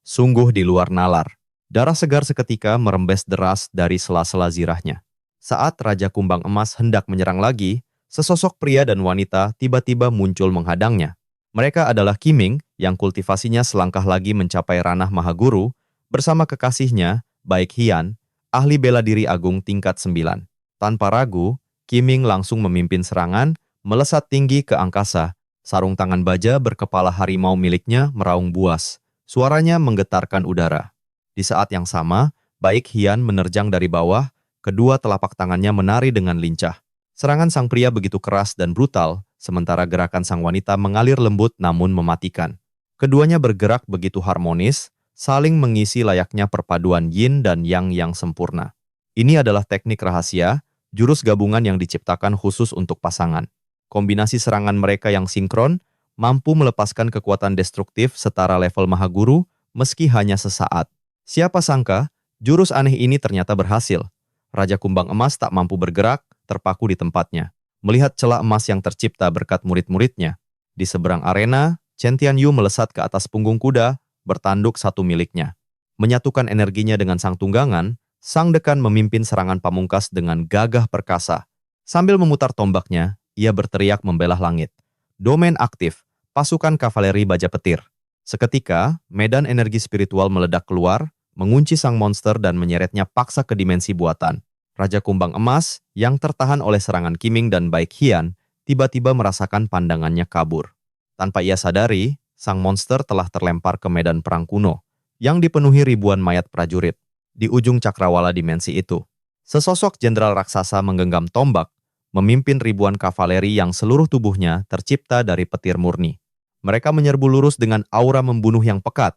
sungguh di luar nalar. Darah segar seketika merembes deras dari sela-sela zirahnya. Saat Raja Kumbang Emas hendak menyerang lagi, sesosok pria dan wanita tiba-tiba muncul menghadangnya. Mereka adalah Qiming yang kultivasinya selangkah lagi mencapai ranah Mahaguru, bersama kekasihnya, Baek Hian, ahli bela diri agung tingkat 9. Tanpa ragu, Qiming langsung memimpin serangan, melesat tinggi ke angkasa. Sarung tangan baja berkepala harimau miliknya meraung buas. Suaranya menggetarkan udara. Di saat yang sama, Baek Hian menerjang dari bawah, kedua telapak tangannya menari dengan lincah. Serangan sang pria begitu keras dan brutal, sementara gerakan sang wanita mengalir lembut namun mematikan. Keduanya bergerak begitu harmonis, saling mengisi layaknya perpaduan yin dan yang sempurna. Ini adalah teknik rahasia, jurus gabungan yang diciptakan khusus untuk pasangan. Kombinasi serangan mereka yang sinkron, mampu melepaskan kekuatan destruktif setara level Mahaguru meski hanya sesaat. Siapa sangka, jurus aneh ini ternyata berhasil. Raja Kumbang Emas tak mampu bergerak, terpaku di tempatnya, melihat celah emas yang tercipta berkat murid-muridnya. Di seberang arena, Chen Tianyu melesat ke atas punggung kuda, bertanduk satu miliknya. Menyatukan energinya dengan sang tunggangan, sang dekan memimpin serangan pamungkas dengan gagah perkasa. Sambil memutar tombaknya, ia berteriak membelah langit. Domain aktif, pasukan kavaleri baja petir. Seketika, medan energi spiritual meledak keluar, mengunci sang monster dan menyeretnya paksa ke dimensi buatan. Raja Kumbang Emas, yang tertahan oleh serangan Qiming dan Baek Hian, tiba-tiba merasakan pandangannya kabur. Tanpa ia sadari, sang monster telah terlempar ke medan perang kuno, yang dipenuhi ribuan mayat prajurit. Di ujung cakrawala dimensi itu, sesosok jenderal raksasa menggenggam tombak, memimpin ribuan kavaleri yang seluruh tubuhnya tercipta dari petir murni. Mereka menyerbu lurus dengan aura membunuh yang pekat.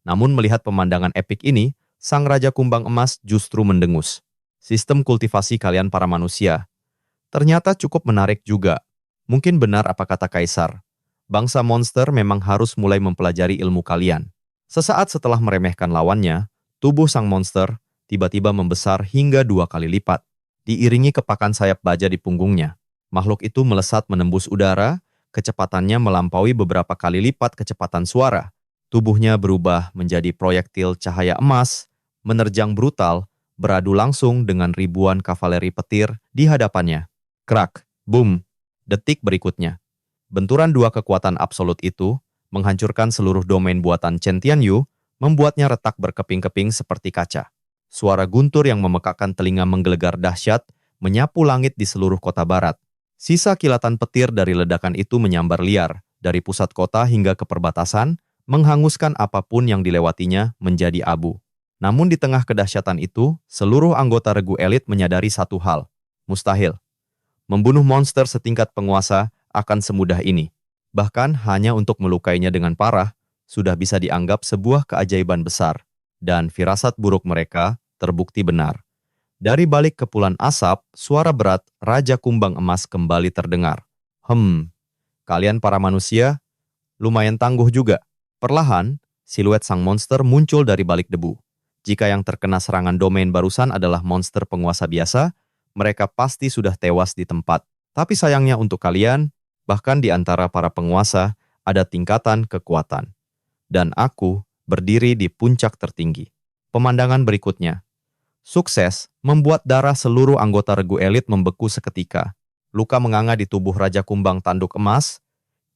Namun melihat pemandangan epik ini, sang Raja Kumbang Emas justru mendengus. Sistem kultivasi kalian para manusia ternyata cukup menarik juga. Mungkin benar apa kata Kaisar. Bangsa monster memang harus mulai mempelajari ilmu kalian. Sesaat setelah meremehkan lawannya, tubuh sang monster tiba-tiba membesar hingga 2 kali lipat. Diiringi kepakan sayap baja di punggungnya. Makhluk itu melesat menembus udara, kecepatannya melampaui beberapa kali lipat kecepatan suara. Tubuhnya berubah menjadi proyektil cahaya emas, menerjang brutal, beradu langsung dengan ribuan kavaleri petir di hadapannya. Krak, boom. Detik berikutnya, benturan dua kekuatan absolut itu menghancurkan seluruh domain buatan Chen Tianyu, membuatnya retak berkeping-keping seperti kaca. Suara guntur yang memekakkan telinga menggelegar dahsyat, menyapu langit di seluruh kota barat. Sisa kilatan petir dari ledakan itu menyambar liar, dari pusat kota hingga ke perbatasan, menghanguskan apapun yang dilewatinya menjadi abu. Namun di tengah kedahsyatan itu, seluruh anggota regu elit menyadari satu hal. Mustahil. Membunuh monster setingkat penguasa akan semudah ini. Bahkan hanya untuk melukainya dengan parah, sudah bisa dianggap sebuah keajaiban besar. Dan firasat buruk mereka terbukti benar. Dari balik kepulan asap, suara berat Raja Kumbang Emas kembali terdengar. Kalian para manusia, lumayan tangguh juga. Perlahan, siluet sang monster muncul dari balik debu. Jika yang terkena serangan domain barusan adalah monster penguasa biasa, mereka pasti sudah tewas di tempat. Tapi sayangnya untuk kalian, bahkan di antara para penguasa, ada tingkatan kekuatan. Dan aku berdiri di puncak tertinggi. Pemandangan berikutnya. Sukses membuat darah seluruh anggota regu elit membeku seketika. Luka menganga di tubuh Raja Kumbang Tanduk Emas,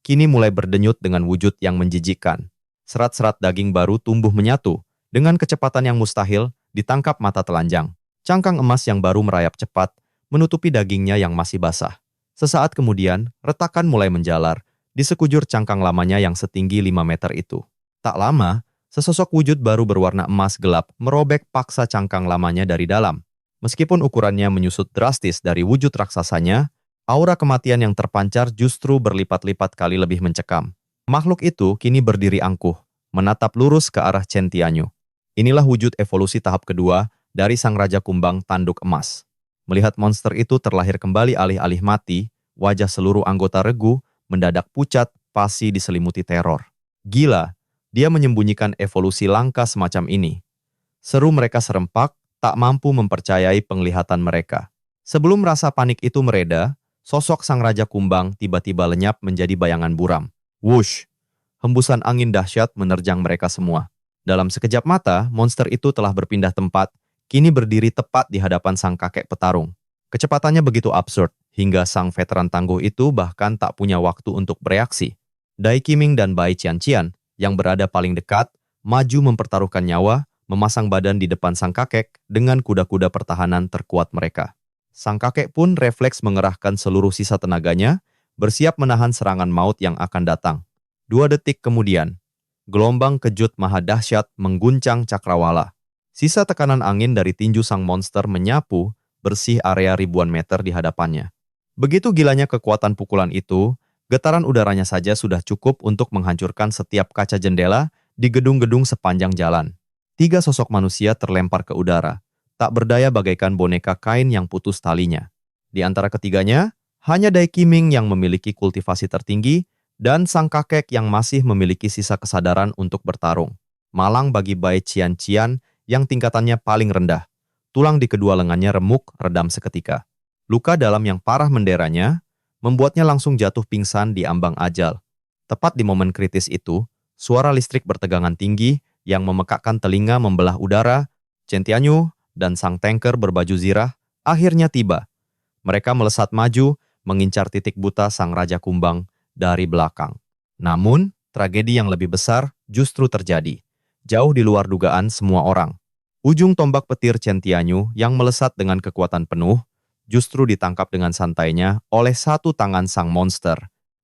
kini mulai berdenyut dengan wujud yang menjijikkan. Serat-serat daging baru tumbuh menyatu, dengan kecepatan yang mustahil, ditangkap mata telanjang. Cangkang emas yang baru merayap cepat, menutupi dagingnya yang masih basah. Sesaat kemudian, retakan mulai menjalar, di sekujur cangkang lamanya yang setinggi 5 meter itu. Tak lama, sesosok wujud baru berwarna emas gelap merobek paksa cangkang lamanya dari dalam. Meskipun ukurannya menyusut drastis dari wujud raksasanya, aura kematian yang terpancar justru berlipat-lipat kali lebih mencekam. Makhluk itu kini berdiri angkuh, menatap lurus ke arah Chen Tianyu. Inilah wujud evolusi tahap kedua dari sang Raja Kumbang Tanduk Emas. Melihat monster itu terlahir kembali alih-alih mati, wajah seluruh anggota regu mendadak pucat, pasti diselimuti teror. Gila! Dia menyembunyikan evolusi langka semacam ini. Seru mereka serempak, tak mampu mempercayai penglihatan mereka. Sebelum rasa panik itu mereda, sosok sang Raja Kumbang tiba-tiba lenyap menjadi bayangan buram. Wush! Hembusan angin dahsyat menerjang mereka semua. Dalam sekejap mata, monster itu telah berpindah tempat, kini berdiri tepat di hadapan sang kakek petarung. Kecepatannya begitu absurd, hingga sang veteran tangguh itu bahkan tak punya waktu untuk bereaksi. Dai Qiming dan Bai Qianqian yang berada paling dekat, maju mempertaruhkan nyawa, memasang badan di depan sang kakek dengan kuda-kuda pertahanan terkuat mereka. Sang kakek pun refleks mengerahkan seluruh sisa tenaganya, bersiap menahan serangan maut yang akan datang. 2 detik kemudian, gelombang kejut maha dahsyat mengguncang cakrawala. Sisa tekanan angin dari tinju sang monster menyapu bersih area ribuan meter di hadapannya. Begitu gilanya kekuatan pukulan itu, getaran udaranya saja sudah cukup untuk menghancurkan setiap kaca jendela di gedung-gedung sepanjang jalan. 3 sosok manusia terlempar ke udara, tak berdaya bagaikan boneka kain yang putus talinya. Di antara ketiganya, hanya Dai Qiming yang memiliki kultivasi tertinggi dan sang kakek yang masih memiliki sisa kesadaran untuk bertarung. Malang bagi Bai Qianqian yang tingkatannya paling rendah. Tulang di kedua lengannya remuk redam seketika. Luka dalam yang parah menderanya, membuatnya langsung jatuh pingsan di ambang ajal. Tepat di momen kritis itu, suara listrik bertegangan tinggi yang memekakkan telinga membelah udara. Chen Tianyu dan sang tanker berbaju zirah akhirnya tiba. Mereka melesat maju, mengincar titik buta sang Raja Kumbang dari belakang. Namun, tragedi yang lebih besar justru terjadi, jauh di luar dugaan semua orang. Ujung tombak petir Chen Tianyu yang melesat dengan kekuatan penuh, justru ditangkap dengan santainya oleh satu tangan sang monster.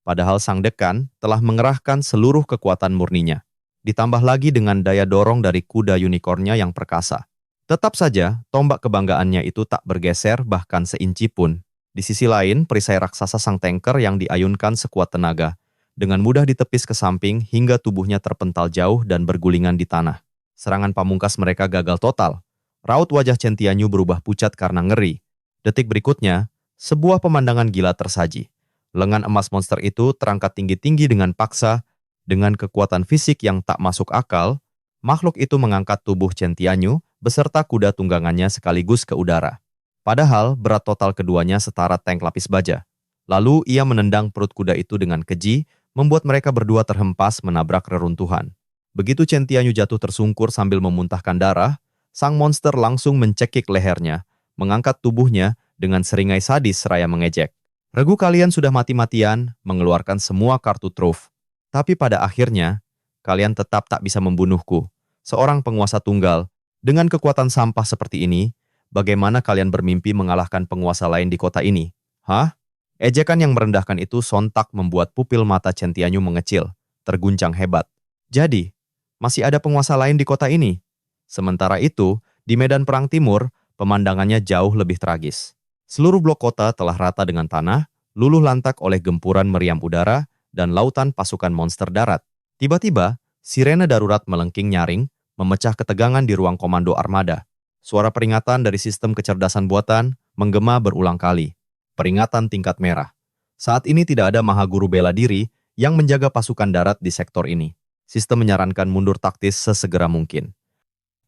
Padahal sang dekan telah mengerahkan seluruh kekuatan murninya. Ditambah lagi dengan daya dorong dari kuda unicornnya yang perkasa. Tetap saja, tombak kebanggaannya itu tak bergeser bahkan seinci pun. Di sisi lain, perisai raksasa sang tanker yang diayunkan sekuat tenaga, dengan mudah ditepis ke samping hingga tubuhnya terpental jauh dan bergulingan di tanah. Serangan pamungkas mereka gagal total. Raut wajah Chen Tianyu berubah pucat karena ngeri. Detik berikutnya, sebuah pemandangan gila tersaji. Lengan emas monster itu terangkat tinggi-tinggi dengan paksa, dengan kekuatan fisik yang tak masuk akal. Makhluk itu mengangkat tubuh Chen Tianyu beserta kuda tunggangannya sekaligus ke udara. Padahal berat total keduanya setara tank lapis baja. Lalu ia menendang perut kuda itu dengan keji, membuat mereka berdua terhempas menabrak reruntuhan. Begitu Chen Tianyu jatuh tersungkur sambil memuntahkan darah, sang monster langsung mencekik lehernya, mengangkat tubuhnya dengan seringai sadis seraya mengejek. Regu kalian sudah mati-matian mengeluarkan semua kartu truf. Tapi pada akhirnya, kalian tetap tak bisa membunuhku. Seorang penguasa tunggal, dengan kekuatan sampah seperti ini, bagaimana kalian bermimpi mengalahkan penguasa lain di kota ini? Hah? Ejekan yang merendahkan itu sontak membuat pupil mata Chen Tianyu mengecil, terguncang hebat. Jadi, masih ada penguasa lain di kota ini. Sementara itu, di medan perang timur, pemandangannya jauh lebih tragis. Seluruh blok kota telah rata dengan tanah, luluh lantak oleh gempuran meriam udara, dan lautan pasukan monster darat. Tiba-tiba, sirene darurat melengking nyaring, memecah ketegangan di ruang komando armada. Suara peringatan dari sistem kecerdasan buatan menggema berulang kali. Peringatan tingkat merah. Saat ini tidak ada mahaguru bela diri yang menjaga pasukan darat di sektor ini. Sistem menyarankan mundur taktis sesegera mungkin.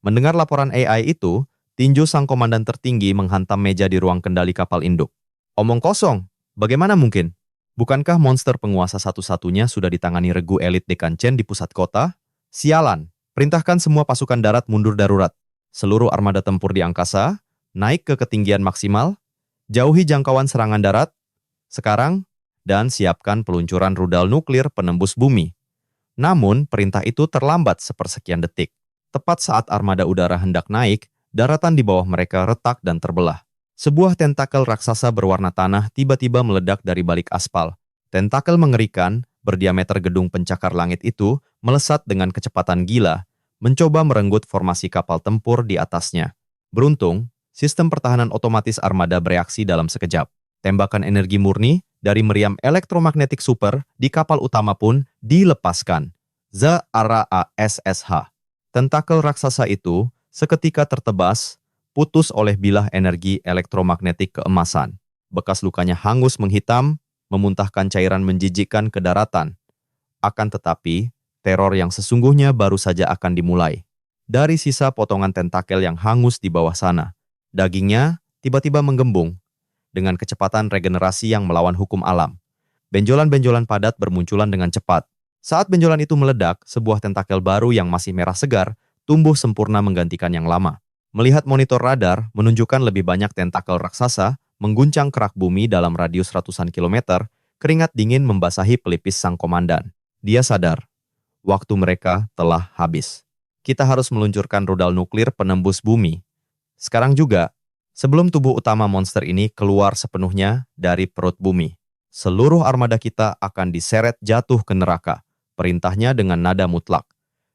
Mendengar laporan AI itu, tinju sang komandan tertinggi menghantam meja di ruang kendali kapal induk. Omong kosong, bagaimana mungkin? Bukankah monster penguasa satu-satunya sudah ditangani regu elit Dekan Chen di pusat kota? Sialan, perintahkan semua pasukan darat mundur darurat. Seluruh armada tempur di angkasa, naik ke ketinggian maksimal, jauhi jangkauan serangan darat, sekarang, dan siapkan peluncuran rudal nuklir penembus bumi. Namun, perintah itu terlambat sepersekian detik. Tepat saat armada udara hendak naik, daratan di bawah mereka retak dan terbelah. Sebuah tentakel raksasa berwarna tanah tiba-tiba meledak dari balik aspal. Tentakel mengerikan, berdiameter gedung pencakar langit itu, melesat dengan kecepatan gila, mencoba merenggut formasi kapal tempur di atasnya. Beruntung, sistem pertahanan otomatis armada bereaksi dalam sekejap. Tembakan energi murni dari meriam elektromagnetik super di kapal utama pun dilepaskan. ZARASSH. Tentakel raksasa itu seketika tertebas, putus oleh bilah energi elektromagnetik keemasan. Bekas lukanya hangus menghitam, memuntahkan cairan menjijikkan ke daratan. Akan tetapi, teror yang sesungguhnya baru saja akan dimulai. Dari sisa potongan tentakel yang hangus di bawah sana, dagingnya tiba-tiba menggembung dengan kecepatan regenerasi yang melawan hukum alam. Benjolan-benjolan padat bermunculan dengan cepat. Saat benjolan itu meledak, sebuah tentakel baru yang masih merah segar tumbuh sempurna menggantikan yang lama. Melihat monitor radar menunjukkan lebih banyak tentakel raksasa mengguncang kerak bumi dalam radius ratusan kilometer, keringat dingin membasahi pelipis sang komandan. Dia sadar, waktu mereka telah habis. Kita harus meluncurkan rudal nuklir penembus bumi. Sekarang juga, sebelum tubuh utama monster ini keluar sepenuhnya dari perut bumi. Seluruh armada kita akan diseret jatuh ke neraka, perintahnya dengan nada mutlak.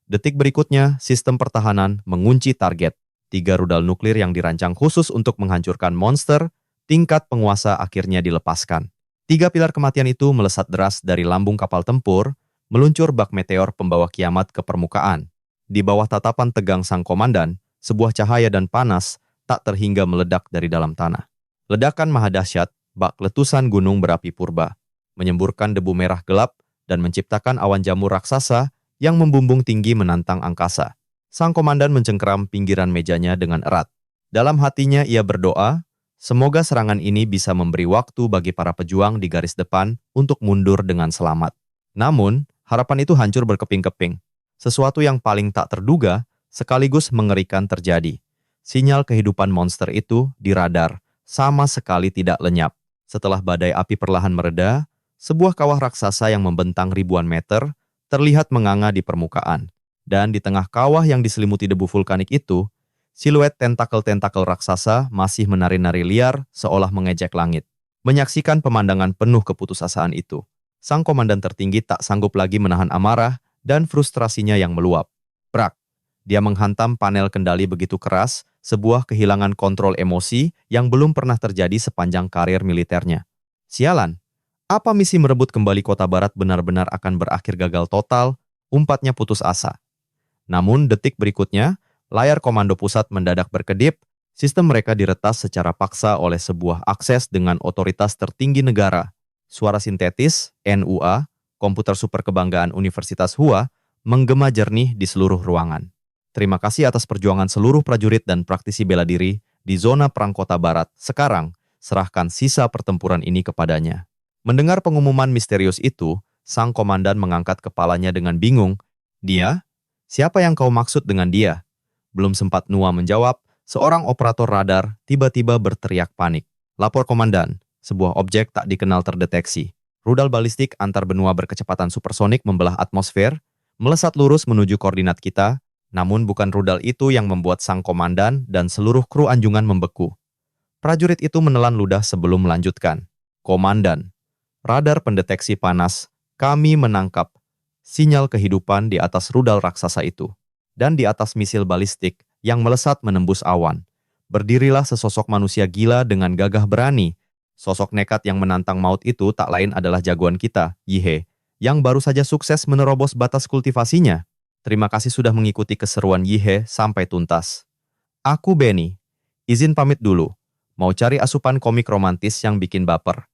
Detik berikutnya, sistem pertahanan mengunci target. 3 rudal nuklir yang dirancang khusus untuk menghancurkan monster, tingkat penguasa akhirnya dilepaskan. 3 pilar kematian itu melesat deras dari lambung kapal tempur, meluncur bak meteor pembawa kiamat ke permukaan. Di bawah tatapan tegang sang komandan, sebuah cahaya dan panas tak terhingga meledak dari dalam tanah. Ledakan maha dahsyat, bak letusan gunung berapi purba, menyemburkan debu merah gelap dan menciptakan awan jamur raksasa yang membumbung tinggi menantang angkasa. Sang komandan mencengkeram pinggiran mejanya dengan erat. Dalam hatinya ia berdoa, Semoga serangan ini bisa memberi waktu bagi para pejuang di garis depan untuk mundur dengan selamat. Namun, harapan itu hancur berkeping-keping. Sesuatu yang paling tak terduga sekaligus mengerikan terjadi. Sinyal kehidupan monster itu di radar sama sekali tidak lenyap. Setelah badai api perlahan mereda, sebuah kawah raksasa yang membentang ribuan meter terlihat menganga di permukaan. Dan di tengah kawah yang diselimuti debu vulkanik itu, siluet tentakel-tentakel raksasa masih menari-nari liar seolah mengejek langit. Menyaksikan pemandangan penuh keputusasaan itu, sang komandan tertinggi tak sanggup lagi menahan amarah dan frustrasinya yang meluap. Brak! Dia menghantam panel kendali begitu keras, sebuah kehilangan kontrol emosi yang belum pernah terjadi sepanjang karir militernya. Sialan! Apa misi merebut kembali kota barat benar-benar akan berakhir gagal total, umpatnya putus asa. Namun detik berikutnya, layar komando pusat mendadak berkedip, sistem mereka diretas secara paksa oleh sebuah akses dengan otoritas tertinggi negara. Suara sintetis, NUA, komputer super kebanggaan Universitas Hua, menggema jernih di seluruh ruangan. Terima kasih atas perjuangan seluruh prajurit dan praktisi bela diri di zona perang kota barat. Sekarang, serahkan sisa pertempuran ini kepadanya. Mendengar pengumuman misterius itu, sang komandan mengangkat kepalanya dengan bingung. Dia? Siapa yang kau maksud dengan dia? Belum sempat Nua menjawab, seorang operator radar tiba-tiba berteriak panik. Lapor komandan, sebuah objek tak dikenal terdeteksi. Rudal balistik antar benua berkecepatan supersonik membelah atmosfer, melesat lurus menuju koordinat kita, namun bukan rudal itu yang membuat sang komandan dan seluruh kru anjungan membeku. Prajurit itu menelan ludah sebelum melanjutkan. Komandan, radar pendeteksi panas, kami menangkap sinyal kehidupan di atas rudal raksasa itu. Dan di atas misil balistik yang melesat menembus awan. Berdirilah sesosok manusia gila dengan gagah berani. Sosok nekat yang menantang maut itu tak lain adalah jagoan kita, Yihe, yang baru saja sukses menerobos batas kultivasinya. Terima kasih sudah mengikuti keseruan Yihe sampai tuntas. Aku Benny. Izin pamit dulu. Mau cari asupan komik romantis yang bikin baper.